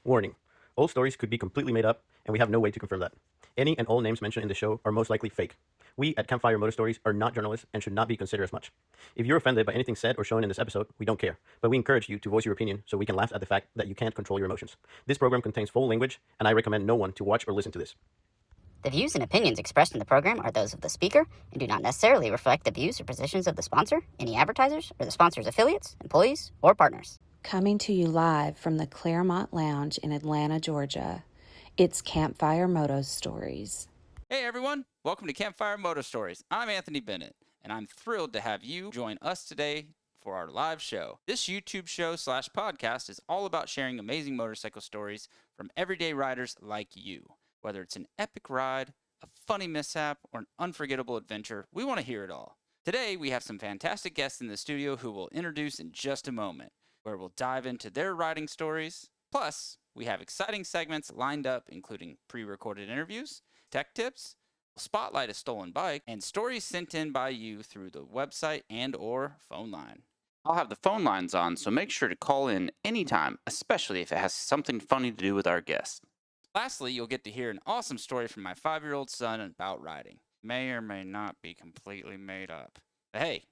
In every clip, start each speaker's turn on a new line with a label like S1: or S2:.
S1: Warning: all stories could be completely made up, and we have no way to confirm that. Any and all names mentioned in the show are most likely fake. We at Campfire Motor Stories are not journalists and should not be considered as much. If you're offended by anything said or shown in this episode, we don't care, but we encourage you to voice your opinion so we can laugh at the fact that you can't control your emotions. This program contains full language, and I recommend no one to watch or listen to this.
S2: The views and opinions expressed in the program are those of the speaker and do not necessarily reflect the views or positions of the sponsor, any advertisers, or the sponsor's affiliates, employees, or partners.
S3: Coming to you live from the Claremont Lounge in Atlanta, Georgia, it's Campfire Moto Stories.
S4: Hey everyone, welcome to Campfire Motor Stories. I'm Anthony Bennett, and I'm thrilled to have you join us today for our live show. This YouTube show / podcast is all about sharing amazing motorcycle stories from everyday riders like you. Whether it's an epic ride, a funny mishap, or an unforgettable adventure, we want to hear it all. Today, we have some fantastic guests in the studio who we'll introduce in just a moment, where we'll dive into their riding stories. Plus, we have exciting segments lined up, including pre-recorded interviews, tech tips, spotlight a stolen bike, and stories sent in by you through the website and or phone line. I'll have the phone lines on, so make sure to call in anytime, especially if it has something funny to do with our guest. Lastly, you'll get to hear an awesome story from my 5-year-old son about riding. May or may not be completely made up. But hey,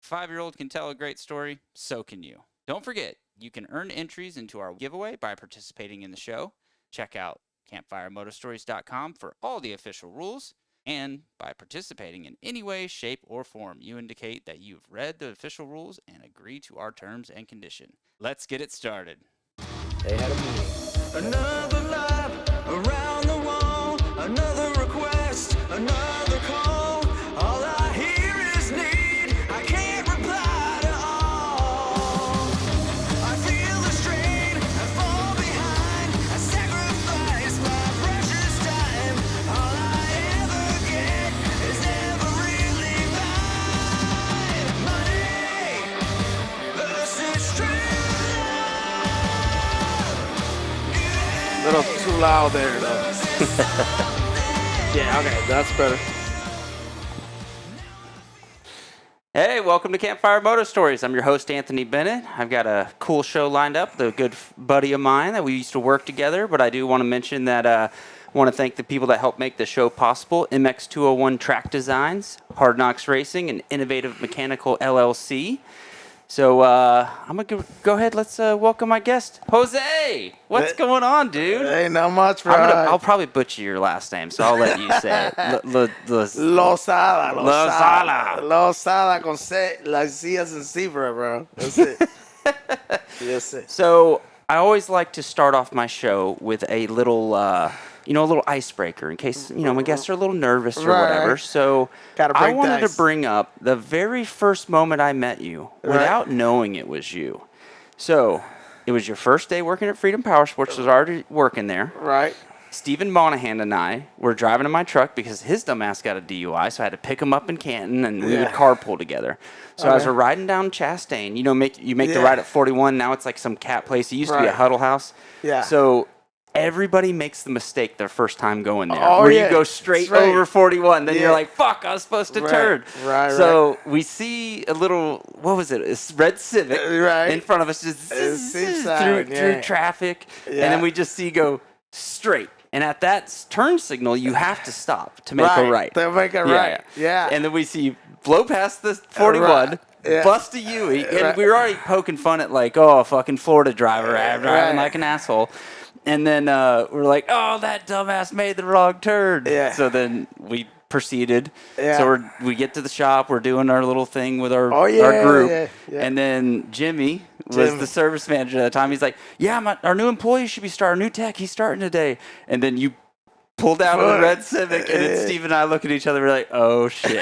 S4: 5-year-old can tell a great story, so can you. Don't forget, you can earn entries into our giveaway by participating in the show. Check out campfiremotorstories.com for all the official rules. And by participating in any way, shape, or form, you indicate that you've read the official rules and agree to our terms and condition. Let's get it started.
S1: They had a meeting.
S5: Another lap around the wall, another request, another call. All I hear is need, I can't reply to all. I feel the strain, I fall behind, I sacrifice my precious time. All I ever get is never really mine. Money versus true love.
S6: Little too loud there, though. Yeah, okay, that's better.
S4: Hey, welcome to Campfire Motor Stories. I'm your host, Anthony Bennett. I've got a cool show lined up with a good buddy of mine that we used to work together, but I do want to mention that I want to thank the people that helped make the show possible. MX201 Track Designs, Hard Knocks Racing, and Innovative Mechanical LLC. So I'm going to go ahead. Let's welcome my guest, Jose. What's going on, dude?
S6: Ain't not much, bro.
S4: I'll probably butcher your last name, so I'll let you say it.
S6: Lozada.
S4: Lozada.
S6: Lozada con C, like C as in zebra, bro. That's it. That's it.
S4: So I always like to start off my show with a little, a little icebreaker in case, my guests are a little nervous or
S6: Right.
S4: whatever. So
S6: Gotta
S4: I
S6: break
S4: wanted
S6: the
S4: to
S6: ice.
S4: bring up the very first moment I met you without knowing it was you. So it was your first day working at Freedom Powersports. I was already working there.
S6: Right.
S4: Stephen Monahan and I were driving in my truck because his dumbass got a DUI, so I had to pick him up in Canton, and we would carpool together. So as we're riding down Chastain, you make the ride at 41. Now it's like some cat place. It used to be a Huddle House.
S6: Yeah.
S4: So everybody makes the mistake their first time going there,
S6: Oh,
S4: where
S6: yeah.
S4: you go straight over 41. Then
S6: Yeah.
S4: you're like, fuck, I was supposed to turn.
S6: Right.
S4: So we see a little, what was it? It's red Civic
S6: Right.
S4: in front of us, just
S6: seems
S4: through
S6: yeah.
S4: traffic, and
S6: Yeah.
S4: then we just see go straight. And at that turn signal, you have to stop to make a right.
S6: To make a right. Yeah.
S4: And then we see you blow past the 41,
S6: Right. Yeah.
S4: bust a Yui, and
S6: Right.
S4: we were already poking fun at like, oh, fucking Florida driver, driving
S6: Right.
S4: like an asshole. And then we're like, oh, that dumbass made the wrong turn.
S6: Yeah.
S4: So then we proceeded.
S6: Yeah.
S4: So we get to the shop. We're doing our little thing with our
S6: yeah,
S4: group.
S6: yeah, yeah.
S4: And then Jimmy was the service manager at the time. He's like, yeah, our new employee should be starting, new tech. He's starting today. And then you pulled out of the red Civic, and then Steve and I look at each other. We're like, oh, shit.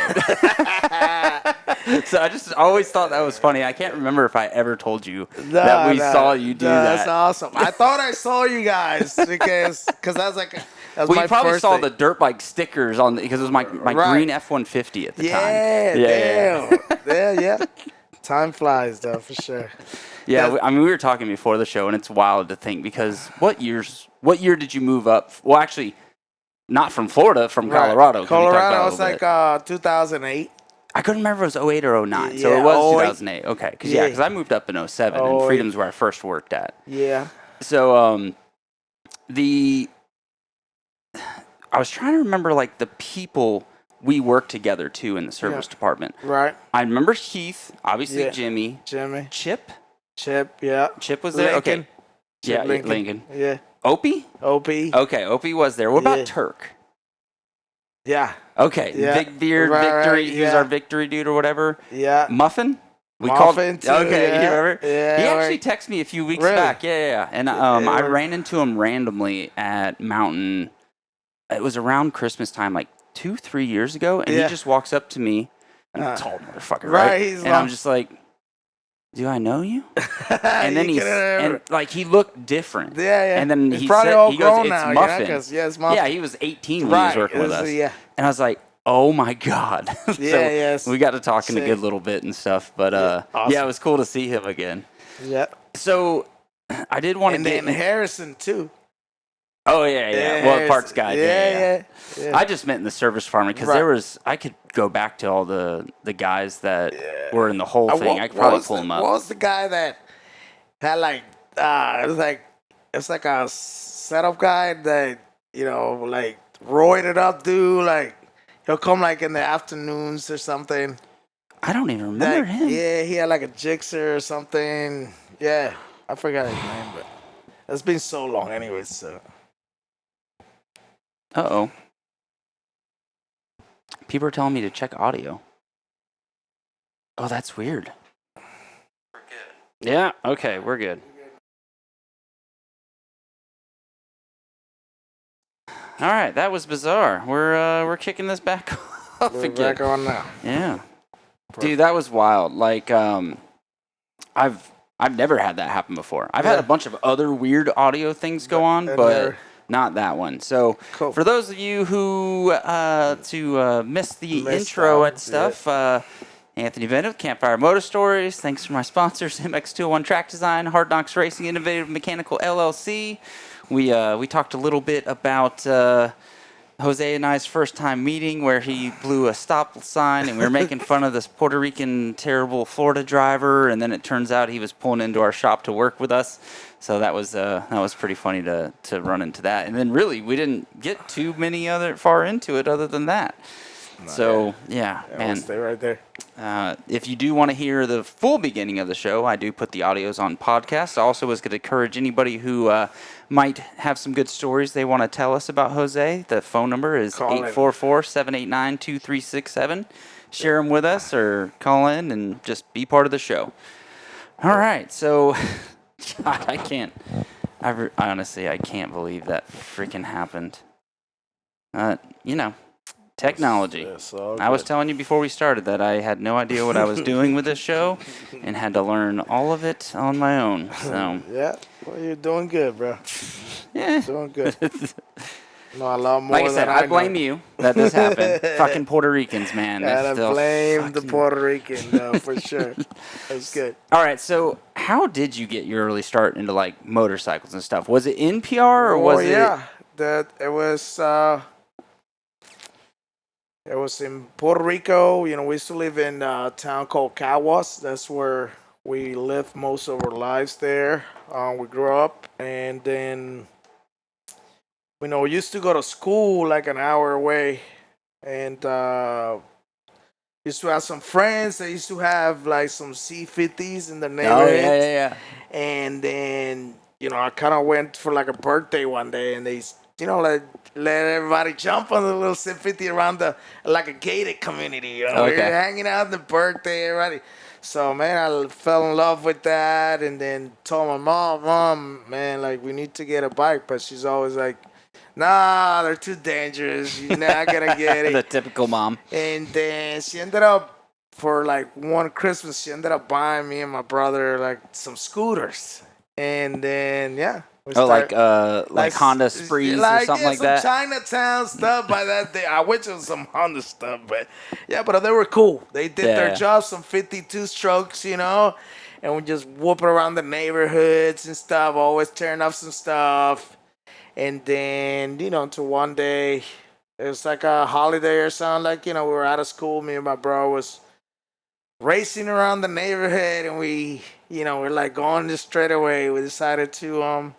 S4: So I just always thought that was funny. I can't remember if I ever told you that we saw you do that.
S6: That's awesome. I thought I saw you guys because that was like that was
S4: Well,
S6: my
S4: you probably
S6: first
S4: saw
S6: thing.
S4: the dirt bike stickers on because it was my
S6: Right.
S4: green F-150 at the time.
S6: Damn. Yeah. Time flies, though, for sure.
S4: Yeah, we were talking before the show, and it's wild to think because what year did you move up? Well, actually, not from Florida, from Colorado. 'Cause we talked about
S6: Colorado
S4: it a
S6: was
S4: little
S6: like 2008.
S4: I couldn't remember if it was 08 or 09, so
S6: Yeah,
S4: it was
S6: 08.
S4: 2008. Okay, because I moved up in 07, and
S6: 08.
S4: Freedom's where I first worked at.
S6: Yeah.
S4: So I was trying to remember like the people we worked together too in the service department.
S6: Right.
S4: I remember Heath, obviously
S6: Yeah.
S4: Jimmy,
S6: Jimmy.
S4: Chip.
S6: Chip, yeah.
S4: Chip was there.
S6: Lincoln.
S4: Okay.
S6: Chip
S4: Yeah, Lincoln.
S6: Yeah.
S4: Opie.
S6: Opie.
S4: Okay, Opie was there. What
S6: Yeah.
S4: about Turk?
S6: Yeah.
S4: Okay,
S6: Yeah.
S4: Big Beard,
S6: Right,
S4: Victory.
S6: right,
S4: He was
S6: yeah.
S4: our Victory dude or whatever.
S6: Yeah.
S4: Muffin.
S6: Muffin, too,
S4: Okay,
S6: yeah.
S4: you remember?
S6: Yeah,
S4: He
S6: right.
S4: actually texted me a few weeks
S6: Really?
S4: back. Yeah. And I
S6: right.
S4: ran into him randomly at Mountain. It was around Christmas time, like 2-3 years ago, and he
S6: Yeah.
S4: just walks up to me. Tall motherfucker,
S6: right,
S4: right?
S6: he's
S4: And I'm
S6: long.
S4: just like, "Do I know you?" And then he looked different.
S6: Yeah.
S4: And then
S6: He's
S4: he
S6: probably
S4: said,
S6: all
S4: he goes,
S6: grown
S4: "It's
S6: now,
S4: Muffin."
S6: it's Muffin.
S4: Yeah, he was 18 when
S6: right.
S4: he was working with us.
S6: Yeah.
S4: And I was like, "Oh my god!" So
S6: yes.
S4: we got to talking a
S6: Sick.
S4: good little bit and stuff. But
S6: awesome.
S4: yeah, it was cool to see him again.
S6: Yeah.
S4: So I did want to
S6: And
S4: get.
S6: then Harrison, too.
S4: Oh yeah. Well, Parks guy.
S6: Yeah.
S4: I just meant in the service department because
S6: Right.
S4: I could go back to all the guys that were in the whole thing.
S6: What-
S4: I could probably
S6: what
S4: pull
S6: was
S4: them
S6: the-
S4: up.
S6: What was the guy that had like it's like a setup guy that like roided up dude, like he'll come like in the afternoons or something.
S4: I don't even remember
S6: Like,
S4: him.
S6: Yeah, he had like a jixer or something. Yeah, I forgot his name, but it's been so long, anyways. So
S4: Uh-oh. People are telling me to check audio. Oh, that's weird. We're good. Yeah, okay, we're good. All right, that was bizarre. We're kicking this back off
S6: we're
S4: again.
S6: back on now.
S4: Yeah. Dude, that was wild. Like I've never had that happen before. I've had a bunch of other weird audio things go on, but not that one. So
S6: Cool.
S4: for those of you who missed the intro and stuff, Anthony Bennett with Campfire Motor Stories. Thanks for my sponsors, MX201 Track Design, Hard Knocks Racing, Innovative Mechanical LLC. We talked a little bit about Jose and I's first time meeting where he blew a stop sign and we were making fun of this Puerto Rican terrible Florida driver, and then it turns out he was pulling into our shop to work with us. So that was pretty funny to run into that. And then really we didn't get too far into it other than that. So yeah, man.
S6: We'll stay right there.
S4: If you do want to hear the full beginning of the show, I do put the audios on podcast. I also was going to encourage anybody who might have some good stories they want to tell us about Jose. The phone number is 844-789-2367. Share them with us or call in and just be part of the show. All right, so God, I honestly can't believe that freaking happened. Technology.
S6: It's all
S4: I was
S6: good.
S4: telling you before we started that I had no idea what I was doing with this show and had to learn all of it on my own. So,
S6: Yeah, well, you're doing good, bro.
S4: yeah.
S6: Doing good. No, a lot more
S4: Like I
S6: than
S4: said, I blame
S6: know.
S4: you that this happened. Fucking Puerto Ricans, man.
S6: Gotta
S4: They're
S6: blame the
S4: fucking-
S6: Puerto Rican, though, for sure. That's good.
S4: All right, so how did you get your early start into like motorcycles and stuff? Was it in PR or was
S6: it was in Puerto Rico. We used to live in a town called Caguas. That's where we lived most of our lives there. We grew up, and then we used to go to school like an hour away, and used to have some friends that used to have like some C50s in the neighborhood.
S4: Oh, yeah.
S6: And then, I kind of went for like a birthday one day, and they, let everybody jump on the little C50 around like a gated community. We were hanging out on the birthday, everybody. So, man, I fell in love with that, and then told my mom, man, like, we need to get a bike. But she's always like, nah, they're too dangerous. You're not going to get it.
S4: The typical mom.
S6: And then she ended up, for like one Christmas, she ended up buying me and my brother like some scooters. And then, yeah.
S4: Like Honda Sprees or something like that?
S6: Some Chinatown stuff by that day. I wish it was some Honda stuff, but they were cool. They did their job, some 52 strokes, and we just whoop around the neighborhoods and stuff, always tearing up some stuff. And then, to one day, it was like a holiday or something, like, we were out of school, me and my bro was racing around the neighborhood, and we, we're like going just straight away. We decided to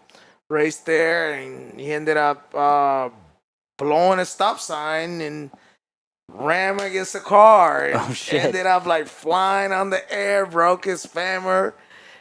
S6: raced there, and he ended up blowing a stop sign and ran against a car and
S4: Oh, shit.
S6: ended up like flying on the air, broke his femur.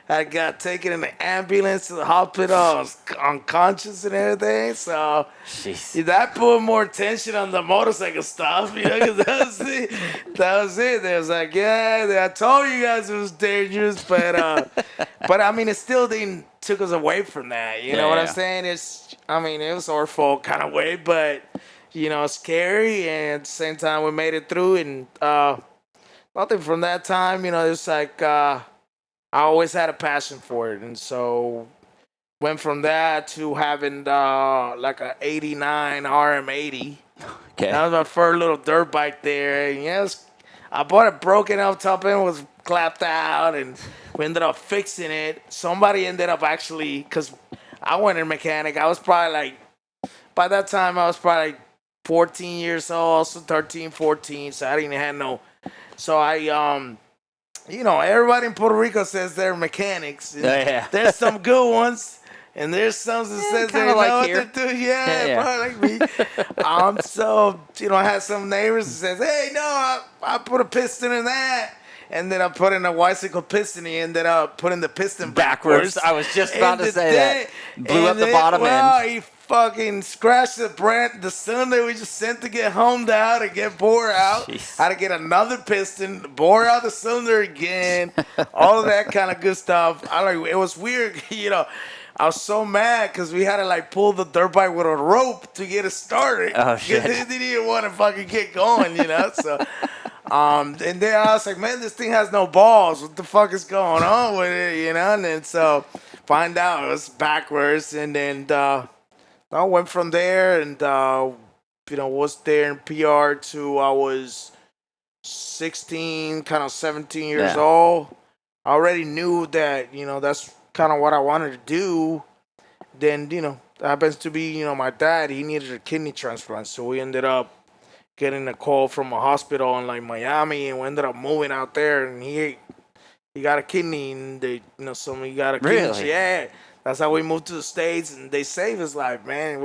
S6: I got taken in the ambulance to the hospital. I was unconscious and everything. So
S4: Jeez.
S6: that put more tension on the motorcycle stuff, because that was it. That was it. They was like, yeah, I told you guys it was dangerous, but I mean, it still didn't took us away from that. You know what I'm saying? It was our fault kind of way, but scary, and at the same time we made it through, and nothing from that time. It's like I always had a passion for it, and so went from that to having like a '89 RM80.
S4: Okay.
S6: That was my first little dirt bike there. And yes, I bought it broken up, top end was clapped out, and we ended up fixing it. Somebody ended up actually, because I went in mechanic. I was probably like, by that time, I was probably like 14 years old, so 13, 14, so I didn't have no. So everybody in Puerto Rico says they're mechanics. There's some good ones, and there's some that says they know what to do. Yeah, probably like me. So I had some neighbors that says, "Hey, no, I put a piston in that." And then I put in a bicycle piston. He ended up putting the piston backwards.
S4: I was just about to say that. Blew up the bottom end.
S6: He fucking scratched the cylinder we just sent to get homed out and get bore out.
S4: Jeez.
S6: Had to get another piston, bore out the cylinder again. All of that kind of good stuff. It was weird, I was so mad because we had to like pull the dirt bike with a rope to get it started.
S4: Oh shit!
S6: They didn't want to fucking get going, So. And then I was like, man, this thing has no balls. What the fuck is going on with it, And then so find out it was backwards, and then I went from there, and was there in PR till I was 16, kind of 17 years old. I already knew that that's kind of what I wanted to do. Then happens to be my dad. He needed a kidney transplant, so we ended up getting a call from a hospital in like Miami, and we ended up moving out there, and he got a kidney, and they he got a kidney.
S4: Really?
S6: Yeah, that's how we moved to the States, and they saved his life, man.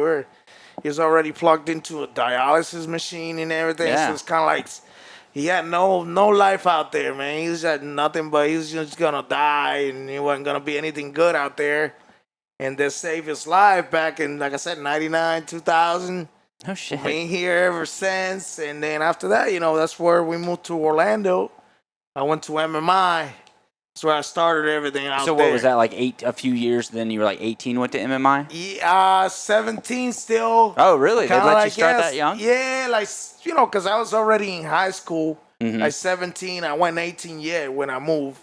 S6: He was already plugged into a dialysis machine and everything, so it's kind of like he had no life out there, man. He was had nothing, but he was just gonna die, and he wasn't gonna be anything good out there. And they saved his life back in, like I said, 99, 2000.
S4: Oh shit!
S6: Been here ever since, and then after that, that's where we moved to Orlando. I went to MMI. That's where I started everything out there.
S4: So what was that, like a few years? Then you were like 18, went to MMI?
S6: Yeah, 17 still.
S4: Oh really? They let you start that young?
S6: Yeah, because I was already in high school. Like 17, I wasn't 18 yet when I moved,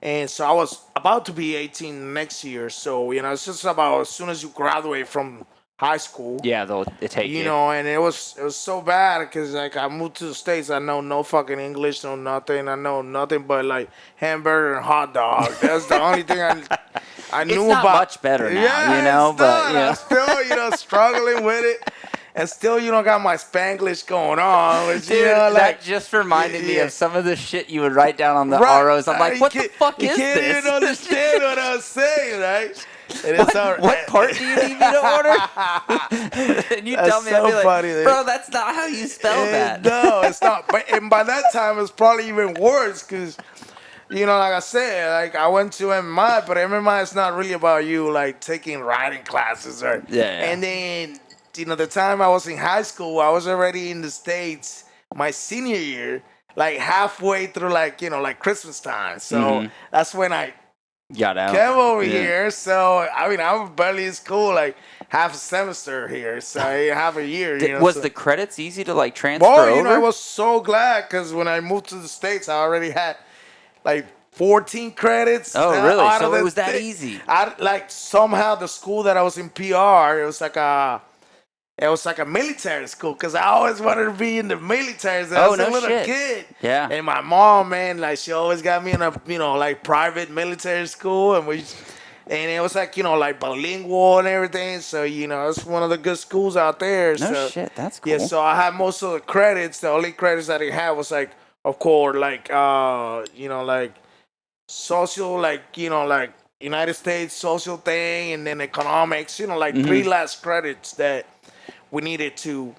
S6: and so I was about to be 18 next year. So it's just about as soon as you graduate from high school.
S4: Yeah, they'll take you.
S6: And it was so bad because like I moved to the States. I know no fucking English, no nothing. I know nothing but like hamburger and hot dog. That's the only thing I knew
S4: it's not
S6: about.
S4: Much better now, but
S6: I'm still struggling with it. And still, got my Spanglish going on. Which,
S4: dude, that just reminded me of some of the shit you would write down on the ROs. I'm like, what the fuck is this?
S6: You can't even understand what I was saying, right?
S4: What part do you need me to order? And you tell me, I'd be like, bro, that's not how you spell that.
S6: No, it's not. And by that time, it's probably even worse because, like I said, like I went to MMI, but MMI is not really about you, like taking riding classes. And then, the time I was in high school, I was already in the States my senior year, like halfway through, like Christmas time. So that's when I
S4: got out.
S6: Came over here, so I was barely in school, like half a semester here, so half a year.
S4: Was the credits easy to like transfer over?
S6: I was so glad because when I moved to the States, I already had like 14 credits.
S4: Oh, really? So it was that easy.
S6: Somehow the school that I was in PR, it was like a military school because I always wanted to be in the military as I was a little kid.
S4: Yeah.
S6: And my mom, man, she always got me in a, private military school. And it was like bilingual and everything. So, it's one of the good schools out there.
S4: No shit, that's cool.
S6: Yeah, so I had most of the credits. The only credits that I had was of course, social, United States social thing, and then economics. Like
S4: Mm-hmm.
S6: 3 last credits that we needed to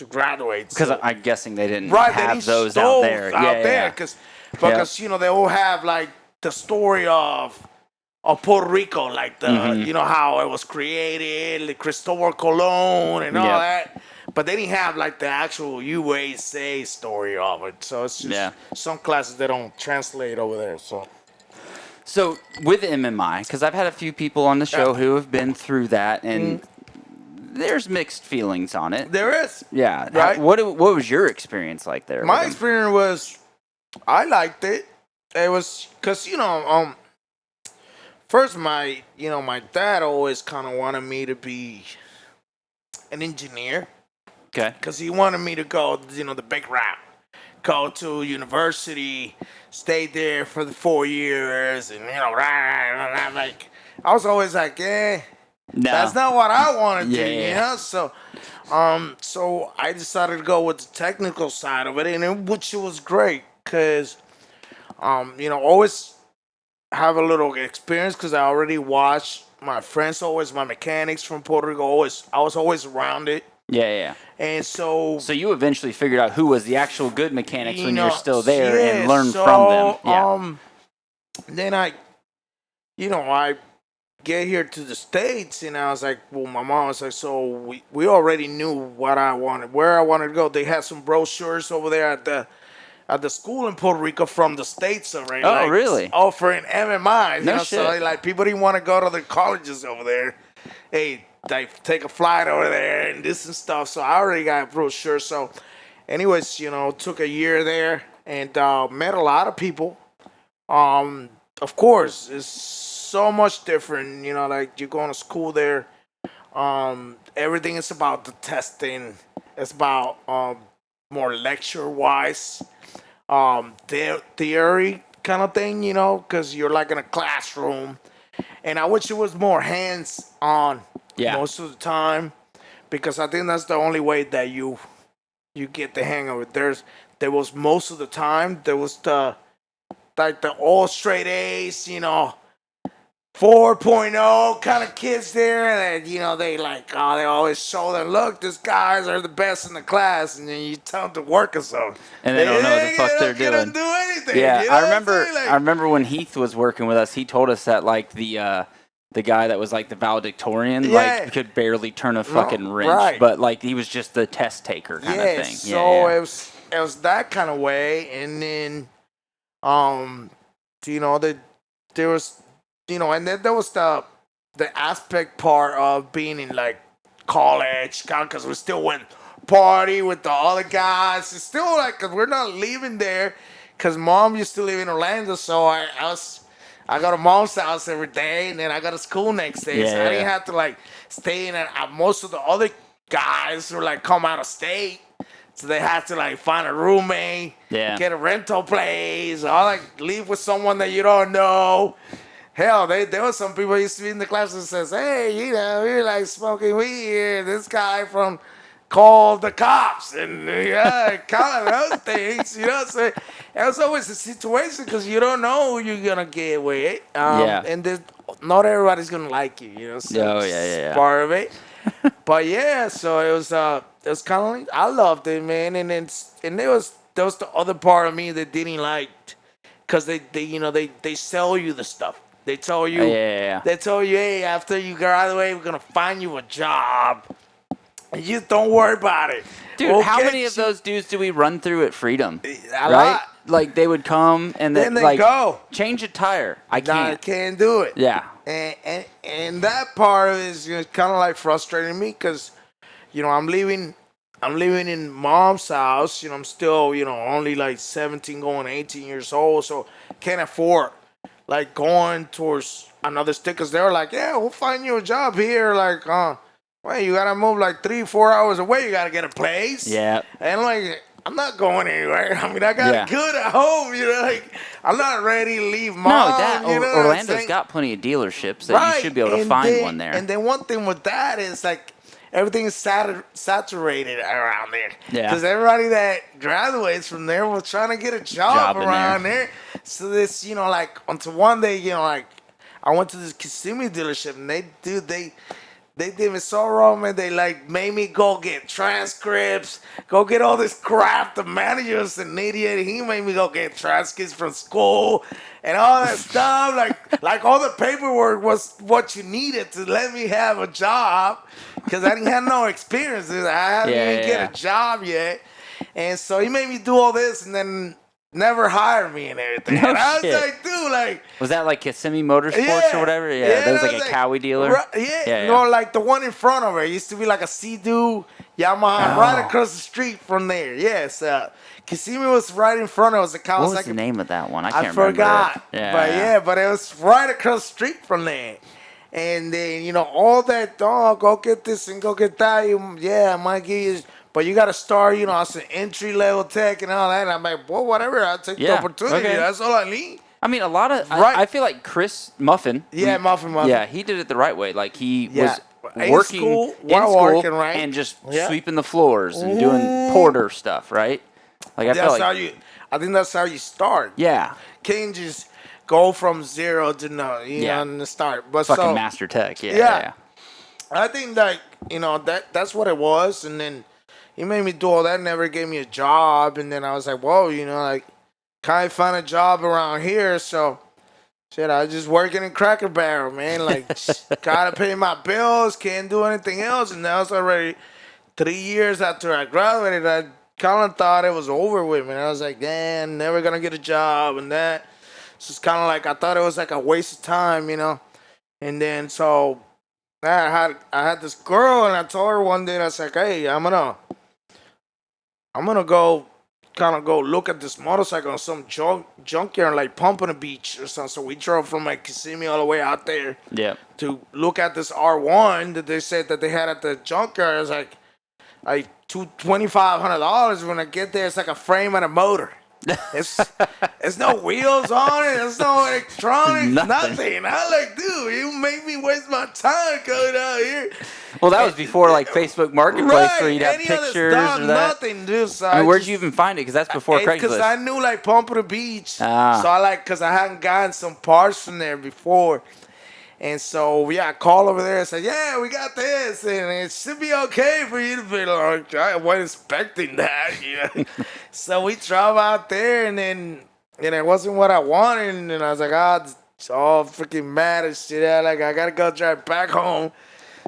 S6: graduate.
S4: Because
S6: So,
S4: I'm guessing they didn't
S6: right,
S4: have
S6: they
S4: those out there. Yeah.
S6: because they all have like the story of Puerto Rico, like the
S4: Mm-hmm.
S6: how it was created, like Cristobal Colon and all
S4: Yep.
S6: that. But they didn't have like the actual USA story of it. So it's just some classes they don't translate over there.
S4: So with MMI, because I've had a few people on the show who have been through that, and there's mixed feelings on it.
S6: There is.
S4: Yeah.
S6: Right.
S4: What was your experience like there?
S6: My
S4: with them?
S6: experience was, I liked it. It was because first my dad always kind of wanted me to be an engineer
S4: Okay.
S6: because he wanted me to go the big route, go to university, stay there for the 4 years, and I'm like, I was always like,
S4: No.
S6: that's not what I want to do,
S4: Yeah.
S6: So, so I decided to go with the technical side of it, which was great because, always have a little experience because I already watched my friends, my mechanics from Puerto Rico. I was always around it,
S4: Yeah.
S6: and so
S4: So you eventually figured out who was the actual good mechanics when
S6: you
S4: you're
S6: know,
S4: still there
S6: yeah,
S4: and learned
S6: so,
S4: from them. Yeah.
S6: Then I get here to the States, and I was like, well, my mom was like, so we already knew what I wanted, where I wanted to go. They had some brochures over there at the school in Puerto Rico from the States already.
S4: Oh, really?
S6: Offering MMI.
S4: No
S6: So
S4: shit.
S6: like people didn't want to go to the colleges over there. Hey, like take a flight over there and this and stuff. So I already got a brochure. So anyways, took a year there and met a lot of people. Of course, it's so much different. Like you're going to school there. Everything is about the testing. It's about more lecture wise. Theory kind of thing, because you're like in a classroom. And I wish it was more hands on most of the time, because I think that's the only way that you get the hang of it. There was most of the time there was the all straight A's, 4.0 kind of kids there, and they they always show them, look, these guys are the best in the class, and then you tell them to work or something,
S4: And they don't know what the fuck they're doing.
S6: They don't do anything.
S4: Yeah,
S6: you know
S4: I
S6: what I'm
S4: remember.
S6: saying?
S4: I remember when Heath was working with us. He told us that the guy that was like the valedictorian could barely turn a fucking wrench,
S6: right.
S4: but he was just the test taker kind of thing.
S6: So it was that kind of way, and then there was and then there was the aspect part of being in like college, because we still went party with the other guys. It's still like, cause we're not leaving there, cause mom used to live in Orlando, so I go to mom's house every day, and then I go to school next day. So I didn't have to stay in at most of the other guys who come out of state. So they had to find a roommate, get a rental place, or leave with someone that you don't know. Hell, there was some people used to be in the class that says, hey, we're smoking weed here. This guy called the cops and kind of those things, So it was always a situation because you don't know who you're gonna get with. And not everybody's gonna like you, So it's part of it. But so it was kind of I loved it, man. And there was the other part of me that didn't like, because they sell you the stuff. They tell you, hey, after you graduate, we're gonna find you a job. And you don't worry about it.
S4: Dude, how many of those dudes do we run through at Freedom?
S6: A lot.
S4: They would come and
S6: then they go
S4: change a tire. I
S6: can't do it.
S4: Yeah.
S6: And that part of it is kind of frustrating me, because I'm living in mom's house. I'm still only 17 going 18 years old, so can't afford going towards another state, because they're like, yeah, we'll find you a job here. Well, you gotta move 3-4 hours away. You gotta get a place.
S4: Yeah.
S6: And I'm not going anywhere. I mean, I got it good at home. I'm not ready to leave mom.
S4: Orlando's got plenty of dealerships that you should be able to find one there.
S6: And then one thing with that is everything is saturated around there.
S4: Yeah.
S6: Because everybody that graduates from there was trying to get a job around there. So this, until one day, I went to this Kissimmee dealership, and they did me so wrong, man. They like made me go get transcripts, go get all this crap. The manager was an idiot. He made me go get transcripts from school and all that stuff. Like all the paperwork was what you needed to let me have a job because I didn't have no experience. I hadn't even get a job yet. And so he made me do all this and then never hired me and everything.
S4: No
S6: And I was
S4: shit.
S6: like, dude, like.
S4: Was that like Kissimmee Motorsports or whatever? Yeah, that was like a Cowie dealer.
S6: No, like the one in front of it used to be like a Sea-Doo Yamaha right across the street from there. Yes, Kissimmee was right in front of us.
S4: What was the name of that one? I can't remember.
S6: I forgot.
S4: Yeah.
S6: But it was right across the street from there. And then, all that, go get this and go get that. I might give you, but you got to start, as an entry-level tech and all that. And I'm like, well, whatever. I'll take the opportunity. Okay. That's all I need.
S4: I mean, a lot of, I feel like Chris Muffin.
S6: Muffin.
S4: Yeah, he did it the right way. Like, he was
S6: in
S4: working
S6: school, right?
S4: And just sweeping the floors and doing porter stuff, right? Like,
S6: I think that's how you start.
S4: Yeah.
S6: Can't just go from zero to no, in the start. But
S4: fucking master tech, yeah.
S6: I think that's what it was, and then he made me do all that. Never gave me a job, and then I was like, whoa, can't find a job around here, so shit, I was just working in Cracker Barrel, man. Like, gotta pay my bills, can't do anything else, and that was already 3 years after I graduated. I kind of thought it was over with me. And I was like, damn, never gonna get a job, and that. So it's kind of like I thought it was like a waste of time, And then so I had this girl, and I told her one day, and I was like, hey, I'm gonna go look at this motorcycle on some junkyard, like Pompano Beach or something. So we drove from like Kissimmee all the way out there to look at this R1 that they said that they had at the junkyard. It was like $2,500. When I get there, it's like a frame and a motor. It's no wheels on it. There's no electronics. Nothing. I like, dude, you make me waste my time coming out here.
S4: Well, that was before like Facebook Marketplace where you'd have pictures or that.
S6: Nothing, dude. So
S4: where'd you even find it? Because that's before Craigslist. Because
S6: I knew like Pompano Beach. So because I hadn't gotten some parts from there before. And so, I called over there and said, yeah, we got this, and it should be okay for you to be like, I wasn't expecting that, So we drove out there, and it wasn't what I wanted, and I was like, it's all freaking mad and shit. I got to go drive back home.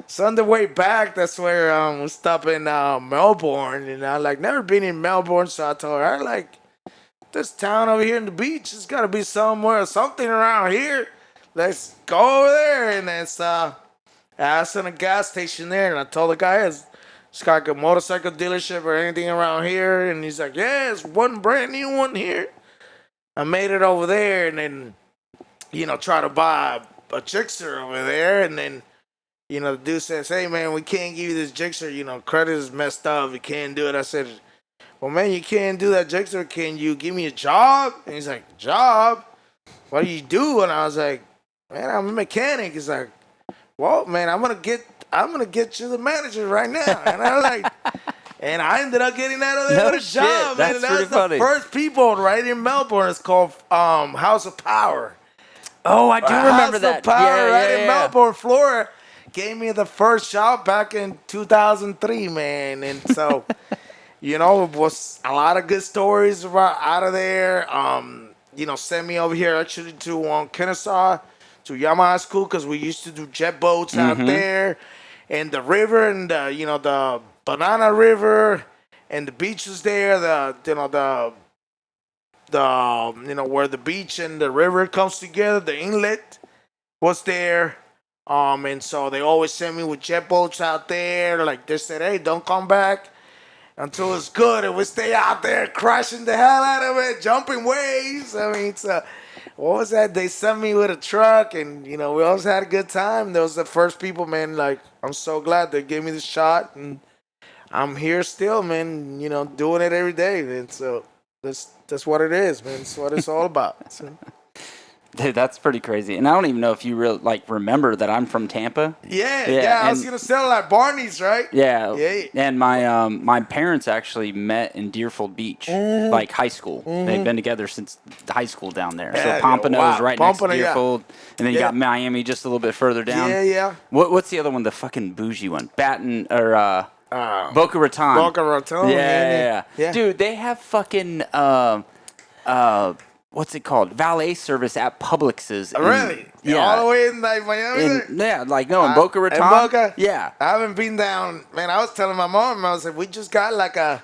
S6: So on the way back, that's where we stopped in Melbourne, and I never been in Melbourne, so I told her, this town over here in the beach, it's got to be something around here. Let's go over there. And then I asked in a gas station there, and I told the guy, it's got a motorcycle dealership or anything around here? And he's like, yeah, it's one brand new one here. I made it over there, and then, try to buy a Gixxer over there. And then, the dude says, hey, man, we can't give you this Gixxer. Credit is messed up. We can't do it. I said, well, man, you can't do that Gixxer. Can you give me a job? And he's like, job? What do you do? And I was like, man, I'm a mechanic. He's like, well, man, I'm gonna get you the manager right now. And and I ended up getting out of there with a job.
S4: That's
S6: and that was
S4: funny.
S6: The first people right in Melbourne. It's called House of Power.
S4: Oh, I do remember that.
S6: House of Power in Melbourne, Florida. Gave me the first job back in 2003, man. And so, it was a lot of good stories out of there. Sent me over here actually to Kennesaw, to Yamaha school, because we used to do jet boats out there, and the river, and the Banana River, and the beach was there. Where the beach and the river comes together, the inlet was there. And so they always sent me with jet boats out there. Like they said, hey, don't come back until it's good, and we stay out there crashing the hell out of it, jumping waves. I mean, what was that? They sent me with a truck, and, we always had a good time. Those were the first people, man. I'm so glad they gave me the shot, and I'm here still, man, doing it every day, man. So that's what it is, man. That's what it's all about. So.
S4: Dude, that's pretty crazy. And I don't even know if you really remember that I'm from Tampa.
S6: Yeah. I was gonna sell like Barney's, right?
S4: Yeah. And my parents actually met in Deerfield Beach, like high school. They've been together since high school down there.
S6: Yeah,
S4: So Pompano's right next to
S6: Pompano, yeah.
S4: Deerfield, and then you got Miami just a little bit further down.
S6: Yeah.
S4: What's the other one? The fucking bougie one, Baton or Boca Raton.
S6: Boca Raton.
S4: Yeah.
S6: Yeah.
S4: Dude, they have fucking what's it called? Valet service at Publix's.
S6: Really?
S4: Yeah.
S6: All the way in like Miami?
S4: In Boca Raton.
S6: In Boca?
S4: Yeah.
S6: I haven't been down. Man, I was telling my mom, I was like, we just got like a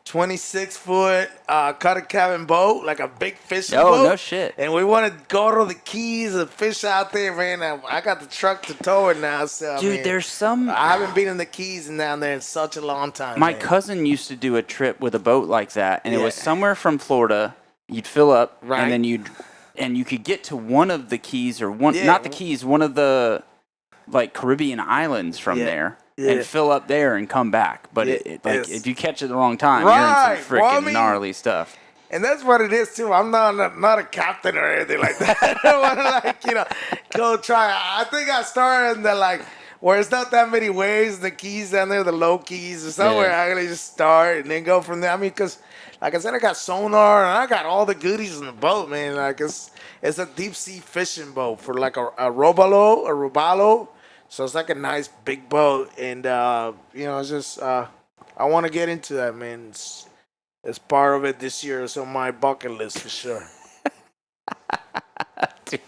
S6: 26-foot cutter cabin boat, like a big fishing boat.
S4: Oh, no shit.
S6: And we want to go to the Keys and fish out there, man. I got the truck to tow it now. So,
S4: Dude,
S6: man,
S4: there's some...
S6: I haven't been in the Keys and down there in such a long time.
S4: My
S6: man.
S4: cousin used to do a trip with a boat like that, and it was somewhere from Florida. You'd fill up, and then you could get to one of the Keys, or not the Keys, one of the Caribbean islands from there, and fill up there and come back. But if you catch it the wrong time, you're in some freaking gnarly stuff.
S6: And that's what it is too. I'm not a captain or anything like that. I don't want to go try. I think I started in the where it's not that many waves, the Keys down there, the low Keys or somewhere. I really just start and then go from there. I mean, because like I said, I got sonar and I got all the goodies in the boat, man. Like it's a deep sea fishing boat for like a robalo. So it's like a nice big boat, and it's just I want to get into that, man. It's part of it this year. It's on my bucket list for sure.
S4: Dude,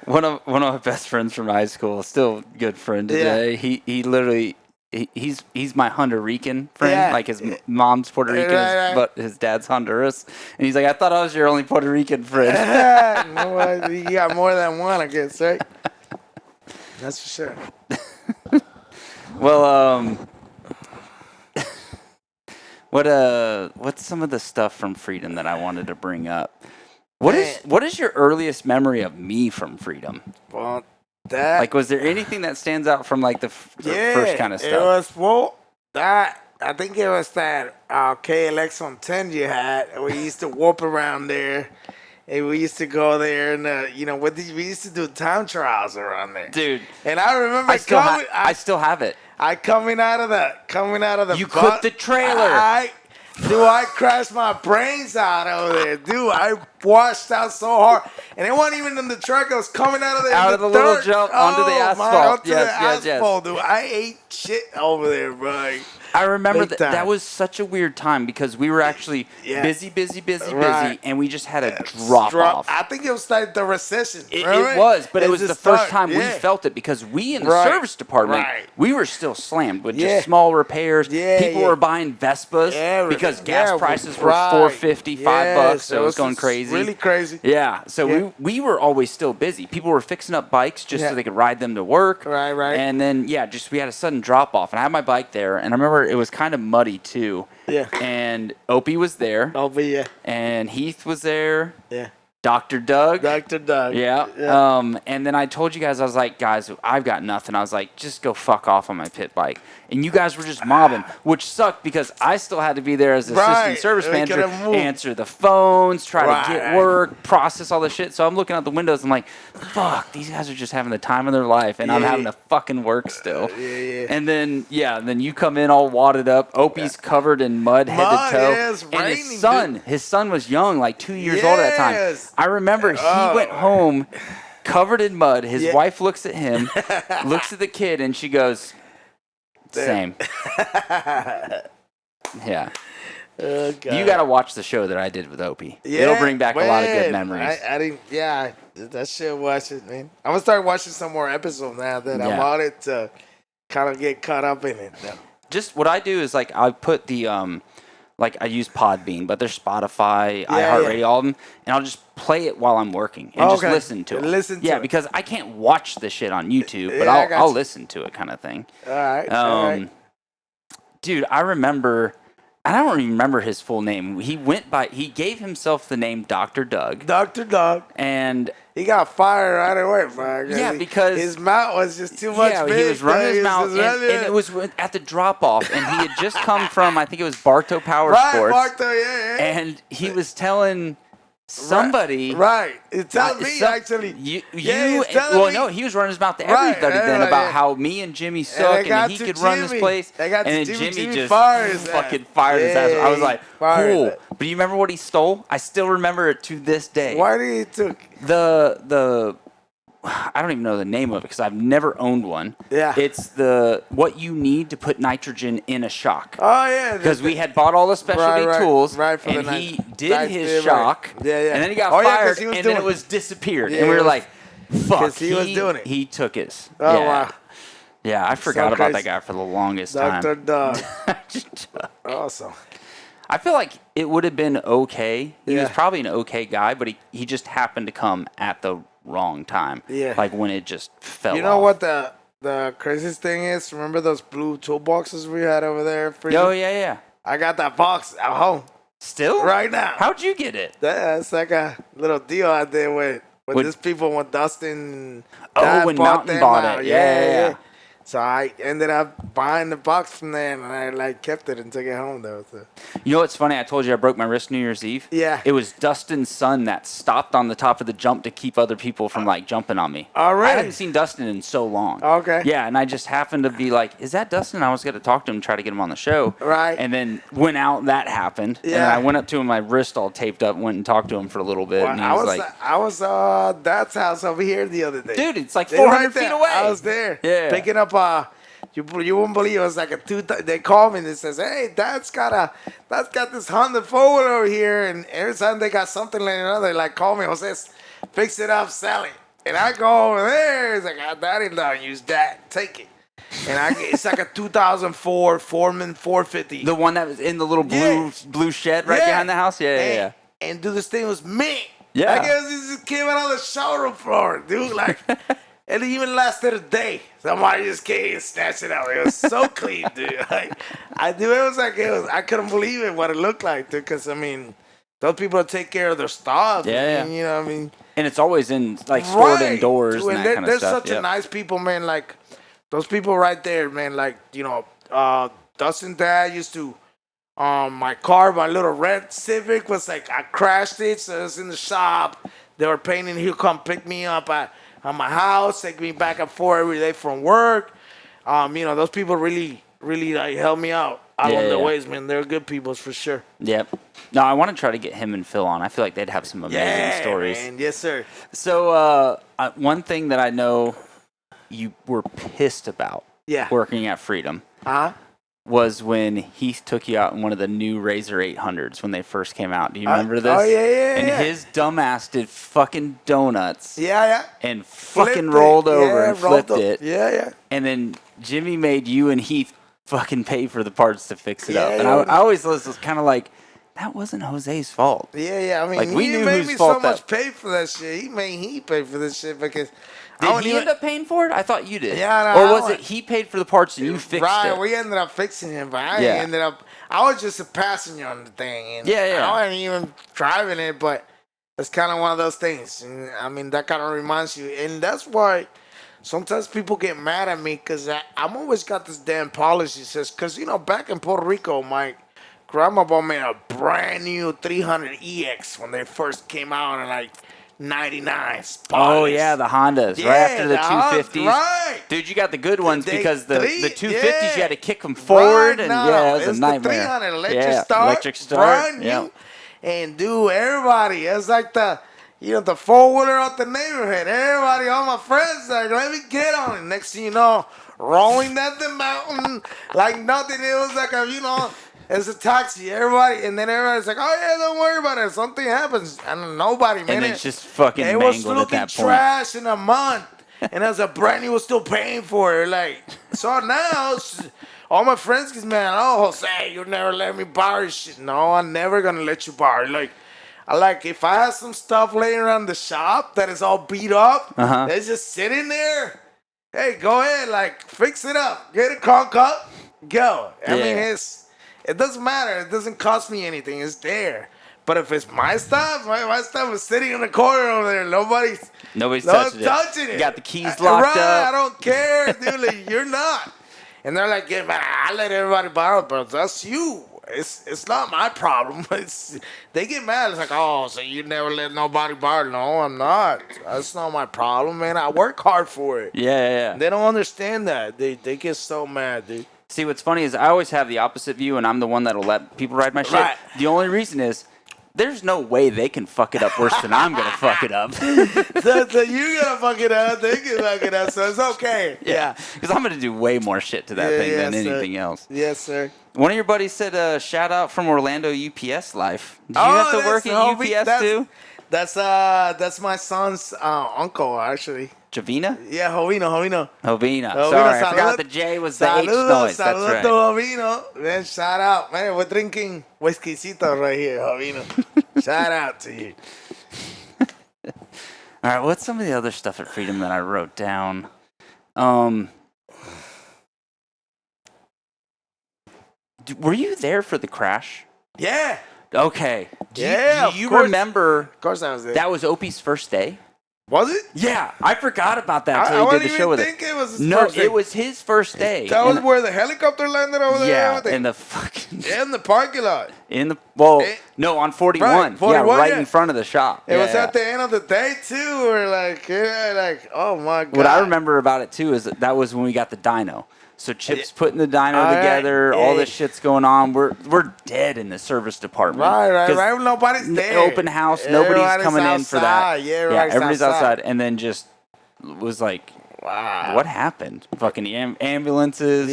S4: one of my best friends from high school, still good friend today. Yeah. He literally. He's my Puerto Rican friend. Like his mom's Puerto Rican, but his dad's Honduras. And he's like, I thought I was your only Puerto Rican friend.
S6: No, you got more than one, I guess, right? That's for sure.
S4: Well, what's some of the stuff from Freedom that I wanted to bring up? What is your earliest memory of me from Freedom?
S6: Well, that
S4: was there anything that stands out from the first kind of stuff?
S6: It was I think it was that KLX on 10 you had. We used to warp around there. And we used to go there, and we used to do time trials around there,
S4: dude.
S6: And I remember
S4: I still have it.
S6: Coming out of the.
S4: You clipped the trailer.
S6: I crashed my brains out over there, dude. I washed out so hard, and it wasn't even in the truck. It was coming out of the
S4: little jump onto the asphalt.
S6: Yes. Dude. I ate shit over there, bro.
S4: I remember that was such a weird time because we were actually busy, and we just had a drop off.
S6: I think it was like the recession.
S4: It was, but it was the first time we felt it because we in the service department, we were still slammed with just small repairs. People were buying Vespas because gas prices were $4.50, $5, so it was going crazy.
S6: Really crazy.
S4: Yeah, so we were always still busy. People were fixing up bikes just so they could ride them to work.
S6: Right.
S4: And then, we had a sudden drop off, and I had my bike there, and I remember it was kind of muddy too.
S6: Yeah.
S4: And Opie was there.
S6: Opie, yeah.
S4: And Heath was there.
S6: Yeah.
S4: Dr. Doug.
S6: Yeah.
S4: And then I told you guys, I was like, guys, I've got nothing. I was like, just go fuck off on my pit bike. And you guys were just mobbing, which sucked because I still had to be there as assistant service manager, answer the phones, try to get work, process all the shit. So I'm looking out the windows. I'm like, fuck, these guys are just having the time of their life, and I'm having to fucking work still. And then, then you come in all wadded up. Opie's covered in mud head to toe.
S6: It's
S4: and
S6: raining,
S4: his son was young, like 2 years old at that time. I remember he went home covered in mud. His wife looks at him, looks at the kid, and she goes, same. Yeah.
S6: Oh, God.
S4: You got to watch the show that I did with Opie. It'll bring back a lot of good memories.
S6: I didn't. Yeah, that shit. Watch it, man. I'm gonna start watching some more episodes now that I wanted to kind of get caught up in it.
S4: Just what I do is I put the I use Podbean, but there's Spotify, iHeartRadio, all of them, and I'll just play it while I'm working and just listen to it. Yeah, because I can't watch the shit on YouTube, but I'll listen to it, kind of thing.
S6: All right.
S4: Dude, I remember. I don't even remember his full name. He gave himself the name Dr. Doug.
S6: Dr. Doug.
S4: And
S6: he got fired right away, man.
S4: Yeah, because
S6: his mouth was just too much big.
S4: He was running his mouth, and it was at the drop-off, and he had just come from, I think it was Boricua Motorsports.
S6: Right, Barto, yeah.
S4: And he was telling Somebody,
S6: right? It's telling me actually.
S4: It's telling me. No, he was running his mouth to everybody then about how me and Jimmy suck and he could run this place. And then Jimmy just fucking fired his ass. I was like, cool. But you remember what he stole? I still remember it to this day.
S6: Why did he took
S4: the I don't even know the name of it because I've never owned one.
S6: Yeah.
S4: It's what you need to put nitrogen in a shock.
S6: Oh, yeah.
S4: Because we had bought all the specialty tools,
S6: and
S4: he did his shock, and then he got fired, and then it was disappeared. And we were like, fuck,
S6: he was doing it.
S4: He took his.
S6: Oh, wow.
S4: Yeah, I forgot about that guy for the longest time.
S6: Dr. Doug. Awesome.
S4: I feel like it would have been okay. He was probably an okay guy, but he just happened to come at the wrong time.
S6: Yeah.
S4: Like when it just fell off.
S6: You know what the craziest thing is? Remember those blue toolboxes we had over there?
S4: Oh, yeah.
S6: I got that box at home.
S4: Still?
S6: Right now.
S4: How'd you get it?
S6: That's like a little deal I did with these people when Dustin
S4: when Mountain bought it. Yeah.
S6: So I ended up buying the box from there, and I kept it and took it home though. So.
S4: You know what's funny? I told you I broke my wrist New Year's Eve.
S6: Yeah.
S4: It was Dustin's son that stopped on the top of the jump to keep other people from jumping on me.
S6: All right.
S4: I hadn't seen Dustin in so long.
S6: Okay.
S4: Yeah, and I just happened to be like, "Is that Dustin?" I was going to talk to him, try to get him on the show.
S6: Right.
S4: And then went out. That happened. Yeah. And I went up to him, my wrist all taped up, went and talked to him for a little bit, and he was like,
S6: "I was Dad's house over here the other day,
S4: dude. It's like 400 feet away.
S6: I was there.
S4: Yeah.
S6: Picking up You wouldn't believe it was like they called me and they says, "Hey, Dad's got this Honda four-wheeler over here," and every time they got something like another, they call me, Jose, fix it up, sell it. And I go over there, it's like, Daddy don't use that, take it. And it's like a 2004 Foreman 450.
S4: The one that was in the little blue shed right behind the house? Yeah.
S6: And dude, this thing was mint.
S4: Yeah.
S6: I guess this just came out on the showroom floor, dude. Like, and it even lasted a day. Somebody just came and snatched it out. It was so clean, dude. Like, I couldn't believe it, what it looked like, dude. Because, I mean, those people take care of their stuff.
S4: Yeah.
S6: You know what I mean?
S4: And it's always in, stored indoors and that kind of stuff.
S6: They're such a nice people, man. Like, those people right there, man. Like, Dustin Dad used to, my little red Civic was like, I crashed it, so it was in the shop. They were painting. He'll come pick me up at my house, take me back and forth every day from work. Those people really, really help me out along the ways, man. They're good people for sure.
S4: Yep. No, I want to try to get him and Phil on. I feel like they'd have some amazing stories.
S6: Man. Yes, sir.
S4: So one thing that I know you were pissed about working at Freedom was when Heath took you out in one of the new Razor 800s when they first came out. Do you remember this?
S6: Oh, yeah.
S4: And his dumbass did fucking donuts.
S6: Yeah.
S4: And fucking rolled over and flipped it.
S6: Yeah.
S4: And then Jimmy made you and Heath fucking pay for the parts to fix it up. And I always was kind of like, that wasn't Jose's fault.
S6: Yeah. I mean,
S4: we
S6: he
S4: knew
S6: made
S4: whose
S6: me
S4: fault
S6: so much pay for that shit. He paid for this shit because...
S4: Did he end up paying for it? I thought you did.
S6: Yeah,
S4: no, or was it he paid for the parts and you fixed it?
S6: Right, we ended up fixing it, but I was just a passenger on the thing. And I wasn't even driving it, but it's kind of one of those things. And, I mean, that kind of reminds you. And that's why sometimes people get mad at me because I'm always got this damn policy says, because, back in Puerto Rico, my grandma bought me a brand new 300EX when they first came out and 99 spotless.
S4: Oh, yeah, the Hondas. Right after the 250s.
S6: Right.
S4: Dude, you got the good ones because the 250s, you had to kick them forward. Right, and it was a nightmare.
S6: The 300 electric start. Brand new. And, dude, everybody, it's like the four-wheeler out the neighborhood. Everybody, all my friends, let me get on it. Next thing you know, rolling down the mountain like nothing. It was like it's a taxi, everybody, and then everybody's like, "Oh yeah, don't worry about it. Something happens," and nobody, man.
S4: And it's just fucking mangled at that point. It was looking
S6: trash in a month, and as a brand new was still paying for it. So now, all my friends get mad. Oh, Jose, you never let me borrow your shit. No, I'm never gonna let you borrow. If I have some stuff laying around the shop that is all beat up, it's just sitting there. Hey, go ahead, fix it up, get a conk up, go. I mean, it doesn't matter. It doesn't cost me anything. It's there. But if it's my stuff, my stuff is sitting in the corner over there. Nobody's touching it.
S4: You got the keys locked up.
S6: I don't care, dude. You're not. And they're like, yeah, man, I let everybody borrow it, but that's you. it's not my problem. They get mad. It's like, oh, so you never let nobody borrow? No, I'm not. That's not my problem, man. I work hard for it.
S4: Yeah.
S6: They don't understand that. They get so mad, dude.
S4: See, what's funny is I always have the opposite view, and I'm the one that'll let people ride my shit.
S6: Right.
S4: The only reason is there's no way they can fuck it up worse than I'm going to fuck it up.
S6: So you gonna fuck it up, they can fuck it up, so it's okay. Yeah.
S4: Because I'm going to do way more shit to that thing than anything else.
S6: Yes, sir.
S4: One of your buddies said, shout out from Orlando UPS life. Did you have to work at UPS too?
S6: That's my son's uncle, actually.
S4: Javina?
S6: Yeah, Jovino.
S4: Sorry, I forgot the J was the H noise. That's right.
S6: to Jovino. Man, shout out. Man, we're drinking whiskeycito right here, Jovino. Shout out to you.
S4: All right, what's some of the other stuff at Freedom that I wrote down? Were you there for the crash?
S6: Yeah.
S4: Okay. Do you
S6: course.
S4: remember?
S6: Of course I was there.
S4: That was Opie's first day?
S6: Was it?
S4: Yeah, I forgot about that until he did the show with it.
S6: I didn't even think it was his
S4: No,
S6: first day.
S4: it was his first day.
S6: That was where the helicopter landed over there?
S4: Yeah,
S6: and everything?
S4: in the fucking...
S6: In the parking lot.
S4: No, on 41.
S6: Right, 41,
S4: yeah, right
S6: yeah.
S4: in front of the shop.
S6: It was at the end of the day, too. We're like, oh, my God.
S4: What I remember about it, too, is that was when we got the dyno. So Chip's putting the dyno together. All this shit's going on. We're dead in the service department.
S6: Right. Nobody's there.
S4: Open house. Nobody's coming in for that.
S6: Yeah,
S4: everybody's outside. And then just was like, wow, what happened? Fucking ambulances.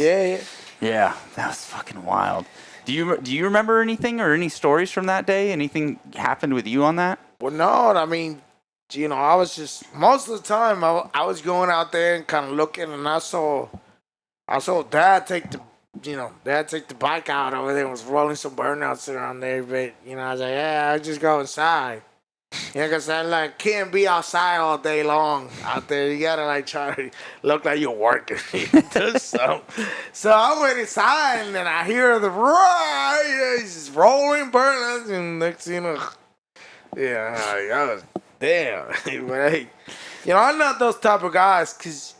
S4: Yeah, that was fucking wild. Do you remember anything or any stories from that day? Anything happened with you on that?
S6: Well, no. I mean, I was just most of the time I was going out there and kind of looking, and I saw Dad take the bike out over there and was rolling some burnouts around there. But I was like, yeah, I just go inside. Because I can't be outside all day long out there. You gotta try to look like you're working. So I went inside and then I hear the roar. He's just rolling burnouts, and next thing you know, I was damn. But hey, I'm not those type of guys because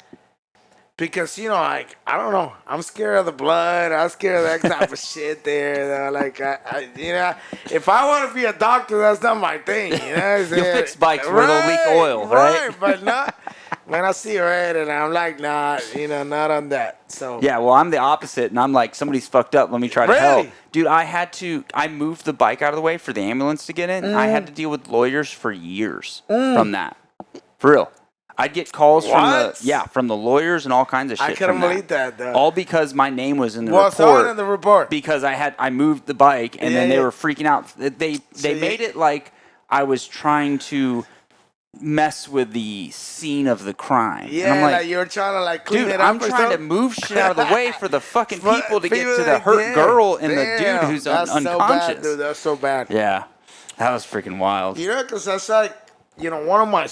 S6: I don't know, I'm scared of the blood. I'm scared of that type of shit there. Though. If I want to be a doctor, that's not my thing.
S4: You'll fix bikes where they'll leak oil, right?
S6: But not. Man, I see red and I'm like, nah, not on that. So
S4: yeah, well, I'm the opposite, and I'm like, somebody's fucked up. Let me try to help, dude. I moved the bike out of the way for the ambulance to get in. I had to deal with lawyers for years from that, for real. I'd get calls from the lawyers and all kinds of shit.
S6: I couldn't believe that, though.
S4: All because my name was in the
S6: report. What's in the report?
S4: Because I moved the bike, and then they were freaking out. They made it like I was trying to mess with the scene of the crime.
S6: Yeah,
S4: and I'm like,
S6: you were trying to clean
S4: dude,
S6: it up.
S4: I'm trying to move shit out of the way for the fucking people to get to the hurt girl and the dude who's unconscious.
S6: So bad, dude. That's so bad.
S4: Yeah, that was freaking wild.
S6: Because that's one of my.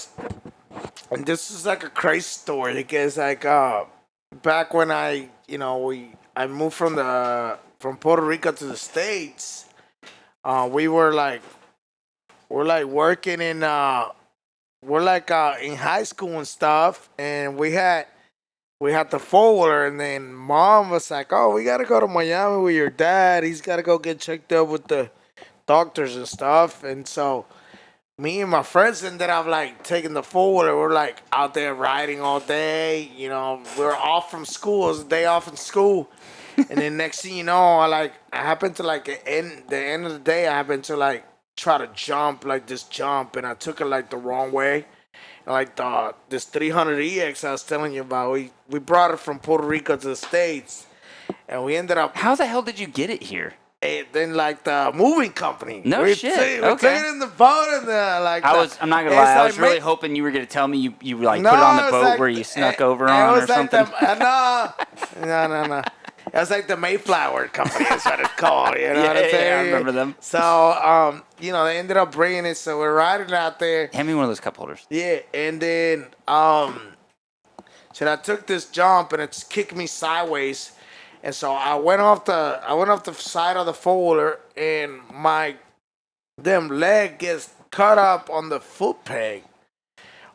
S6: And this is a crazy story because back when I moved from Puerto Rico to the States, we were working in in high school and stuff, and we had the four-wheeler, and then Mom was like, oh, we gotta go to Miami with your dad. He's gotta go get checked up with the doctors and stuff. And so me and my friends ended up taking the four-wheeler. We're out there riding all day. We're off from school. It was a day off from school. And then next thing you know, I happened to the end of the day, I happened to try to jump this jump, and I took it the wrong way. This 300EX I was telling you about, we brought it from Puerto Rico to the States, and we ended up.
S4: How the hell did you get it here?
S6: And then the moving company.
S4: No shit.
S6: We took it in the boat and
S4: I'm not gonna lie. I was really hoping you were gonna tell me you put it on the boat where you snuck over on or something.
S6: No. It was the Mayflower Company. That's what it's called. You know what I'm saying?
S4: Yeah, I remember them.
S6: So they ended up bringing it. So we're riding out there.
S4: Hand me one of those cup holders.
S6: Yeah, and then so I took this jump and it's kicked me sideways. And so I went off the side of the four-wheeler, and my leg gets cut up on the foot peg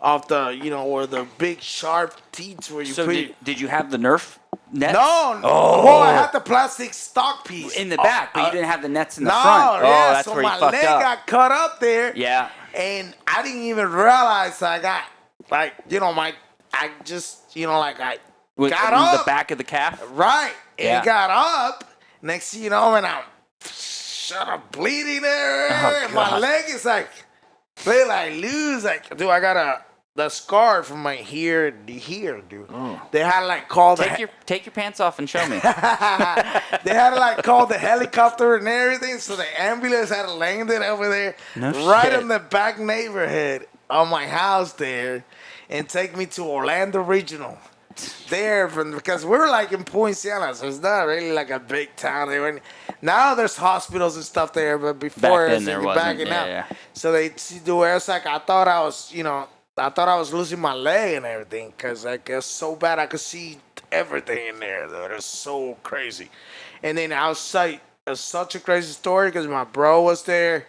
S6: of the, where the big sharp teeth where you
S4: So
S6: put
S4: did you have the Nerf nets?
S6: No.
S4: Oh.
S6: Well, I had the plastic stock piece.
S4: In the back, but you didn't have the nets in the
S6: no,
S4: front. Oh,
S6: yeah,
S4: that's
S6: so
S4: where you
S6: my
S4: fucked
S6: leg
S4: up.
S6: got cut up there.
S4: Yeah.
S6: And I didn't even realize I got, like, I just, like, I
S4: With
S6: got
S4: the
S6: up.
S4: back of the calf?
S6: Right. And
S4: Yeah.
S6: it got up. Next thing you know, and I'm bleeding there.
S4: Oh,
S6: and my
S4: God.
S6: leg is like, feel like loose. Like, dude, I got the scar from my here to here, dude. They had like called
S4: Take your pants off and show me.
S6: they had to like call the helicopter and everything, so the ambulance had to land it over there, right
S4: shit.
S6: in the back neighborhood of my house there, and take me to Orlando Regional. Because we're like in Poinciana, so it's not really like a big town. Now there's hospitals and stuff there, but before
S4: Back then there wasn't.
S6: backing
S4: Yeah,
S6: out.
S4: yeah.
S6: So they do where it's like I thought I was losing my leg and everything, because like it's so bad I could see everything in there. Though it's so crazy. And then outside, it's such a crazy story because my bro was there,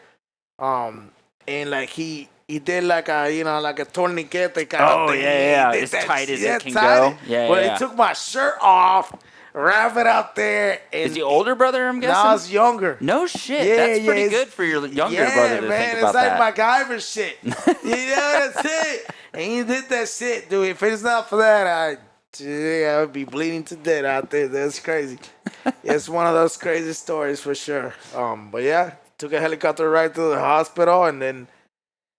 S6: and like he did like a like a tourniquet kind of thing.
S4: Yeah.
S6: He did
S4: As
S6: that
S4: tight as it
S6: shit
S4: can
S6: tight.
S4: go. Yeah,
S6: Well,
S4: yeah.
S6: he took my shirt off, wrap it out there. And
S4: Is the older brother, I'm guessing?
S6: No, I was younger.
S4: No shit.
S6: Yeah,
S4: That's pretty
S6: it's-
S4: good for your younger brother to think about
S6: it's like
S4: that.
S6: MacGyver shit. You know what I'm saying? And he did that shit, dude. If it's not for that, I would be bleeding to death out there. That's crazy. It's one of those crazy stories for sure. But yeah, took a helicopter ride to the hospital, and then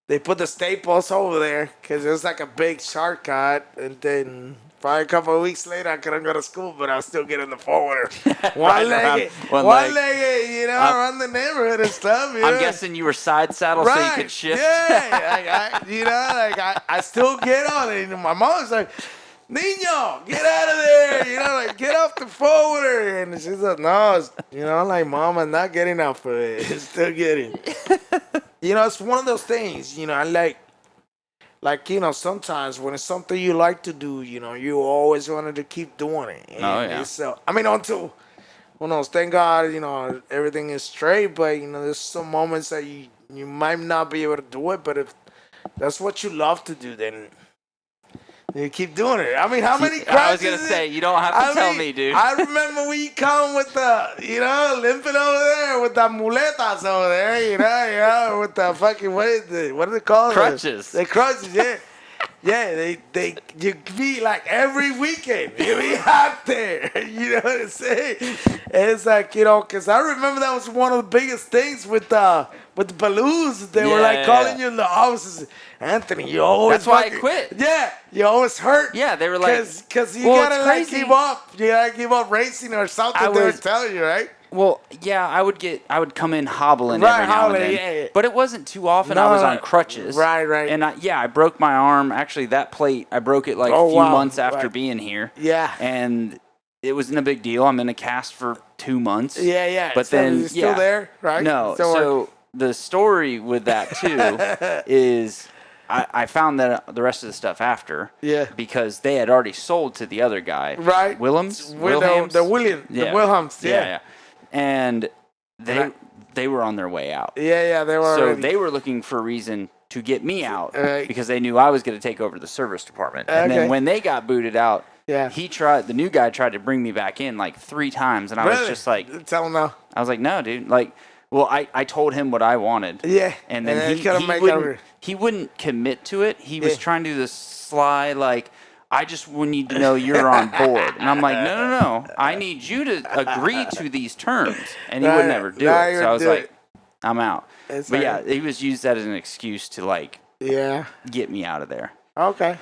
S6: they put the staples over there because it was like a big shortcut. And then probably a couple of weeks later, I couldn't go to school, but I was still getting the forwarder. One-legged, around the neighborhood and stuff.
S4: I'm guessing you were side saddle so you could shift.
S6: Yeah, I still get on it. And my mom's like, Niño, get out of there. Get off the forwarder. And she's like, no, like, Mom, I'm not getting off of it. It's still getting. It's one of those things, I sometimes when it's something you like to do, you always wanted to keep doing it. And so, until, thank God, everything is straight, but, there's some moments that you might not be able to do it, but if that's what you love to do, then you keep doing it. How many crashes?
S4: I was going to say, you don't have to tell me, dude.
S6: I remember when you come with the, limping over there with the muletas over there, with the fucking, what are they called?
S4: Crutches.
S6: The crutches, yeah. Yeah, you be like every weekend, you be out there, you know what I'm saying? And it's like, because I remember that was one of the biggest things with the balloons. They were like calling you in the offices, Anthony, you always.
S4: That's why I quit.
S6: Yeah, you always hurt.
S4: Yeah, they were like,
S6: because you gotta like give up. You gotta give up racing or something. They were telling you, right?
S4: Well, yeah, I would come in hobbling every now and then.
S6: Yeah.
S4: But it wasn't too often. I was on crutches.
S6: Right.
S4: And I broke my arm. Actually, that plate, I broke it like a few months after being here.
S6: Yeah.
S4: And it wasn't a big deal. I'm in a cast for 2 months.
S6: Yeah.
S4: But
S6: so
S4: then,
S6: is it still there, right?
S4: No. So the story with that, too, is I found that the rest of the stuff after.
S6: Yeah.
S4: Because they had already sold to the other guy.
S6: Right.
S4: Williams?
S6: The Wilhelms.
S4: Yeah. And they were on their way out.
S6: Yeah, they were.
S4: So
S6: already.
S4: they were looking for a reason to get me out
S6: Right.
S4: because they knew I was going to take over the service department. And then when they got booted out, the new guy tried to bring me back in like 3 times, and I was just like,
S6: tell him no.
S4: I was like, no, dude. Like, well, I told him what I wanted.
S6: Yeah.
S4: And then he wouldn't commit to it. He was trying to do this sly, like, I just need to know you're on board. And I'm like, no. I need you to agree to these terms. And he would never do it. So I was like, I'm out. But yeah, he was used that as an excuse to like get me out of there.
S6: Okay.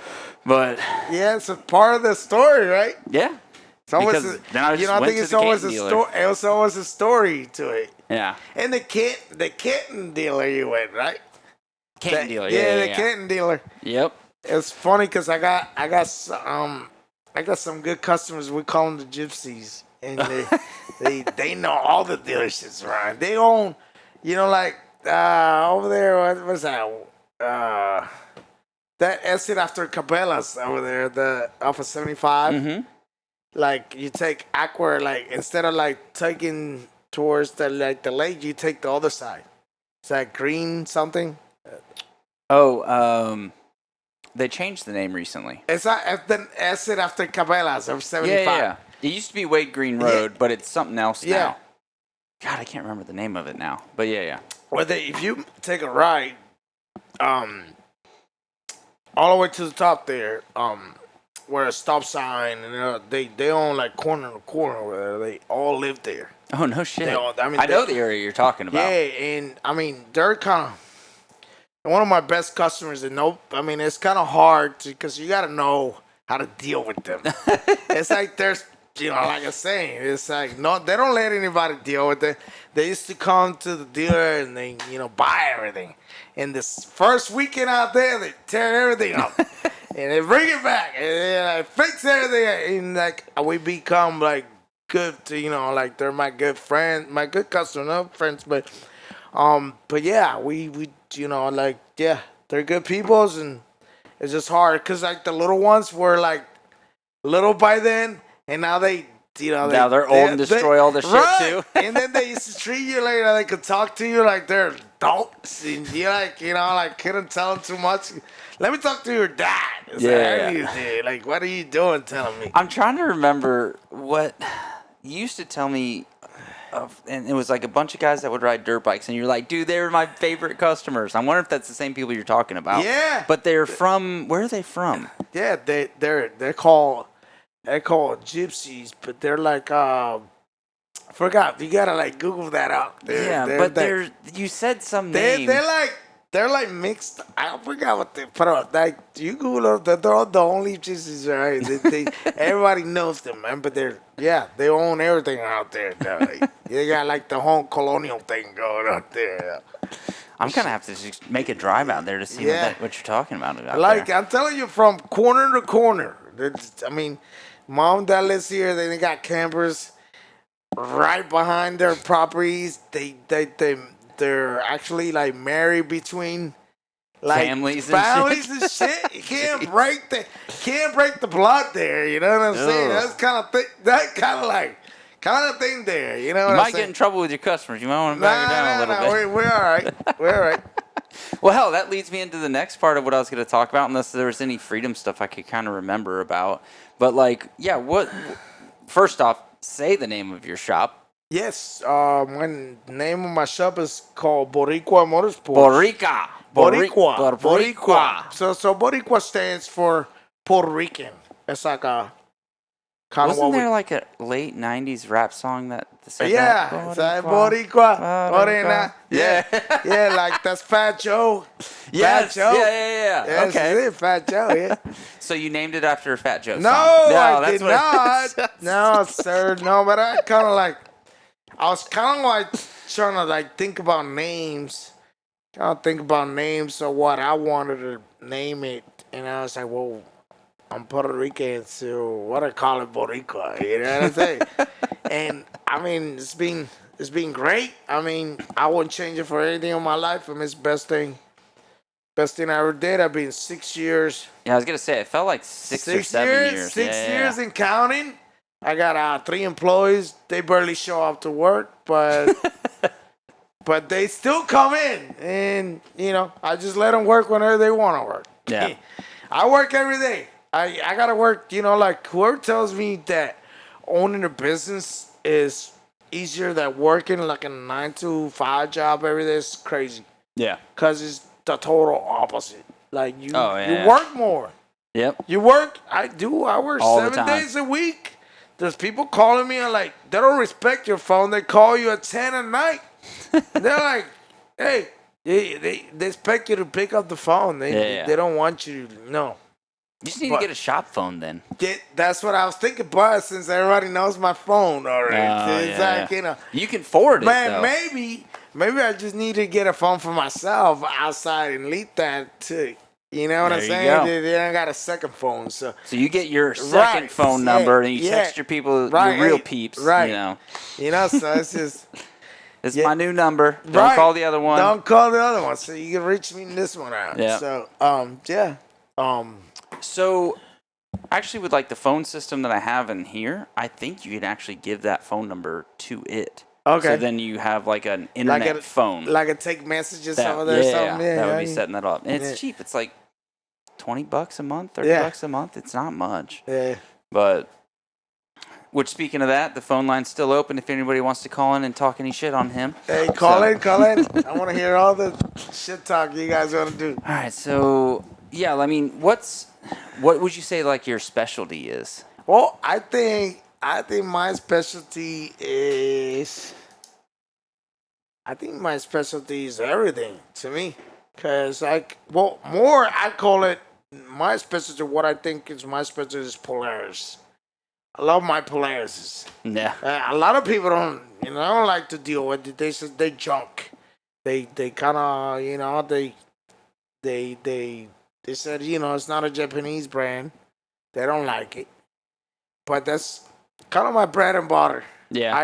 S4: But
S6: yeah, it's a part of the story, right?
S4: Yeah.
S6: It's always
S4: Because then I just went to
S6: it's
S4: the
S6: always
S4: Canton
S6: a
S4: dealer.
S6: story. It's always a story to it.
S4: Yeah.
S6: And the kitten dealer you went, right?
S4: Canton dealer.
S6: Yeah, the kitten dealer.
S4: Yep.
S6: It's funny because I got some good customers. We call them the gypsies, and they know all the dealerships around. They own, like over there. What was that? That exit after Cabela's over there, off of 75.
S4: Mm-hmm.
S6: Like you take Aqua, like instead of like taking towards the lake, you take the other side. Is that green something?
S4: Oh, They changed the name recently.
S6: It's the exit after Cabela's of 75.
S4: Yeah. It used to be Wade Green Road, but it's something else
S6: Yeah.
S4: now. God, I can't remember the name of it now. But yeah.
S6: Well, if you take a ride, all the way to the top there, where a stop sign, and they own like corner to corner where they all live there.
S4: Oh, no shit.
S6: I
S4: know the area you're talking about.
S6: Yeah, and I mean they're kind of one of my best customers. And it's kind of hard because you got to know how to deal with them. It's like there's, like I'm saying, it's like no, they don't let anybody deal with it. They used to come to the dealer and they, buy everything. And this first weekend out there, they tear everything up. And they bring it back and fix everything. And like we become like good to, like they're my good friend, my good customer, not friends, but yeah, we they're good peoples, and it's just hard because like the little ones were like little by then, and now they're
S4: old and destroy all the shit too.
S6: And then they used to treat you like they could talk to you like they're adults, and you couldn't tell them too much. Let me talk to your dad. Like, what are you doing telling me?
S4: I'm trying to remember what you used to tell me. And it was like a bunch of guys that would ride dirt bikes, and you're like, dude, they were my favorite customers. I wonder if that's the same people you're talking about.
S6: Yeah.
S4: But they're from, where are they from?
S6: Yeah, they're called gypsies, but they're like forgot. You gotta like Google that out.
S4: You said some name.
S6: They're like mixed. I forgot what they put up. Like you Google them, they're the only gypsies, right? Everybody knows them, man. But they own everything out there. They got like the whole colonial thing going out there.
S4: I'm gonna have to just make a drive out there to see what you're talking about.
S6: There. I'm telling you, from corner to corner. Mom that lives here, they got campers right behind their properties. They're actually like married between like
S4: families
S6: and shit. You can't break the blood there. You know what I'm saying? That's kind of thing there. You know what I'm saying?
S4: You might get in trouble with your customers. You might want to back it down a little bit.
S6: We're all right. We're all right.
S4: Well, hell, that leads me into the next part of what I was going to talk about, unless there was any Freedom stuff I could kind of remember about. But first off, say the name of your shop.
S6: Yes, my name of my shop is called Boricua Motorsports. Boricua. So Boricua stands for Puerto Rican. It's like a kind
S4: Wasn't there like a late '90s rap song that said
S6: that?
S4: Yeah,
S6: it's like Boricua. Morena. Yeah, like that's Fat Joe.
S4: Yes.
S6: Fat Joe.
S4: Yeah.
S6: Yes,
S4: Okay.
S6: Fat Joe. Yeah.
S4: So you named it after a Fat Joe song?
S6: No, I did
S4: not.
S6: No, sir. No, but I was kind of like trying to like think about names. Of what I wanted to name it, and I was like, well, I'm Puerto Rican, so what I call it Boricua. You know what I'm saying? And I mean, it's been great. I mean, I wouldn't change it for anything in my life. I mean, it's best thing I ever did. I've been 6 years.
S4: Yeah, I was gonna say it felt like 6 or 7 years.
S6: 6 years and counting. I got 3 employees. They barely show up to work, but but they still come in, and I just let them work whenever they want to work.
S4: Yeah,
S6: I work every day. I gotta work. Like whoever tells me that owning a business is easier than working like a 9 to 5 job every day is crazy.
S4: Yeah,
S6: because it's the total opposite. Like you
S4: yeah.
S6: work more.
S4: Yep.
S6: You work. I work
S4: all
S6: 7 days a week. There's people calling me and like they don't respect your phone. They call you at 10 at night. They're like, hey, they expect you to pick up the phone. They don't want you to know.
S4: You just need to get a shop phone then.
S6: That's what I was thinking, but since everybody knows my phone already, it's like
S4: you can forward it.
S6: Man, maybe I just need to get a phone for myself outside and leave that too. You know what I'm saying? They don't got a second phone, so
S4: you get your second phone number and you text your people, your real peeps,
S6: right? So it's just
S4: it's my new number. Don't call the other one.
S6: Don't call the other one, so you can reach me in this one out.
S4: Yeah.
S6: So
S4: So actually, with like the phone system that I have in here, I think you can actually give that phone number to it.
S6: Okay.
S4: So then you have like an internet phone.
S6: Like a take messages over there or something.
S4: Yeah, that would be setting that up. And it's cheap. It's like $20 a month, $30
S6: Yeah.
S4: a month. It's not much.
S6: Yeah.
S4: But, which speaking of that, the phone line's still open if anybody wants to call in and talk any shit on him.
S6: Hey, call in. I want to hear all the shit talk you guys want to do.
S4: All right, so yeah, I mean, what would you say like your specialty is?
S6: Well, I think my specialty is. I think my specialty is everything to me, cause more I call it my specialty. What I think is my specialty is Polaris. I love my Polarises.
S4: Yeah.
S6: A lot of people don't like to deal with it. They say they junk. They kind of they said it's not a Japanese brand. They don't like it, but that's kind of my bread and butter.
S4: Yeah.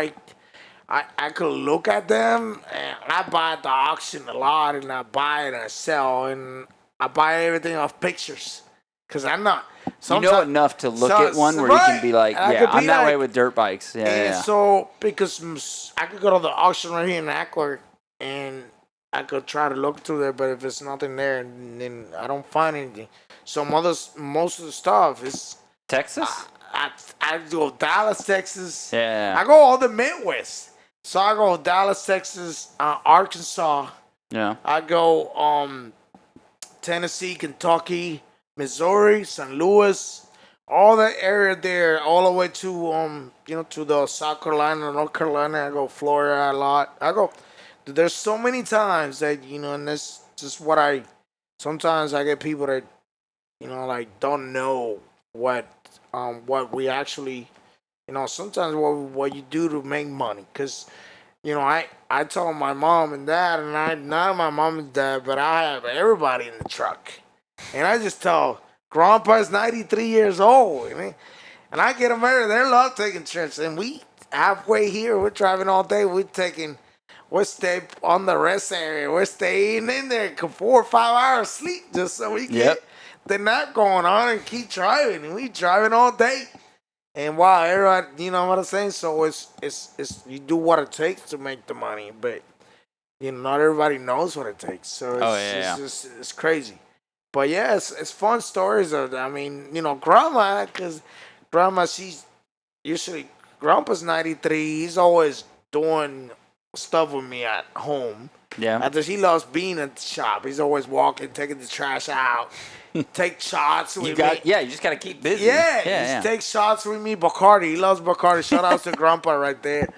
S6: I could look at them and I buy at the auction a lot, and I buy and I sell, and I buy everything off pictures, cause I'm not.
S4: You know enough to look at one where you can be like, yeah, I'm that way with dirt bikes. Yeah,
S6: and
S4: yeah.
S6: so, because I could go to the auction right here in Ackler, and I could try to look through there, but if there's nothing there, then I don't find anything. So most of the stuff is
S4: Texas?
S6: I go Dallas, Texas.
S4: Yeah.
S6: I go all the Midwest. So I go Dallas, Texas, Arkansas.
S4: Yeah.
S6: I go Tennessee, Kentucky, Missouri, St. Louis, all that area there, all the way to to the South Carolina, North Carolina. I go Florida a lot. There's so many times that and that's just what sometimes I get people that like don't know what we actually sometimes what you do to make money, because I told my mom and dad, and not my mom and dad, but I have everybody in the truck. And I just tell Grandpa's 93 years old, and I get them there. They love taking trips, and we halfway here, we're driving all day. We're staying on the rest area. We're staying in there 4 or 5 hours sleep just so we get the nap going on and keep driving. And we driving all day. And wow, everybody, you know what I'm saying? So it's you do what it takes to make the money, but not everybody knows what it takes. So it's crazy. But yeah, it's fun stories. Grandma, because Grandma, Grandpa's 93. He's always doing stuff with me at home.
S4: Yeah.
S6: After he loves being at the shop. He's always walking, taking the trash out, take shots with me.
S4: Yeah, you just got to keep busy.
S6: Yeah, take shots with me. Bacardi. He loves Bacardi. Shout out to Grandpa right there.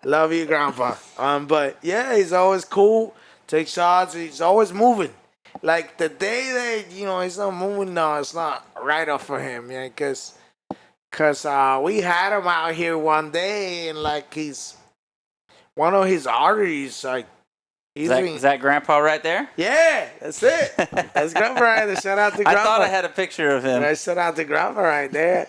S6: Love you, Grandpa. But yeah, he's always cool. Take shots. He's always moving. Like the day that he's not moving, no, it's not right up for him, because we had him out here one day, and like one of his arteries, like
S4: is that Grandpa right there?
S6: Yeah, that's it. That's Grandpa right there. Shout out to Grandpa.
S4: I thought I had a picture of him.
S6: Shout out to Grandpa right there.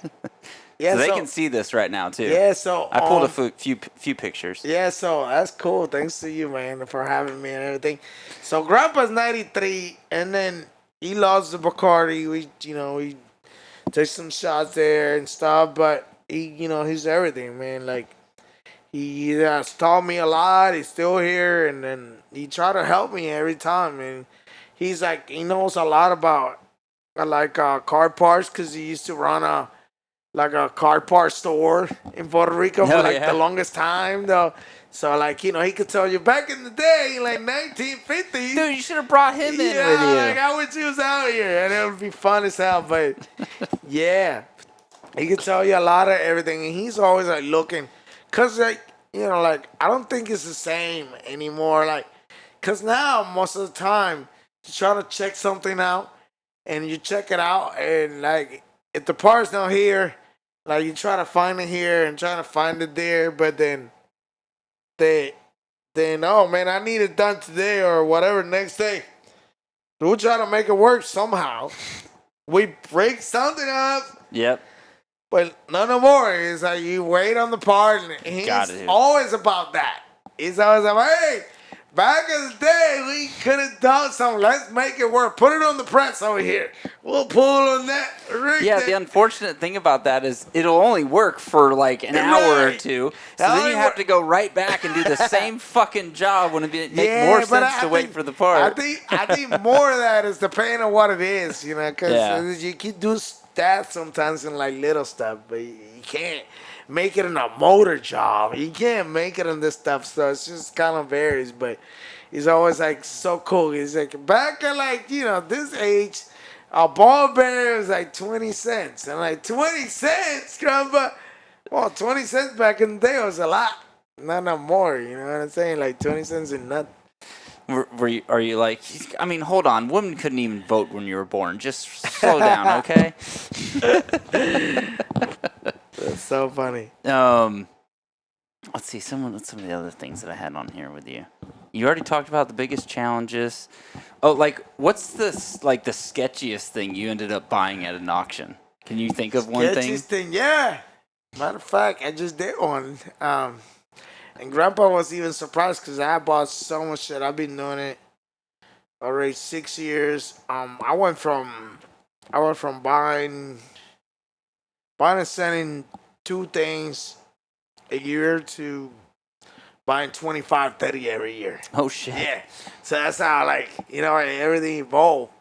S6: Yeah,
S4: so they can see this right now too.
S6: Yeah, so
S4: I pulled a few pictures.
S6: Yeah, so that's cool. Thanks to you, man, for having me and everything. So Grandpa's 93, and then he loves the Bacardi. We take some shots there and stuff, but he's everything, man. Like he has taught me a lot. He's still here, and then he try to help me every time. And he's like, he knows a lot about car parts, because he used to run a car part store in Puerto Rico for the longest time, though. So he could tell you back in the day, like 1950s.
S4: Dude, you should have brought him in with you.
S6: I wish he was out here, and it would be fun as hell. But yeah, he could tell you a lot of everything, and he's always looking, cause I don't think it's the same anymore. Cause now most of the time you try to check something out, and you check it out, and if the part's not here, you try to find it here and try to find it there, but then oh man, I need it done today or whatever next day. We'll try to make it work somehow. We break something up.
S4: Yep.
S6: But no more. It's you wait on the part, and he's always about that. He's always like, hey, Back in the day, we could have done something. Let's make it work. Put it on the press over here. We'll pull on that. Right
S4: Yeah,
S6: there.
S4: the unfortunate thing about that is it'll only work for like an hour or
S6: Right.
S4: two. So
S6: It'll
S4: then
S6: only
S4: you have
S6: work-
S4: to go right back and do the same fucking job when it make more
S6: but
S4: sense
S6: I
S4: to wait
S6: think-
S4: for the part.
S6: I think more of that is depending on what it is, you know, because
S4: Yeah.
S6: you can do that sometimes in like little stuff, but you can't make it in a motor job. You can't make it in this stuff, so it's just kind of varies. But he's always like so cool. He's like back at like this age, a ball bearing was like 20 cents, and like 20 cents, grandpa. Well, 20 cents back in the day was a lot. Not no more, you know what I'm saying? Like 20 cents is nothing.
S4: Are you like? I mean, hold on. Women couldn't even vote when you were born. Just slow down, okay?
S6: That's so funny.
S4: Let's see some of the other things that I had on here with you. You already talked about the biggest challenges. Oh, like what's the sketchiest thing you ended up buying at an auction? Can you think of one thing?
S6: Sketchiest thing, yeah. Matter of fact, I just did one. And Grandpa was even surprised because I bought so much shit. I've been doing it already 6 years. I went from buying and selling 2 things a year to buying 25, 30 every year.
S4: Oh shit.
S6: Yeah. So that's how everything evolved.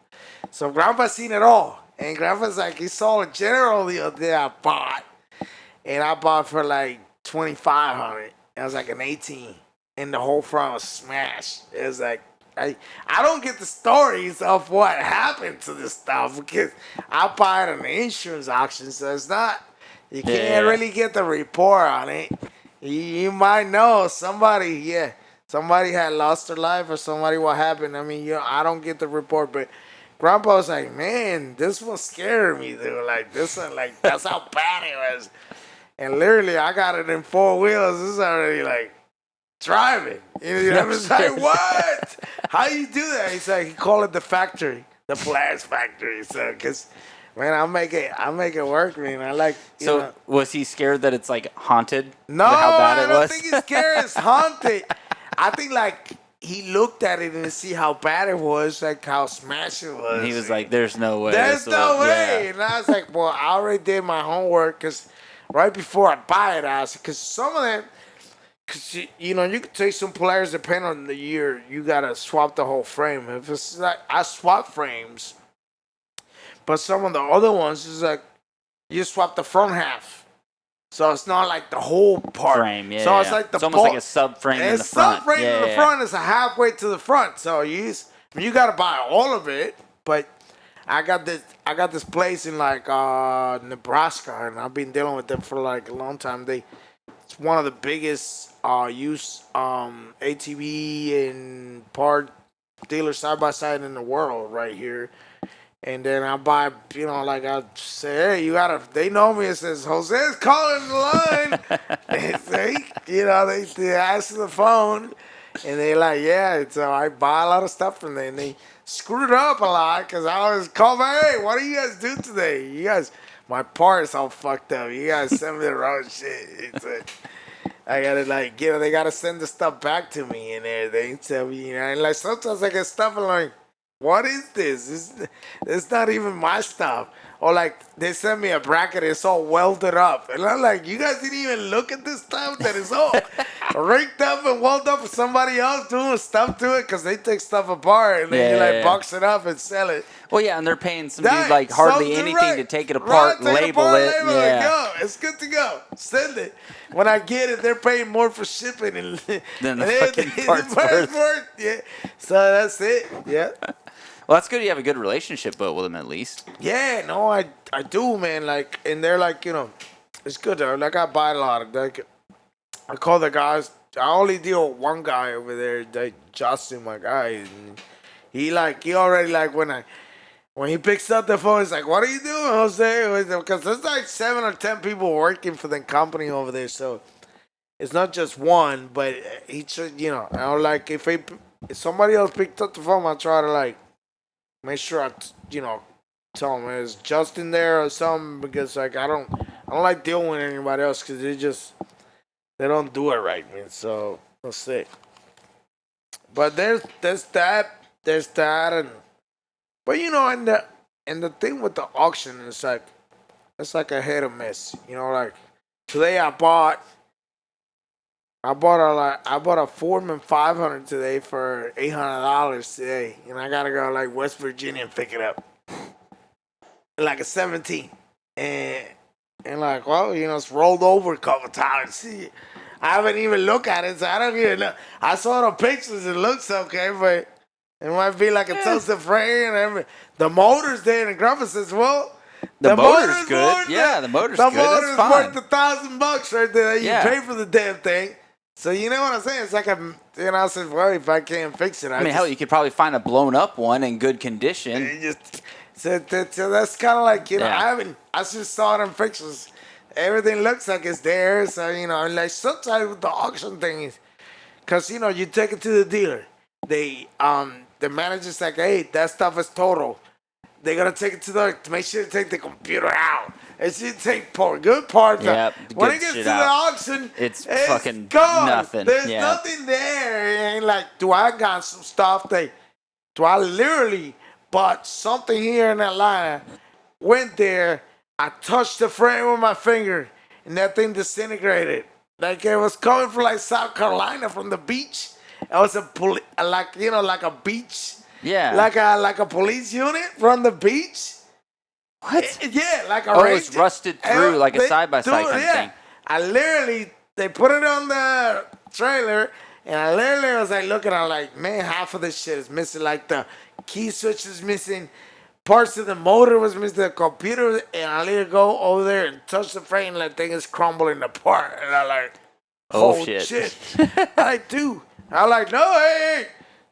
S6: So Grandpa seen it all. And Grandpa's like, he saw a General the other day I bought. And I bought for like $2,500. It was like an 18. And the whole front was smashed. It was like, I don't get the stories of what happened to this stuff because I buy it on the insurance auction. So it's not, you can't really get the report on it. You might know somebody had lost their life or somebody what happened. I mean, I don't get the report, but Grandpa was like, man, this one scared me, dude. Like, this one, like, that's how bad it was. And literally, I got it in 4 wheels. This is already, like, driving. I was like, what? How you do that? He's like, he called it the factory, the Polaris factory. So, because, man, I make it work, man. I like,
S4: So was he scared that it's like haunted?
S6: No,
S4: how bad
S6: I
S4: it
S6: don't
S4: was?
S6: think he's scared. It's haunted. I think like he looked at it and see how bad it was, like how smashed it was.
S4: And he was like, "There's no way.
S6: There's no way."
S4: Yeah.
S6: And I was like, "Well, I already did my homework because right before I buy it, I was because some of them, because you can take some Polaris depending on the year, you gotta swap the whole frame. If it's like I swap frames, but some of the other ones is like you swap the front half. So it's not like the whole part.
S4: Frame, yeah.
S6: So it's like
S4: it's almost like a subframe in the front.
S6: Subframe in the front is a halfway to the front. So you gotta buy all of it. But I got this place in like Nebraska, and I've been dealing with them for like a long time. It's one of the biggest used ATV and part dealer side by side in the world right here. And then I buy, like I say, hey, they know me. It says, Jose's calling the line. And they answer the phone. And they like, yeah. So I buy a lot of stuff from them. And they screwed up a lot because I always call them, hey, what do you guys do today? You guys, my part's all fucked up. You guys send me the wrong shit. I gotta they gotta send the stuff back to me and everything. So, and like sometimes I get stuff and like, what is this? It's not even my stuff. Or like they send me a bracket, it's all welded up. And I'm like, you guys didn't even look at this stuff that is all rigged up and welded up for somebody else doing stuff to it because they take stuff apart and then you box it up and sell it.
S4: Well, yeah, and they're paying some dude like hardly anything to take it apart, label it. Yeah.
S6: Go. It's good to go. Send it. When I get it, they're paying more for shipping and
S4: than the fucking parts worth.
S6: Yeah. So that's it. Yeah.
S4: Well, that's good. You have a good relationship built with them at least.
S6: Yeah, no, I do, man. Like, and they're like, it's good though. Like, I buy a lot. Like, I call the guys. I only deal with one guy over there, like Justin, my guy. And he already like when he picks up the phone, he's like, "What are you doing, Jose?" Because there's like 7 or 10 people working for the company over there, so it's not just one. But he should, I don't like if somebody else picked up the phone, I try to like. Make sure I, tell them is Justin there or something because like I don't like dealing with anybody else because they don't do it right, man. So that's it. But there's that, and but and the thing with the auction is like it's like a hit or miss. Like today I bought a Foreman 500 today for $800 today, and I gotta go like West Virginia and pick it up, like a 17, and like it's rolled over a couple times. See, I haven't even looked at it, so I don't even know. I saw the pictures; it looks okay, but it might be like a toasted frame and everything. The motor's there, and Grandpa says, "Well."
S4: The motor's good. Yeah, the motor's good. That's fine.
S6: Worth $1,000 right there. You
S4: Yeah.
S6: pay for the damn thing. So you know what I'm saying? It's like I said, well, if I can't fix it,
S4: I mean, hell, you could probably find a blown up one in good condition.
S6: So that's kind of like
S4: Yeah.
S6: I just saw it in pictures. Everything looks like it's there. So like sometimes with the auction thing is, cause you take it to the dealer. The manager's like, hey, that stuff is total. They're gonna take it to make sure to take the computer out. It should take good parts out. When it gets to the auction,
S4: it's fucking
S6: gone.
S4: nothing.
S6: There's
S4: Yeah.
S6: nothing there. It ain't like, do I got some stuff do I literally bought something here in Atlanta, went there, I touched the frame with my finger, and that thing disintegrated. Like it was coming from like South Carolina from the beach. It was like a beach.
S4: Yeah.
S6: Like a police unit from the beach.
S4: What?
S6: Yeah, like a
S4: Oh,
S6: race.
S4: it's rusted through like a side-by-side kind of thing.
S6: I literally, they put it on the trailer, and I literally was like looking at it like, man, half of this shit is missing. Like the key switch is missing, parts of the motor was missing, the computer, and I literally go over there and touch the frame, and that thing is crumbling apart. And I'm like,
S4: oh, shit.
S6: I do. I'm like, no, hey,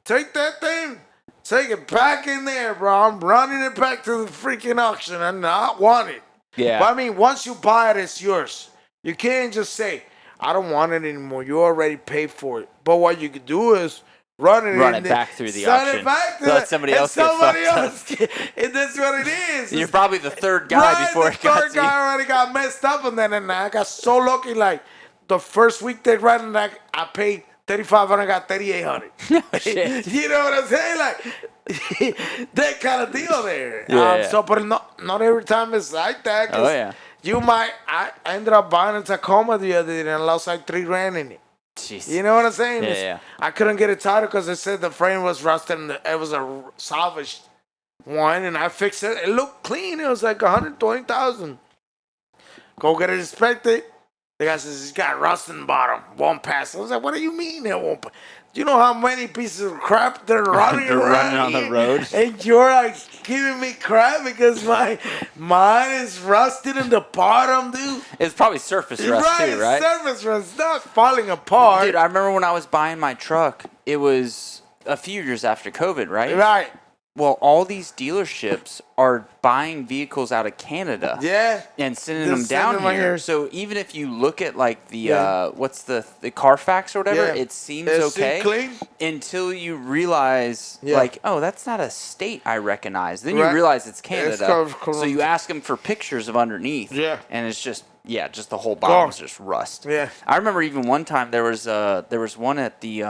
S6: take that thing. Take it back in there, bro. I'm running it back to the freaking auction. I not want it.
S4: Yeah.
S6: But I mean, once you buy it, it's yours. You can't just say, I don't want it anymore. You already paid for it. But what you could do is run it
S4: back through the
S6: send
S4: auction.
S6: it back to
S4: Let somebody else get fucked up.
S6: And that's what it is.
S4: You're probably the third guy before it got
S6: The
S4: to
S6: third
S4: you.
S6: guy already got messed up, and then I got so lucky. Like the first week they ran it, I paid $3,500, got $3,800.
S4: Shit.
S6: You know what I'm saying? Like that kind of deal there.
S4: Yeah.
S6: So, but not every time it's like that. 'Cause
S4: Oh, yeah.
S6: I ended up buying a Tacoma the other day and I lost like $3,000 in it.
S4: Jeez.
S6: You know what I'm saying?
S4: Yeah.
S6: I couldn't get it tighter because they said the frame was rusted and it was a salvaged one, and I fixed it. It looked clean. It was like $120,000. Go get it inspected. The guy says it's got rust in the bottom. Won't pass. I was like, what do you mean it won't pass? Do you know how many pieces of crap they're running
S4: They're
S6: around
S4: running on the
S6: here?
S4: road.
S6: And you're like giving me crap because mine is rusted in the bottom, dude.
S4: It's probably surface rust too, right?
S6: Surface rust. It's not falling apart.
S4: Dude, I remember when I was buying my truck, it was a few years after COVID, right?
S6: Right.
S4: Well, all these dealerships are buying vehicles out of Canada.
S6: Yeah.
S4: And sending
S6: They're
S4: them
S6: sending
S4: down
S6: them
S4: here.
S6: here.
S4: So even if you look at like the
S6: Yeah.
S4: what's the Carfax or whatever,
S6: Yeah.
S4: it seems
S6: It
S4: okay
S6: seems clean.
S4: until you realize
S6: Yeah.
S4: like, oh, that's not a state I recognize. Then you
S6: Right.
S4: realize it's Canada.
S6: Canada.
S4: So you ask them for pictures of underneath.
S6: Yeah.
S4: And it's just just the whole bottom's just rust.
S6: Yeah.
S4: I remember even one time there was one at the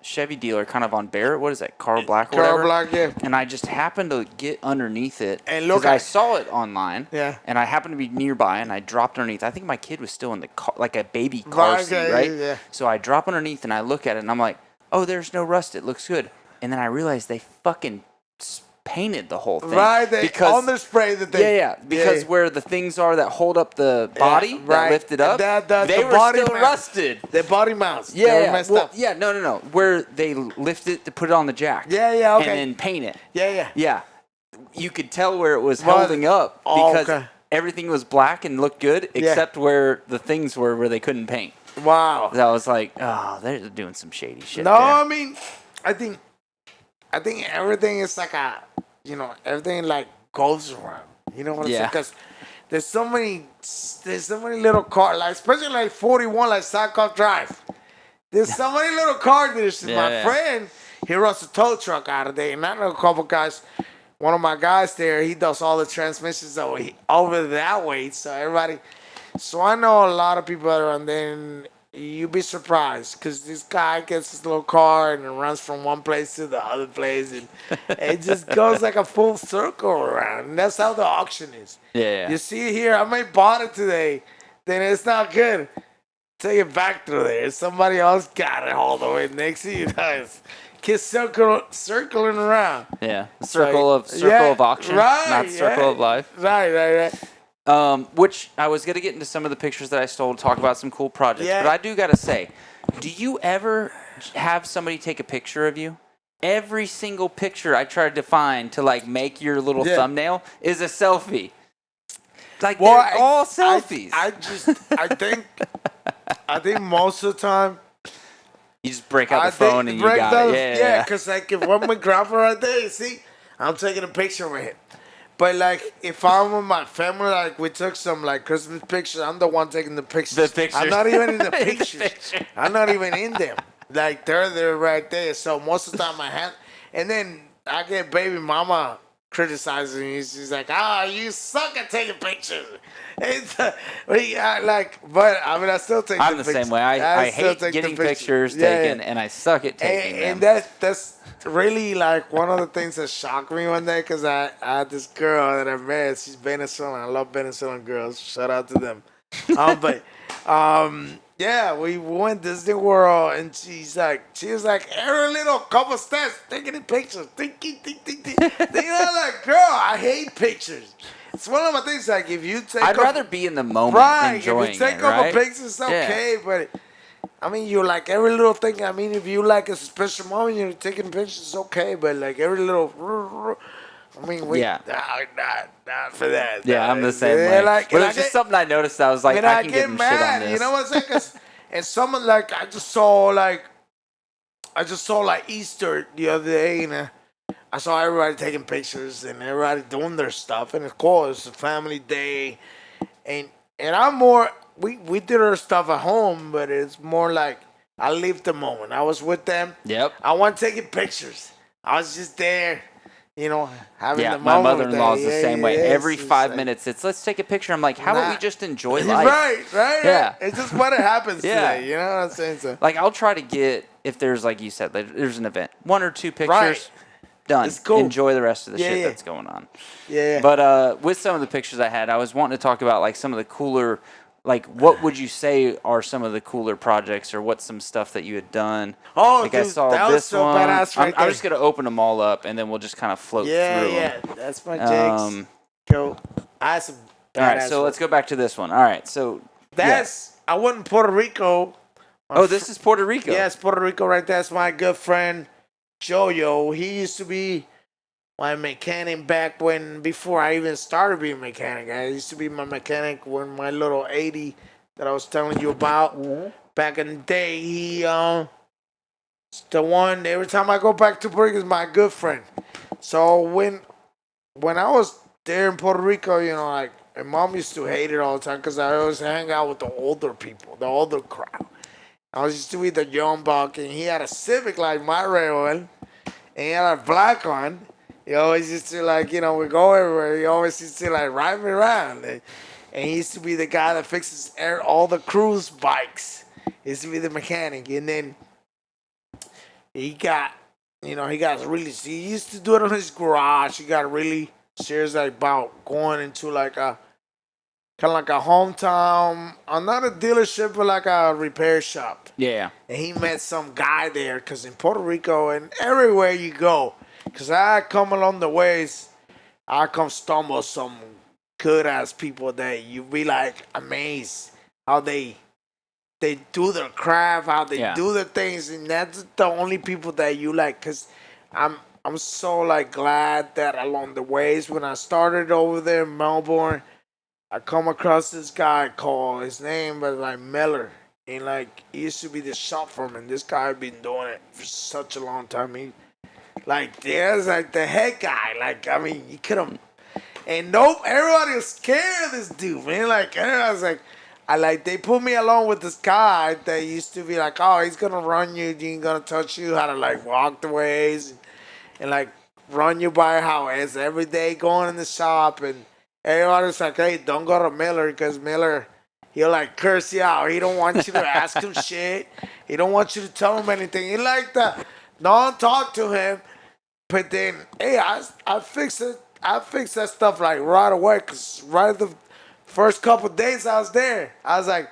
S4: Chevy dealer kind of on Barrett. What is that? Carl Black or
S6: Carl
S4: whatever?
S6: Black, yeah.
S4: And I just happened to get underneath it.
S6: And look
S4: 'cause I
S6: at-
S4: saw it online.
S6: Yeah.
S4: And I happened to be nearby and I dropped underneath. I think my kid was still in the car, like a baby car
S6: Right,
S4: seat,
S6: okay,
S4: right?
S6: yeah.
S4: So I drop underneath and I look at it and I'm like, oh, there's no rust. It looks good. And then I realized they fucking painted the whole thing.
S6: Right, they underspray the thing.
S4: Yeah. Because where the things are that hold up the body, that
S6: right.
S4: lift it up, they
S6: the
S4: were
S6: body
S4: still
S6: mount.
S4: rusted.
S6: The body mounts. They
S4: Yeah,
S6: were
S4: yeah.
S6: messed
S4: Well,
S6: up.
S4: yeah, no. Where they lift it to put it on the jack.
S6: Yeah, okay.
S4: And then paint it.
S6: Yeah.
S4: Yeah. You could tell where it was
S6: Right.
S4: holding up
S6: Oh,
S4: because
S6: okay.
S4: everything was black and looked good except where the things were where they couldn't paint.
S6: Wow.
S4: So I was like, oh, they're doing some shady shit
S6: No,
S4: there.
S6: I mean, I think everything is like everything like goes around. You know what I'm saying?
S4: Yeah.
S6: Because there's so many little cars, like especially like 41, like Southcott Drive. There's so many little car dealerships.
S4: Yeah,
S6: My
S4: yeah.
S6: friend, he runs a tow truck out of there, and I know a couple guys. One of my guys there, he does all the transmissions over that way. So I know a lot of people that are on there. And you'd be surprised because this guy gets his little car and it runs from one place to the other place, and it just goes like a full circle around. And that's how the auction is.
S4: Yeah.
S6: You see here, I may bought it today, then it's not good. Take it back through there. Somebody else got it all the way next to you guys. Keep circling around.
S4: Yeah.
S6: It's
S4: Circle
S6: like-
S4: of auction, not circle of life.
S6: Right.
S4: Which I was gonna get into some of the pictures that I stole, talk about some cool projects.
S6: Yeah.
S4: But I do gotta say, do you ever have somebody take a picture of you? Every single picture I tried to find to like make your little
S6: Yeah.
S4: thumbnail is a selfie. Like
S6: Well,
S4: they're all selfies.
S6: I think most of the time,
S4: you just break out the phone and you got it.
S6: Yeah, because like if I'm with grandpa right there, you see, I'm taking a picture with him. But like if I'm with my family, like we took some like Christmas pictures, I'm the one taking the pictures.
S4: The pictures.
S6: I'm not even in the
S4: The
S6: pictures.
S4: picture.
S6: I'm not even in them. Like they're right there. So most of the time I have, and then I get baby mama criticizing me. She's like, you suck at taking pictures. It's, but I mean, I still take
S4: I'm
S6: the
S4: the
S6: pictures.
S4: same way. I
S6: still
S4: hate
S6: take the
S4: getting pictures taken, and I suck at taking
S6: and
S4: them.
S6: that's really like one of the things that shocked me one day because I had this girl that I met. She's Venezuelan. I love Venezuelan girls. Shout out to them. Yeah, we went to Disney World, and she was like every little couple steps taking the pictures. Think. You know, like, girl, I hate pictures. It's one of my things. Like, if you take,
S4: I'd rather be in the moment,
S6: right,
S4: enjoying
S6: if you take
S4: it,
S6: a couple
S4: right?
S6: pictures, it's okay. But I mean, you like every little thing. I mean, if you like a special moment, you're taking pictures, it's okay. But like every little. I mean, not for that.
S4: Yeah,
S6: no.
S4: I'm the same way. But it was just something I noticed. I was like, I can give him shit on this.
S6: You know what I'm saying? 'Cause- and someone like I just saw like Easter the other day, and I saw everybody taking pictures and everybody doing their stuff, and of course, it's a family day, and I'm more. We did our stuff at home, but it's more like I lived the moment. I was with them.
S4: Yep.
S6: I wasn't taking pictures. I was just there. You know, having the
S4: my
S6: moment.
S4: mother-in-law is the same way. Every
S6: It's
S4: 5
S6: like-
S4: minutes, it's let's take a picture. I'm like, how about we just enjoy life?
S6: Right.
S4: Yeah.
S6: It's just what happens
S4: Yeah.
S6: today. You know what I'm saying? So,
S4: Like, I'll try to get, if there's, like you said, like, there's an event, 1 or 2 pictures,
S6: Right.
S4: done.
S6: It's cool.
S4: Enjoy the rest of the shit
S6: Yeah.
S4: that's going on.
S6: yeah.
S4: But with some of the pictures I had, I was wanting to talk about, like, some of the cooler, like, what would you say are some of the cooler projects, or what's some stuff that you had done?
S6: Oh,
S4: like, I
S6: dude,
S4: saw
S6: that was
S4: this
S6: so
S4: one.
S6: badass right
S4: I'm
S6: there.
S4: just going to open them all up, and then we'll just kind of float through them.
S6: Yeah. That's my jigs. Go. I had some
S4: All right,
S6: badass
S4: so let's
S6: ones.
S4: go back to this one. All right, so
S6: I went in Puerto Rico.
S4: oh, this is Puerto Rico.
S6: Yeah, it's Puerto Rico right there. That's my good friend Jojo. He used to be my mechanic back before I even started being a mechanic. I used to be my mechanic when my little 80 that I was telling you about back in the day. He the one every time I go back to Puerto Rico is my good friend. So when I was there in Puerto Rico, you know, like my mom used to hate it all the time because I always hang out with the older people, the older crowd. I was used to be the young buck, and he had a Civic like my red one, and he had a black one. He always used to like, you know, we go everywhere. He always used to like ride me around, and he used to be the guy that fixes all the cruise bikes. He used to be the mechanic, and then he got really. He used to do it in his garage. He got really serious about going into like a kind of like a hometown, not a dealership, but like a repair shop.
S4: Yeah.
S6: And he met some guy there, because in Puerto Rico and everywhere you go, because I come along the ways, I come stumble some good ass people that you be like amazed how they do their craft, how they do their things, and that's the only people that you like. Because I'm so like glad that along the ways when I started over there in Melbourne, I come across this guy called, his name was like Miller, and like he used to be the shop foreman. This guy had been doing it for such a long time. He like there's like the head guy. Like I mean, you couldn't. And everybody was scared of this dude, man. Like everybody was like, they put me along with this guy that used to be like, oh, he's gonna run you, he ain't gonna touch you, how to like walk the ways, and like run you by how it's every day going in the shop, and everybody's like, hey, don't go to Miller, because Miller, he'll like curse you out. He don't want you to ask him shit. He don't want you to tell him anything. He like that. Don't talk to him. But then, hey, I fixed it. I fixed that stuff like right away. Cause right the first couple days I was there, I was like,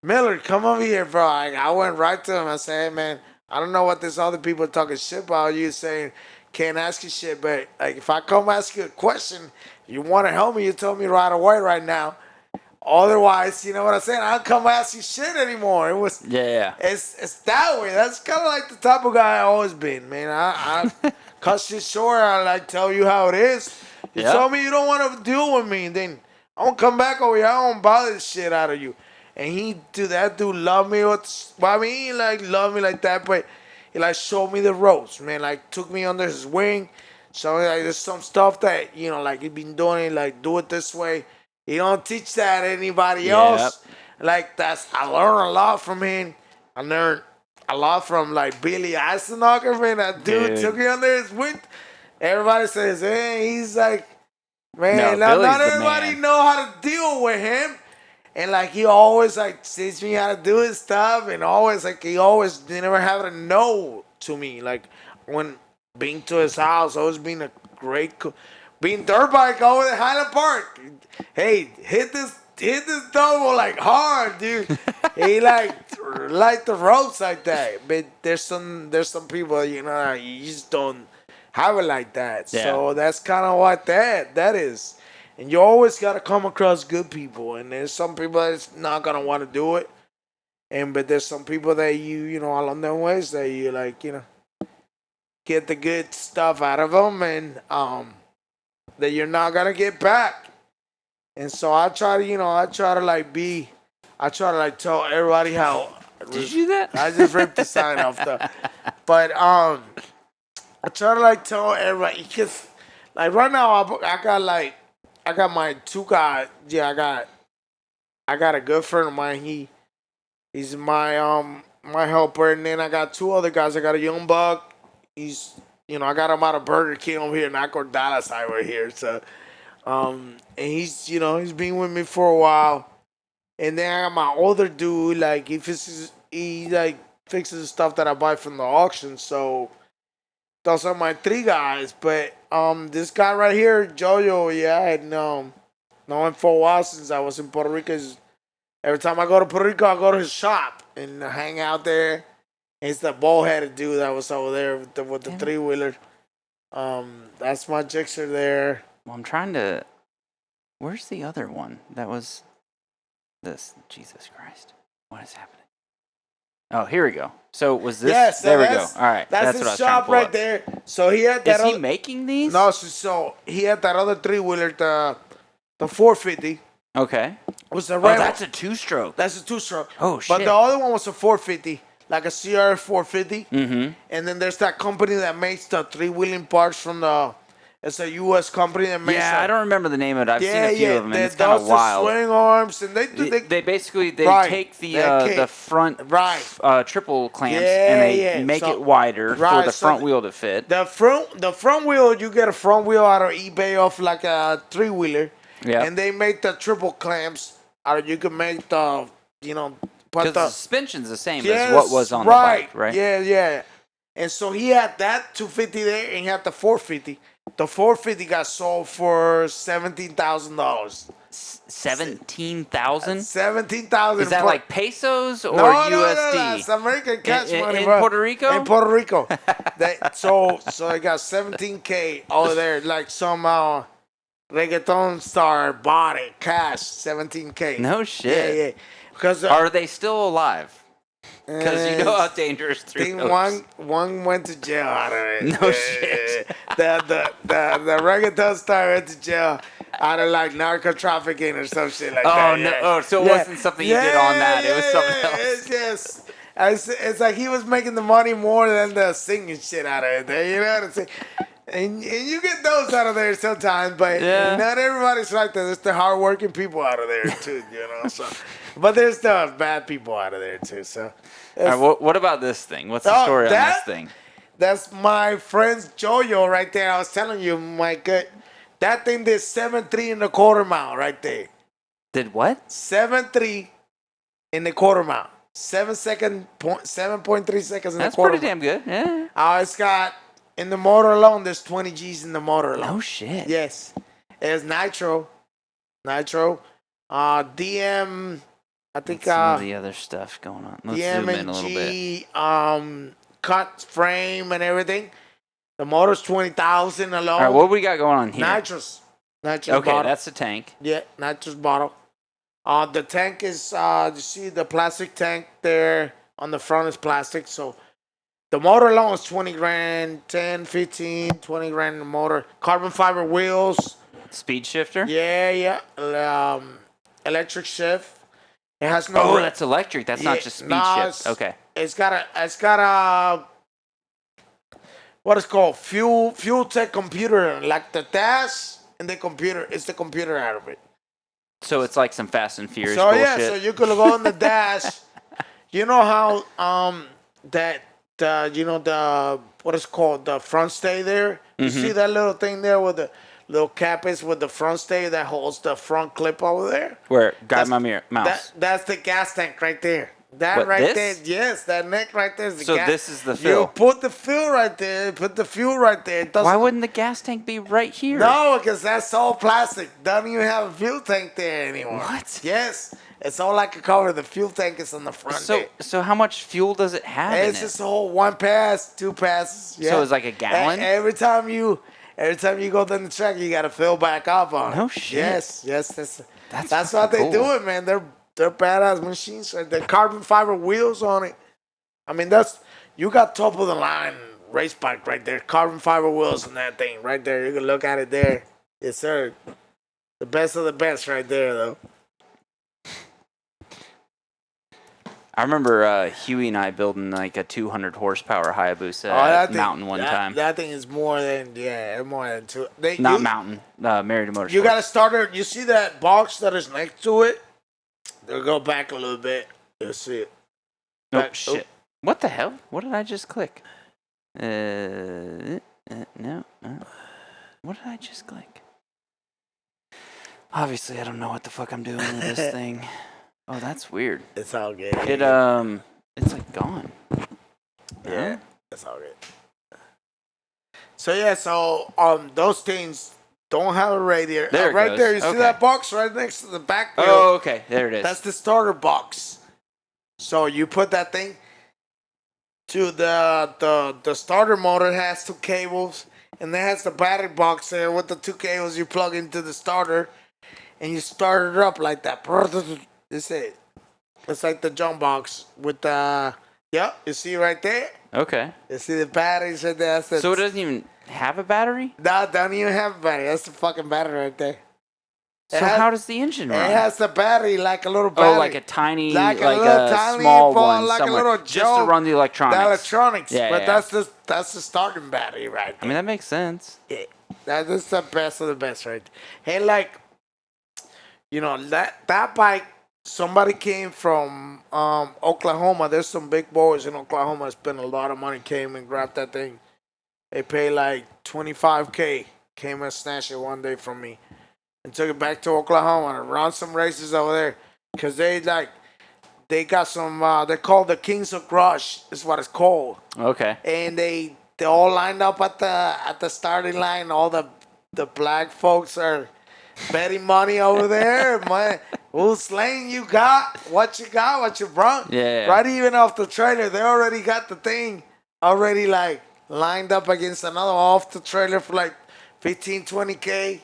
S6: Miller, come over here, bro. I went right to him. I said, hey, man, I don't know what this other people talking shit about you saying can't ask you shit, but like if I come ask you a question, you want to help me, you tell me right away right now. Otherwise, you know what I'm saying? I don't come ask you shit anymore.
S4: Yeah.
S6: It's that way. That's kind of like the type of guy I always been, man. I cut shit short. I like tell you how it is. You tell me you don't want to deal with me, then I won't come back over here. I don't bother the shit out of you. And that dude love me. Well, I mean, he like love me like that, but he like showed me the ropes, man. Like took me under his wing. So like there's some stuff that, you know, like he been doing it, like do it this way. He don't teach that to anybody else. Like I learned a lot from him. I learned a lot from like Billy Eisenhower, man. That dude took me under his wing. Everybody says, hey, he's like, man, not everybody know how to deal with him. And like he always like teach me how to do his stuff, and always like he never have a no to me. Like when being to his house, always been a great being dirt bike over at Highland Park. Hey, hit this double like hard, dude. He like the ropes like that. But there's some people, you know, you just don't have it like that.
S4: Yeah.
S6: So that's kind of what that is. And you always got to come across good people. And there's some people that's not going to want to do it. But there's some people that you know, along their ways that you like, you know, get the good stuff out of them and that you're not going to get back. And so I try to like tell everybody how.
S4: Did you do that?
S6: I just ripped the sign off though. But I try to like tell everybody, because like right now I got my two guys. Yeah, I got a good friend of mine. He's my my helper, and then I got two other guys. I got a young buck. He's, you know, I got him out of Burger King over here, not Dallas over here. So and he's, you know, he's been with me for a while. And then I got my older dude, like he fixes the stuff that I buy from the auction. So those are my three guys. But this guy right here, Jojo, yeah, I had known him for a while since I was in Puerto Rico. Every time I go to Puerto Rico, I go to his shop and hang out there. It's the bald-headed dude that was over there with the three-wheeler. That's my Gixxer there.
S4: Well, I'm trying to... Where's the other one? That was this. Jesus Christ. What is happening? Oh, here we go. So was this?
S6: Yes,
S4: there we go. All right.
S6: That's
S4: what I
S6: his
S4: was trying to
S6: shop
S4: pull
S6: right
S4: up.
S6: there. So he had that.
S4: Is he making these?
S6: No, so he had that other three-wheeler, the 450.
S4: Okay.
S6: Was a
S4: Oh,
S6: Ram-
S4: that's a two-stroke.
S6: That's a two-stroke.
S4: Oh,
S6: But
S4: shit.
S6: the other one was a 450, like a CR 450.
S4: Mm-hmm.
S6: And then there's that company that makes the three-wheeling parts from the. It's a U.S. company that makes.
S4: Yeah, I don't remember the name of it. I've seen a few of them, and it's kind of
S6: the
S4: wild.
S6: swing arms, and
S4: They basically
S6: Right.
S4: take
S6: They
S4: the front
S6: Right.
S4: triple clamps
S6: Yeah,
S4: and they
S6: yeah.
S4: make
S6: So-
S4: it wider for
S6: Right,
S4: the
S6: so
S4: front wheel to fit.
S6: The front wheel, you get a front wheel out of eBay off like a three-wheeler.
S4: Yeah.
S6: And they make the triple clamps out of, you can make the, you know,
S4: Because
S6: but
S4: the
S6: the
S4: suspension's the same
S6: yes,
S4: as what was on
S6: right,
S4: the bike, right?
S6: Yeah. And so he had that 250 there, and he had the 450. The 450 got sold for $17,000.
S4: 17,000?
S6: $17,000.
S4: Is that like pesos or
S6: No,
S4: USD?
S6: no, it's American cash money.
S4: In
S6: bro.
S4: Puerto Rico?
S6: In Puerto Rico. So I got $17K over there, like some reggaeton star bought it, cash, $17K.
S4: No shit.
S6: Yeah. Because
S4: Are they still alive? Because you know how dangerous
S6: I think
S4: 3
S6: one went to jail out of it.
S4: No shit.
S6: The reggaeton star went to jail out of like narco trafficking or some shit like that.
S4: Oh, no.
S6: yeah.
S4: Oh, so it wasn't something you did on that. It was something else.
S6: Yes. It's like he was making the money more than the singing shit out of it. You know what I'm saying? And you get those out of there sometimes, but not everybody's like that. There's the hardworking people out of there too, you know. So, but there's the bad people out of there too. So,
S4: All right, what about this thing? What's the story on this thing?
S6: That's my friend's Jojo right there. I was telling you, my good. That thing did 7.3 1/4 mile right there.
S4: Did what?
S6: 7.3 in the quarter mile. 7.3 seconds in
S4: That's
S6: the quarter
S4: pretty damn good. Yeah.
S6: It's got, in the motor alone, there's 20 G's in the motor alone.
S4: No shit.
S6: Yes. It's nitro. DM, I think,
S4: What's some of the other stuff going on? Let's
S6: DM
S4: zoom in
S6: and
S4: a little bit.
S6: G, cut frame and everything. The motor's 20,000 alone.
S4: All right, what we got going on here?
S6: Nitrous
S4: Okay,
S6: bottle.
S4: that's the tank.
S6: Yeah, nitrous bottle. The tank is, you see the plastic tank there on the front is plastic. So the motor alone is 20 grand, 10, 15, 20 grand in the motor. Carbon fiber wheels.
S4: Speed shifter?
S6: Yeah. Electric shift. It has no.
S4: Oh, that's electric. That's not just speed shift. Okay.
S6: It's got a what is called fuel tech computer, like the dash and the computer. It's the computer out of it.
S4: So it's like some Fast and Furious
S6: So
S4: bullshit.
S6: yeah, so you could go on the dash. You know how the what is called the front stay there? You see that little thing there with the little cap is with the front stay that holds the front clip over there?
S4: Where? Guide my mouse.
S6: That's the gas tank right there. That
S4: What,
S6: right
S4: this?
S6: there, yes, that neck right there is the
S4: So
S6: gas.
S4: this is the
S6: You
S4: fill.
S6: put the fuel right there. It doesn't.
S4: Why wouldn't the gas tank be right here?
S6: No, because that's all plastic. Doesn't even have a fuel tank there anymore.
S4: What?
S6: Yes, it's all like a cover. The fuel tank is on the front. there.
S4: So how much fuel does it have in
S6: It's
S4: it?
S6: just a whole one pass, two passes. Yeah.
S4: So it's like a gallon?
S6: Every time you go down the track, you gotta fill back up on it.
S4: No shit.
S6: Yes, that's
S4: That's
S6: why they
S4: fucking
S6: do
S4: cool.
S6: it, man. They're badass machines. The carbon fiber wheels on it. I mean, you got top of the line race bike right there. Carbon fiber wheels on that thing right there. You can look at it there. Yes, sir. The best of the best right there, though.
S4: I remember Huey and I building like a 200 horsepower Hayabusa
S6: that
S4: at
S6: thing-
S4: Mountain one time.
S6: That thing is more than two.
S4: Not Mountain. Married to Motorsports.
S6: You got to start it. You see that box that is next to it? They'll go back a little bit. You'll see it.
S4: Oh
S6: back-
S4: shit! What the hell? What did I just click? No. What did I just click? Obviously, I don't know what the fuck I'm doing with this thing. Oh, that's weird.
S6: It's all good.
S4: It's like gone.
S6: Yeah, it's all good. So yeah, those things don't have a radiator.
S4: There it
S6: right
S4: goes.
S6: there, you see
S4: Okay.
S6: that box right next to the back wheel?
S4: Oh, okay. There it is.
S6: That's the starter box. So you put that thing to the starter motor. It has two cables, and then has the battery box there with the two cables you plug into the starter, and you start it up like that. This it. It's like the jump box with the. Yep, you see right there.
S4: Okay.
S6: You see the batteries right there.
S4: So it doesn't even have a battery?
S6: No, don't even have a battery. That's the fucking battery right there.
S4: So how does the engine run?
S6: It has the battery like a little battery.
S4: Oh, like a tiny,
S6: Like
S4: like
S6: a little
S4: a
S6: tiny
S4: small
S6: ball,
S4: one
S6: like a
S4: somewhere,
S6: little
S4: just to
S6: joke.
S4: run the electronics.
S6: The electronics.
S4: Yeah,
S6: But
S4: yeah.
S6: that's the starting battery right
S4: I
S6: there.
S4: mean, that makes sense.
S6: Yeah. That's the best of the best right there. Hey, like, that bike, somebody came from Oklahoma. There's some big boys in Oklahoma spent a lot of money, came and grabbed that thing. They paid like $25K. Came and snatched it one day from me and took it back to Oklahoma and run some races over there. Because they got some, they're called the Kings of Crush, is what it's called.
S4: Okay.
S6: And they all lined up at the starting line. All the black folks are betting money over there. Man, whose lane you got, what you brought.
S4: Yeah.
S6: Right even off the trailer, they already got the thing already like lined up against another off the trailer for like 15, 20K.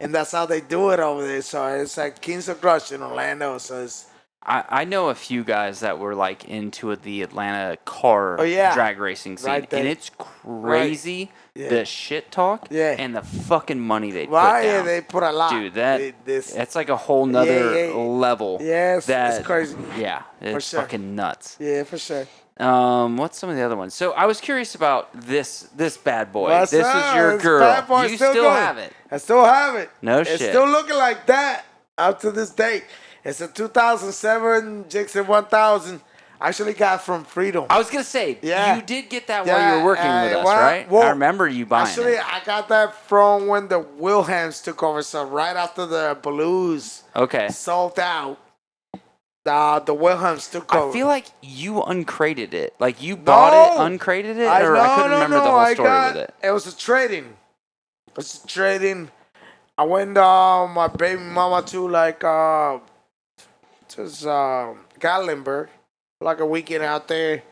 S6: And that's how they do it over there. So it's like Kings of Crush in Orlando. So it's
S4: I know a few guys that were like into the Atlanta car drag racing scene,
S6: Right there.
S4: and it's crazy
S6: Yeah.
S4: the shit talk and the fucking money they put
S6: why
S4: down.
S6: they put a lot.
S4: Dude,
S6: This-
S4: that's like a whole nother
S6: Yeah.
S4: level.
S6: Yes,
S4: that,
S6: it's crazy.
S4: Yeah, it's
S6: sure.
S4: fucking nuts.
S6: Yeah, for sure.
S4: What's some of the other ones? So I was curious about this bad boy.
S6: What's
S4: this
S6: up?
S4: is your
S6: This
S4: girl.
S6: bad boy
S4: You
S6: still
S4: still
S6: going.
S4: have it.
S6: I still have it.
S4: No
S6: it's
S4: shit.
S6: still looking like that up to this date. It's a 2007 Gixxer 1000. I actually got from Freedom.
S4: I was gonna say,
S6: Yeah.
S4: you did get that while you were working with us,
S6: well,
S4: right?
S6: well,
S4: I remember you buying
S6: Actually,
S4: it.
S6: I got that from when the Wilhelms took over. So right after the Blues
S4: Okay.
S6: sold out, The Wilhelms took over.
S4: I feel like you uncrated it. Like you bought it, uncrated it, or I couldn't remember the whole story with it.
S6: It was a trading. It was a trading. I went my baby mama to like just Gatlinburg, like a weekend out there,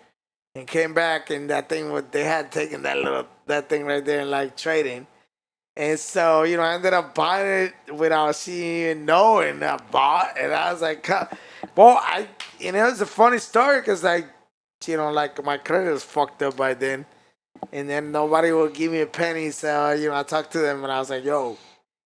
S6: and came back, and that thing they had taken that thing right there and like trading. And so, I ended up buying it without she even knowing I bought. And I was like, well, it was a funny story because, like my credit was fucked up by then. And then nobody would give me a penny. So, I talked to them and I was like, yo,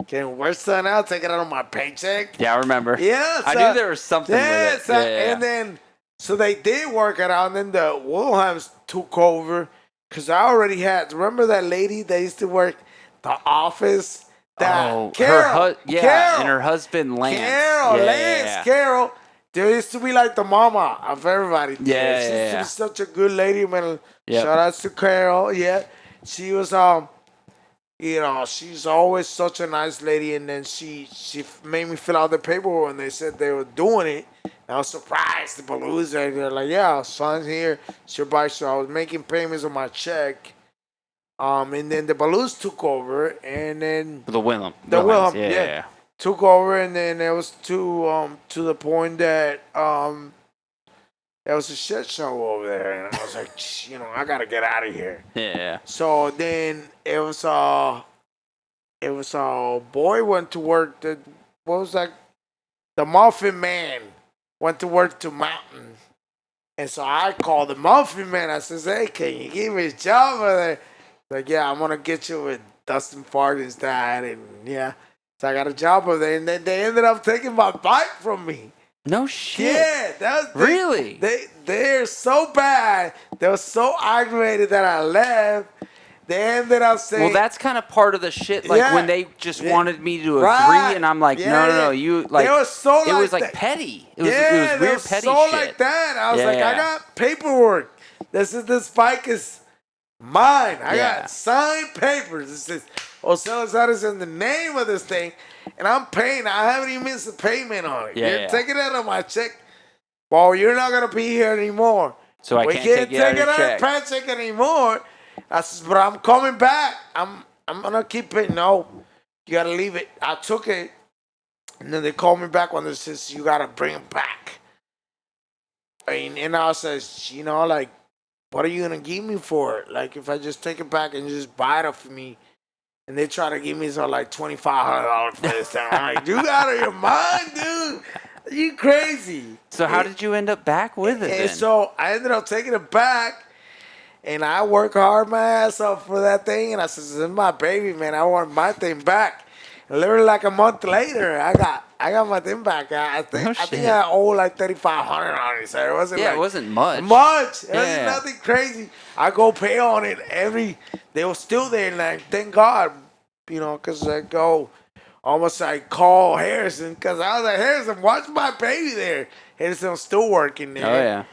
S6: can we work something out? Take it out of my paycheck?
S4: Yeah, I remember.
S6: Yeah. So,
S4: I knew there was something with it.
S6: And then, so they did work it out. And then the Wilhelms took over because I already had, remember that lady that used to work the office? Carol,
S4: and her husband Lance.
S6: Carol. There used to be like the mama of everybody. She used to be such a good lady, man. Yep. Shout out to Carol. Yeah, she was she's always such a nice lady. And then she made me fill out the paperwork when they said they were doing it. I was surprised. The balloons, they're like, yeah, son's here. It's your bike. So I was making payments on my check. And then the Balloons took over, and then
S4: the Wilhelm,
S6: took over, and then it was to the point that there was a shit show over there, and I was like, I gotta get out of here.
S4: Yeah.
S6: So then it was a boy went to work. The Muffin Man went to work to Mountain, and so I called the Muffin Man. I says, hey, can you give me a job over there? Like, yeah, I'm going to get you with Dustin Farden's dad. And, yeah. So I got a job over there. And then they ended up taking my bike from me.
S4: No shit.
S6: Yeah.
S4: Really?
S6: They're so bad. They were so aggravated that I left. They ended up saying...
S4: Well, that's kind of part of the shit. Like, when they just wanted me to agree. And I'm like, no. You, like...
S6: They were so
S4: it was, like, petty. It was weird petty shit.
S6: so like that. I was like, I got paperwork. This bike is... mine. I got signed papers. It says Jose Lozada is in the name of this thing, and I'm paying. I haven't even missed a payment on it. You're taking it out of my check. Well, you're not gonna be here anymore.
S4: So we can't take it out of your
S6: paycheck anymore. I says, but I'm coming back. I'm gonna keep it. No, you gotta leave it. I took it, and then they called me back when they says you gotta bring it back. And I says, like, what are you going to give me for it? Like, if I just take it back and just buy it up for me, and they try to give me some, like, $2,500 for this time. I'm like, you out of your mind, dude? Are you crazy?
S4: So how did you end up back with it then?
S6: So I ended up taking it back, and I work hard my ass off for that thing, and I said, this is my baby, man. I want my thing back. And literally, like, a month later, I got my thing back. I think I owe like $3,500 on it. So it wasn't
S4: it wasn't much.
S6: It wasn't nothing crazy. I go pay on it they were still there. And like, thank God, because I go almost like call Harrison. Because I was like, Harrison, watch my baby there. Harrison's still working there.
S4: Oh, yeah.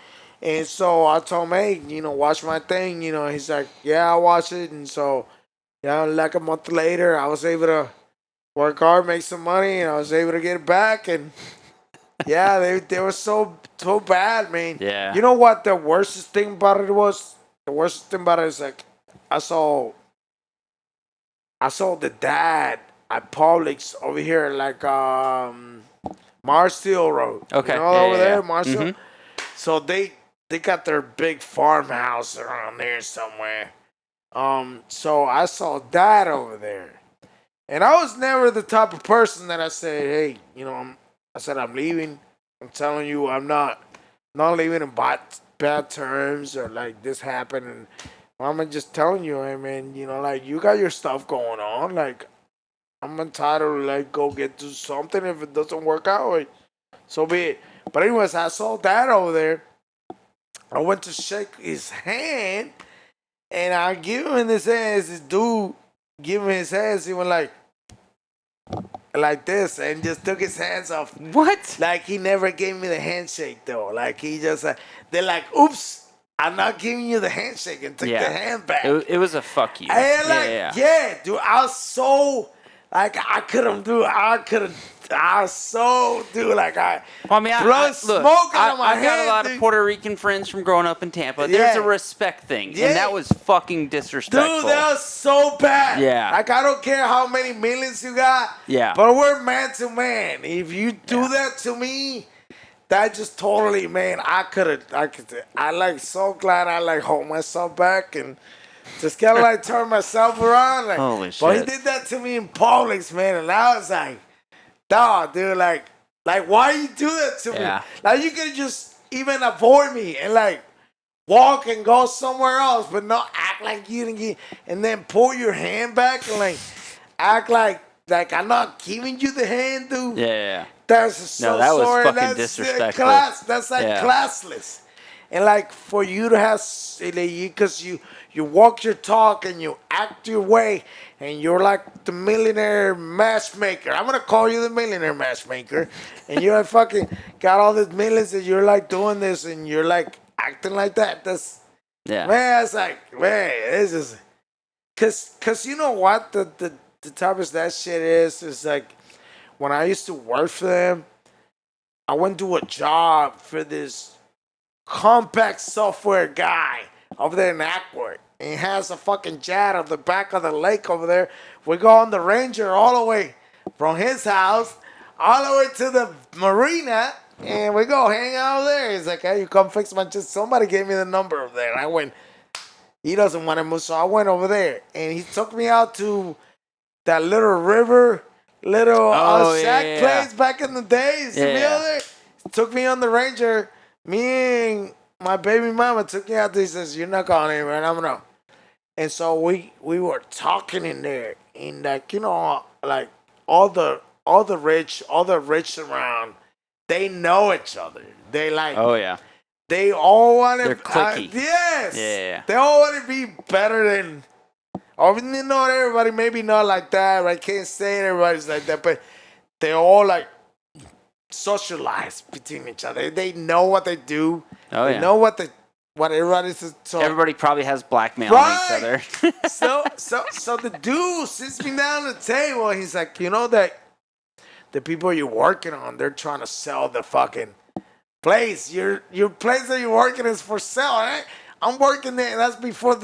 S6: And so I told him, hey, watch my thing. He's like, yeah, I'll watch it. And so, like a month later, I was able to work hard, make some money, and I was able to get it back. And they were so bad, man.
S4: Yeah.
S6: You know what the worst thing about it was? The worst thing about it is like I saw the dad at Publix over here, like Marsteele Road.
S4: Okay.
S6: Over there, Marsteele.
S4: Mm-hmm.
S6: So they got their big farmhouse around there somewhere. So I saw that over there. And I was never the type of person that I said, hey, I'm leaving. I'm telling you, I'm not leaving in bad terms or like this happened. And I'm just telling you, hey, man, like you got your stuff going on. Like I'm entitled to like go get to something. If it doesn't work out, like, so be it. But anyways, I saw that over there. I went to shake his hand, and I give him his hands. This dude give him his hands. He went like this, and just took his hands off.
S4: What?
S6: Like he never gave me the handshake though. Like he just they're like, oops, I'm not giving you the handshake, and took the hand back.
S4: It was a fuck you.
S6: And dude, I was so like I could have dude, like
S4: Well, I mean,
S6: blow smoke out of my
S4: I've got
S6: head,
S4: a lot
S6: dude.
S4: of Puerto Rican friends from growing up in Tampa. There's a
S6: Yeah.
S4: respect thing,
S6: Yeah.
S4: and that was fucking disrespectful.
S6: Dude, that was so bad.
S4: Yeah.
S6: Like, I don't care how many millions you got.
S4: Yeah.
S6: But we're man to man. If you do that to me, that just totally, man, I like so glad I like hold myself back and just kind of like turn myself around. Like,
S4: Holy
S6: but he
S4: shit.
S6: did that to me in Publix, man. And I was like, dog, dude, like why you do that to
S4: Yeah.
S6: me? Like, you could just even avoid me and like walk and go somewhere else, but not act like you didn't get, and then pull your hand back and like act like I'm not giving you the hand, dude.
S4: Yeah.
S6: That's so
S4: that was
S6: sorry.
S4: fucking
S6: That's
S4: disrespectful.
S6: That's like
S4: Yeah.
S6: classless. And like for you to have, because you walk your talk and you act your way, and you're like the millionaire matchmaker. I'm gonna call you the millionaire matchmaker, and you're like fucking got all these millions, and you're like doing this, and you're like acting like that. That's man. It's like, man, this is cause you know what the type of that shit is like. When I used to work for them, I went to a job for this compact software guy over there in Ackworth. And he has a fucking jet on the back of the lake over there. We go on the Ranger all the way from his house all the way to the marina, and we go hang out there. He's like, hey, you come fix my jet. Somebody gave me the number over there. And I went, he doesn't want to move, so I went over there. And he took me out to that little river, shack place back in the days. Yeah. Took me on the Ranger. Me and my baby mama took me out there. He says, you're not going anywhere. And I'm no. And so we were talking in there. And like, you know, like all the rich around, they know each other. They like,
S4: Oh, yeah.
S6: they all want to.
S4: They're cliquey.
S6: Yes.
S4: Yeah.
S6: They all want to be better than. Or you know, everybody maybe not like that. I can't say everybody's like that, but they all like socialize between each other. They know what they do.
S4: Oh,
S6: they know what everybody's. So
S4: everybody probably has blackmail on each other.
S6: so the dude sits me down at the table. And he's like, you know that the people you're working on, they're trying to sell the fucking place. Your place that you're working is for sale. Right? I'm working there. That's before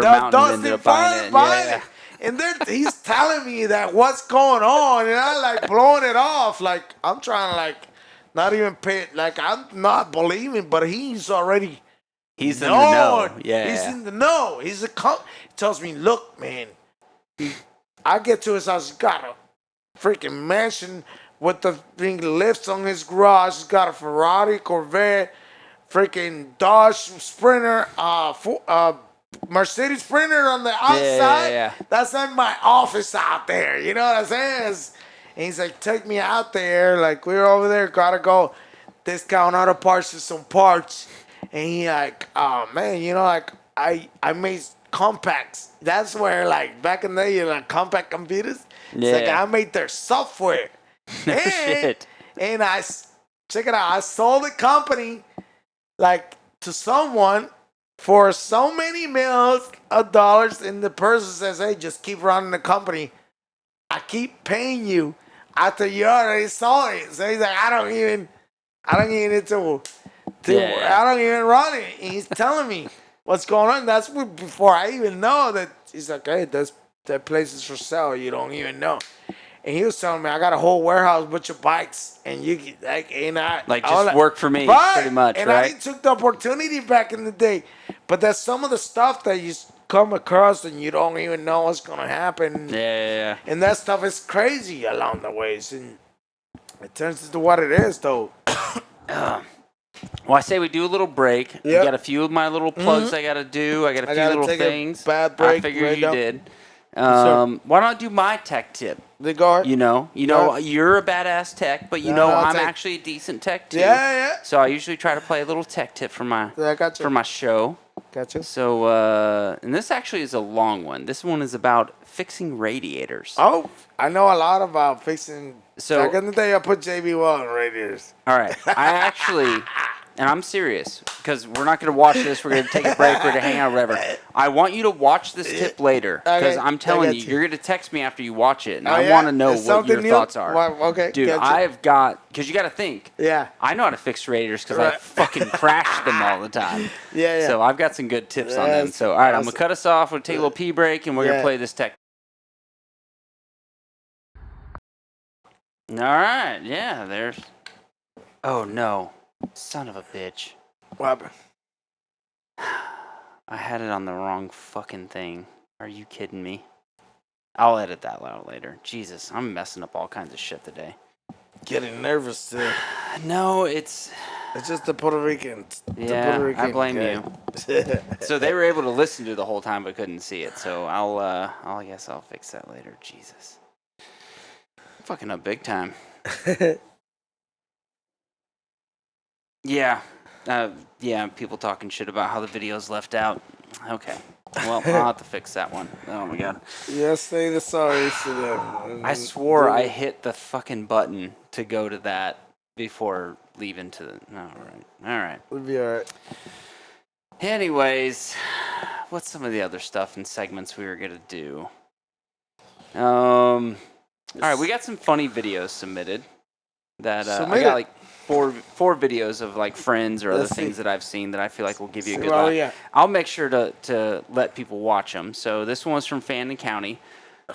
S4: Mountain ended up buying it. Yeah.
S6: And he's telling me that what's going on, and I like blowing it off. Like I'm trying to like not even pay. Like I'm not believing, but he's already.
S4: He's in the know. Yeah.
S6: He's in the know. He tells me, look, man. I get to his house. He's got a freaking mansion with the big lifts on his garage. He's got a Ferrari, Corvette, freaking Dodge Sprinter, Mercedes Sprinter on the outside.
S4: Yeah.
S6: That's in my office out there. You know what I'm saying? And he's like, take me out there. Like, we're over there. Gotta go discount auto parts for some parts. And he like, oh, man, you know, like, I made compacts. That's where, like, back in the day, like, compact computers. It's like, I made their software.
S4: No shit.
S6: And check it out. I sold the company, like, to someone for so many millions of dollars, and the person says, hey, just keep running the company. I keep paying you after you already sold it. So he's like, I don't even need to I don't even run it. And he's telling me what's going on. That's before I even know that. He's like, hey, that place is for sale. You don't even know. And he was telling me, I got a whole warehouse, bunch of bikes, and you can,
S4: just work for me, pretty much,
S6: and
S4: right?
S6: I took the opportunity back in the day. But there's some of the stuff that you come across and you don't even know what's going to happen.
S4: Yeah.
S6: And that stuff is crazy along the ways. And it turns into what it is, though.
S4: Well, I say we do a little break.
S6: Yep.
S4: I got a few of my little plugs I got to do. I got a few little things.
S6: Bad break.
S4: I figured
S6: right
S4: you
S6: now.
S4: did. Why don't I do my tech tip?
S6: The guard.
S4: You know, you're a badass tech, but I'm actually a decent tech too.
S6: Yeah.
S4: So I usually try to play a little tech tip for my show.
S6: Gotcha.
S4: So, and this actually is a long one. This one is about fixing radiators.
S6: Oh, I know a lot about fixing.
S4: So
S6: back in the day, I put JB Well on radiators.
S4: All right, I actually and I'm serious, because we're not going to watch this. We're going to take a break. We're going to hang out, whatever. I want you to watch this tip later, because I'm telling you, you're going to text me after you watch it, and I want to know what your thoughts are.
S6: Okay,
S4: dude, I've got, because you got to think.
S6: Yeah.
S4: I know how to fix radiators because I fucking crash them all the time.
S6: Yeah.
S4: So I've got some good tips on them. So, all right, I'm going to cut us off. We'll take a little pee break, and we're going to play this tech. All right, yeah, there's... Oh, no. Son of a bitch.
S6: What happened?
S4: I had it on the wrong fucking thing. Are you kidding me? I'll edit that out later. Jesus, I'm messing up all kinds of shit today.
S6: Getting nervous too.
S4: No, it's
S6: just the Puerto Ricans.
S4: Yeah,
S6: Puerto Rican
S4: I blame you. So they were able to listen to the whole time but couldn't see it. So I guess I'll fix that later. Jesus. Fucking up big time. Yeah. Yeah, people talking shit about how the video's left out. Okay. Well, I'll have to fix that one. Oh, my God.
S6: Yes, say the sorry to them.
S4: I swore I hit the fucking button to go to that before leaving to the... All right.
S6: We'll be all right.
S4: Anyways, what's some of the other stuff and segments we were going to do? All right, we got some funny videos submitted. That I got like four videos of like friends or other things that I've seen that I feel like will give you a good laugh. Yeah. I'll make sure to let people watch them. So this one was from Fannin County.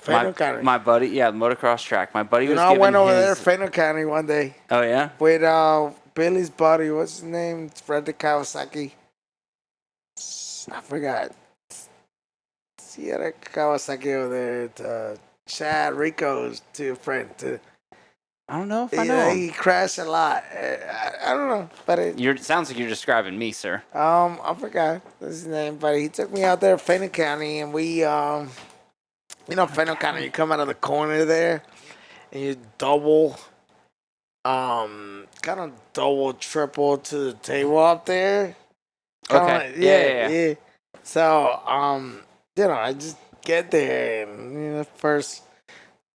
S6: County.
S4: My buddy, the motocross track. My buddy was
S6: I went over there, Fannin County, one day.
S4: Oh, yeah?
S6: With Billy's buddy. What's his name? Freddy Kawasaki. I forgot. He had a Kawasaki over there. Chad Rico's to a friend, too.
S4: I don't know if I know him.
S6: He crashed a lot. I don't know, but
S4: it sounds like you're describing me, sir.
S6: I forgot his name, but he took me out there, Fannin County, and we, Fannin County, you come out of the corner there, and you double, triple to the table up there.
S4: Okay. Yeah.
S6: So, I just get there, and first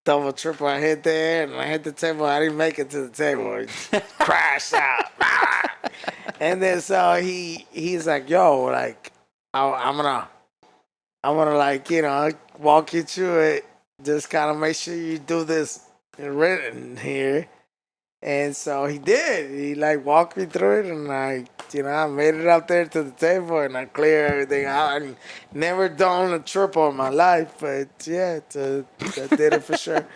S6: double, triple, I hit there, and I hit the table. I didn't make it to the table. It crashed out. And then so he's like, yo, like, I'm gonna like, walk you through it. Just kind of make sure you do this written here. And so he did. He like walked me through it, and I made it up there to the table, and I cleared everything out. I never done a triple in my life, but yeah, I did it for sure.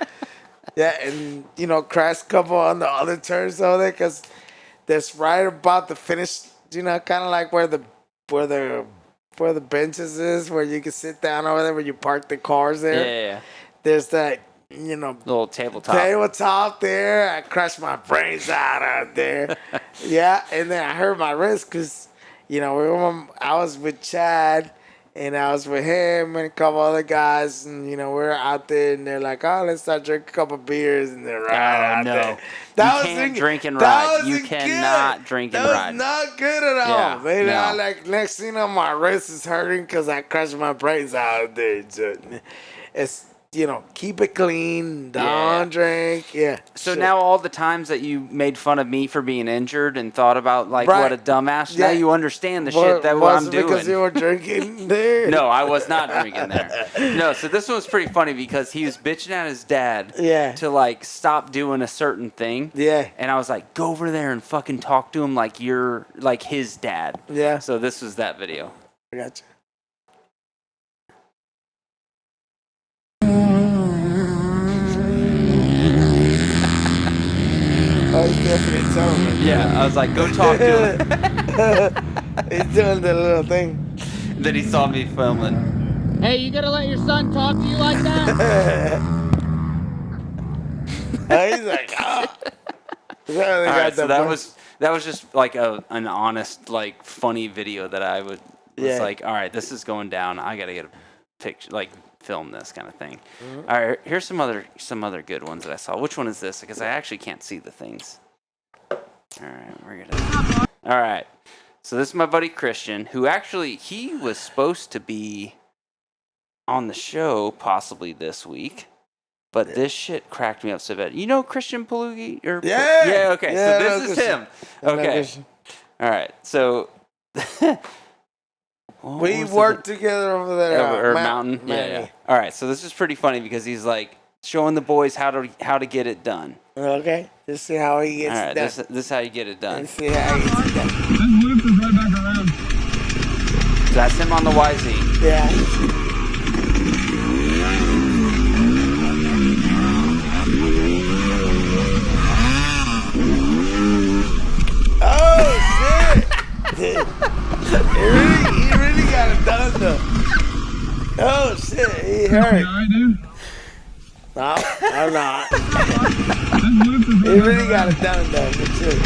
S6: Yeah, and crashed a couple on the other turns over there, because that's right about the finish. Kind of like where the benches is, where you can sit down over there, where you park the cars there.
S4: Yeah.
S6: There's that.
S4: Little
S6: tabletop there. I crushed my brains out there. Yeah, and then I hurt my wrist because, I was with Chad, and I was with him and a couple other guys, and, we're out there, and they're like, oh, let's start drinking a couple beers, and they're right out there.
S4: You can't drink and ride. You cannot drink and ride.
S6: That was not good at all.
S4: Yeah,
S6: Man, next thing my wrist is hurting because I crushed my brains out there. It's... keep it clean, don't drink. Yeah.
S4: So now all the times that you made fun of me for being injured and thought about what a dumbass, now you understand the shit that I'm doing.
S6: Because you were drinking there?
S4: No, I was not drinking there. No, so this one was pretty funny because he was bitching at his dad to stop doing a certain thing.
S6: Yeah.
S4: And I was like, go over there and fucking talk to him like you're like his dad.
S6: Yeah.
S4: So this was that video.
S6: I got you.
S4: Yeah, I was like, go talk to him.
S6: He's doing the little thing.
S4: Then he saw me filming.
S7: Hey, you gonna let your son talk to you like that?
S6: He's like, oh.
S4: All right, so that was just like an honest, like, funny video that I was like, all right, this is going down. I gotta get a picture, like, film this kind of thing. Mm-hmm. All right, here's some other good ones that I saw. Which one is this? Because I actually can't see the things. All right, so this is my buddy Christian, who actually he was supposed to be on the show possibly this week, but this shit cracked me up so bad. You know Christian Palugi?
S6: Yeah.
S4: Okay. So this is him. Okay. All right, so
S6: We worked together over there.
S4: Or Mountain. Yeah. All right, so this is pretty funny because he's like showing the boys how to get it done.
S6: Okay, let's see how he gets
S4: All right,
S6: it done.
S4: this is how you get it done.
S6: Let's see how he gets it done.
S7: This loop is right back around.
S4: So that's him on the YZ.
S6: Yeah. Oh shit! he really got it done though. Oh shit, he hurt.
S7: You alright, dude?
S6: No, I'm not.
S7: This loop is
S6: He
S7: right
S6: really
S7: back
S6: got
S7: around.
S6: it done though, for sure.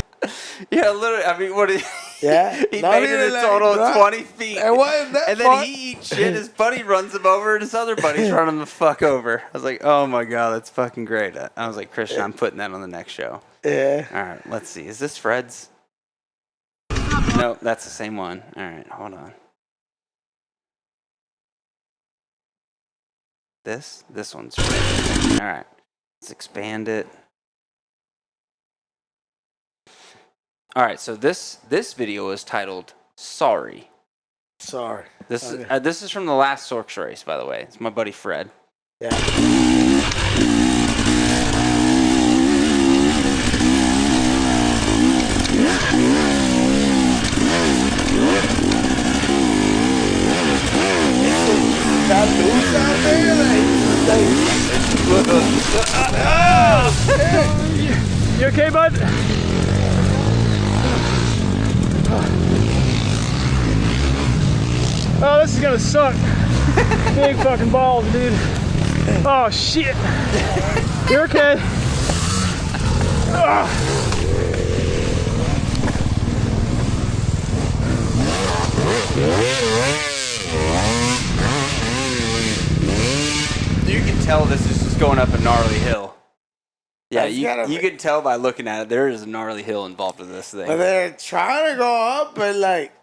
S4: Yeah, literally. I mean, what is?
S6: Yeah.
S4: He
S6: Not
S4: made
S6: even
S4: it a
S6: like
S4: total of
S6: that.
S4: 20 feet.
S6: It wasn't that
S4: And
S6: far.
S4: then he eats shit. His buddy runs him over, and his other buddy's running the fuck over. I was like, oh my god, that's fucking great. I was like, Christian, I'm putting that on the next show.
S6: Yeah.
S4: All right, let's see. Is this Fred's? Nope, that's the same one. All right, hold on. This one's Fred's. All right, let's expand it. All right, so this video is titled "Sorry."
S6: Sorry.
S4: This
S6: Okay.
S4: this is from the last Sorks race, by the way. It's my buddy Fred.
S6: Yeah. Tattoos out there,
S7: You okay, bud? Oh, this is gonna suck. Big fucking balls, dude. Oh, shit. You're okay.
S4: You can tell this is just going up a gnarly hill. Yeah,
S6: That's gotta
S4: you
S6: be-
S4: can tell by looking at it. There is a gnarly hill involved with this thing.
S6: But they're trying to go up, but like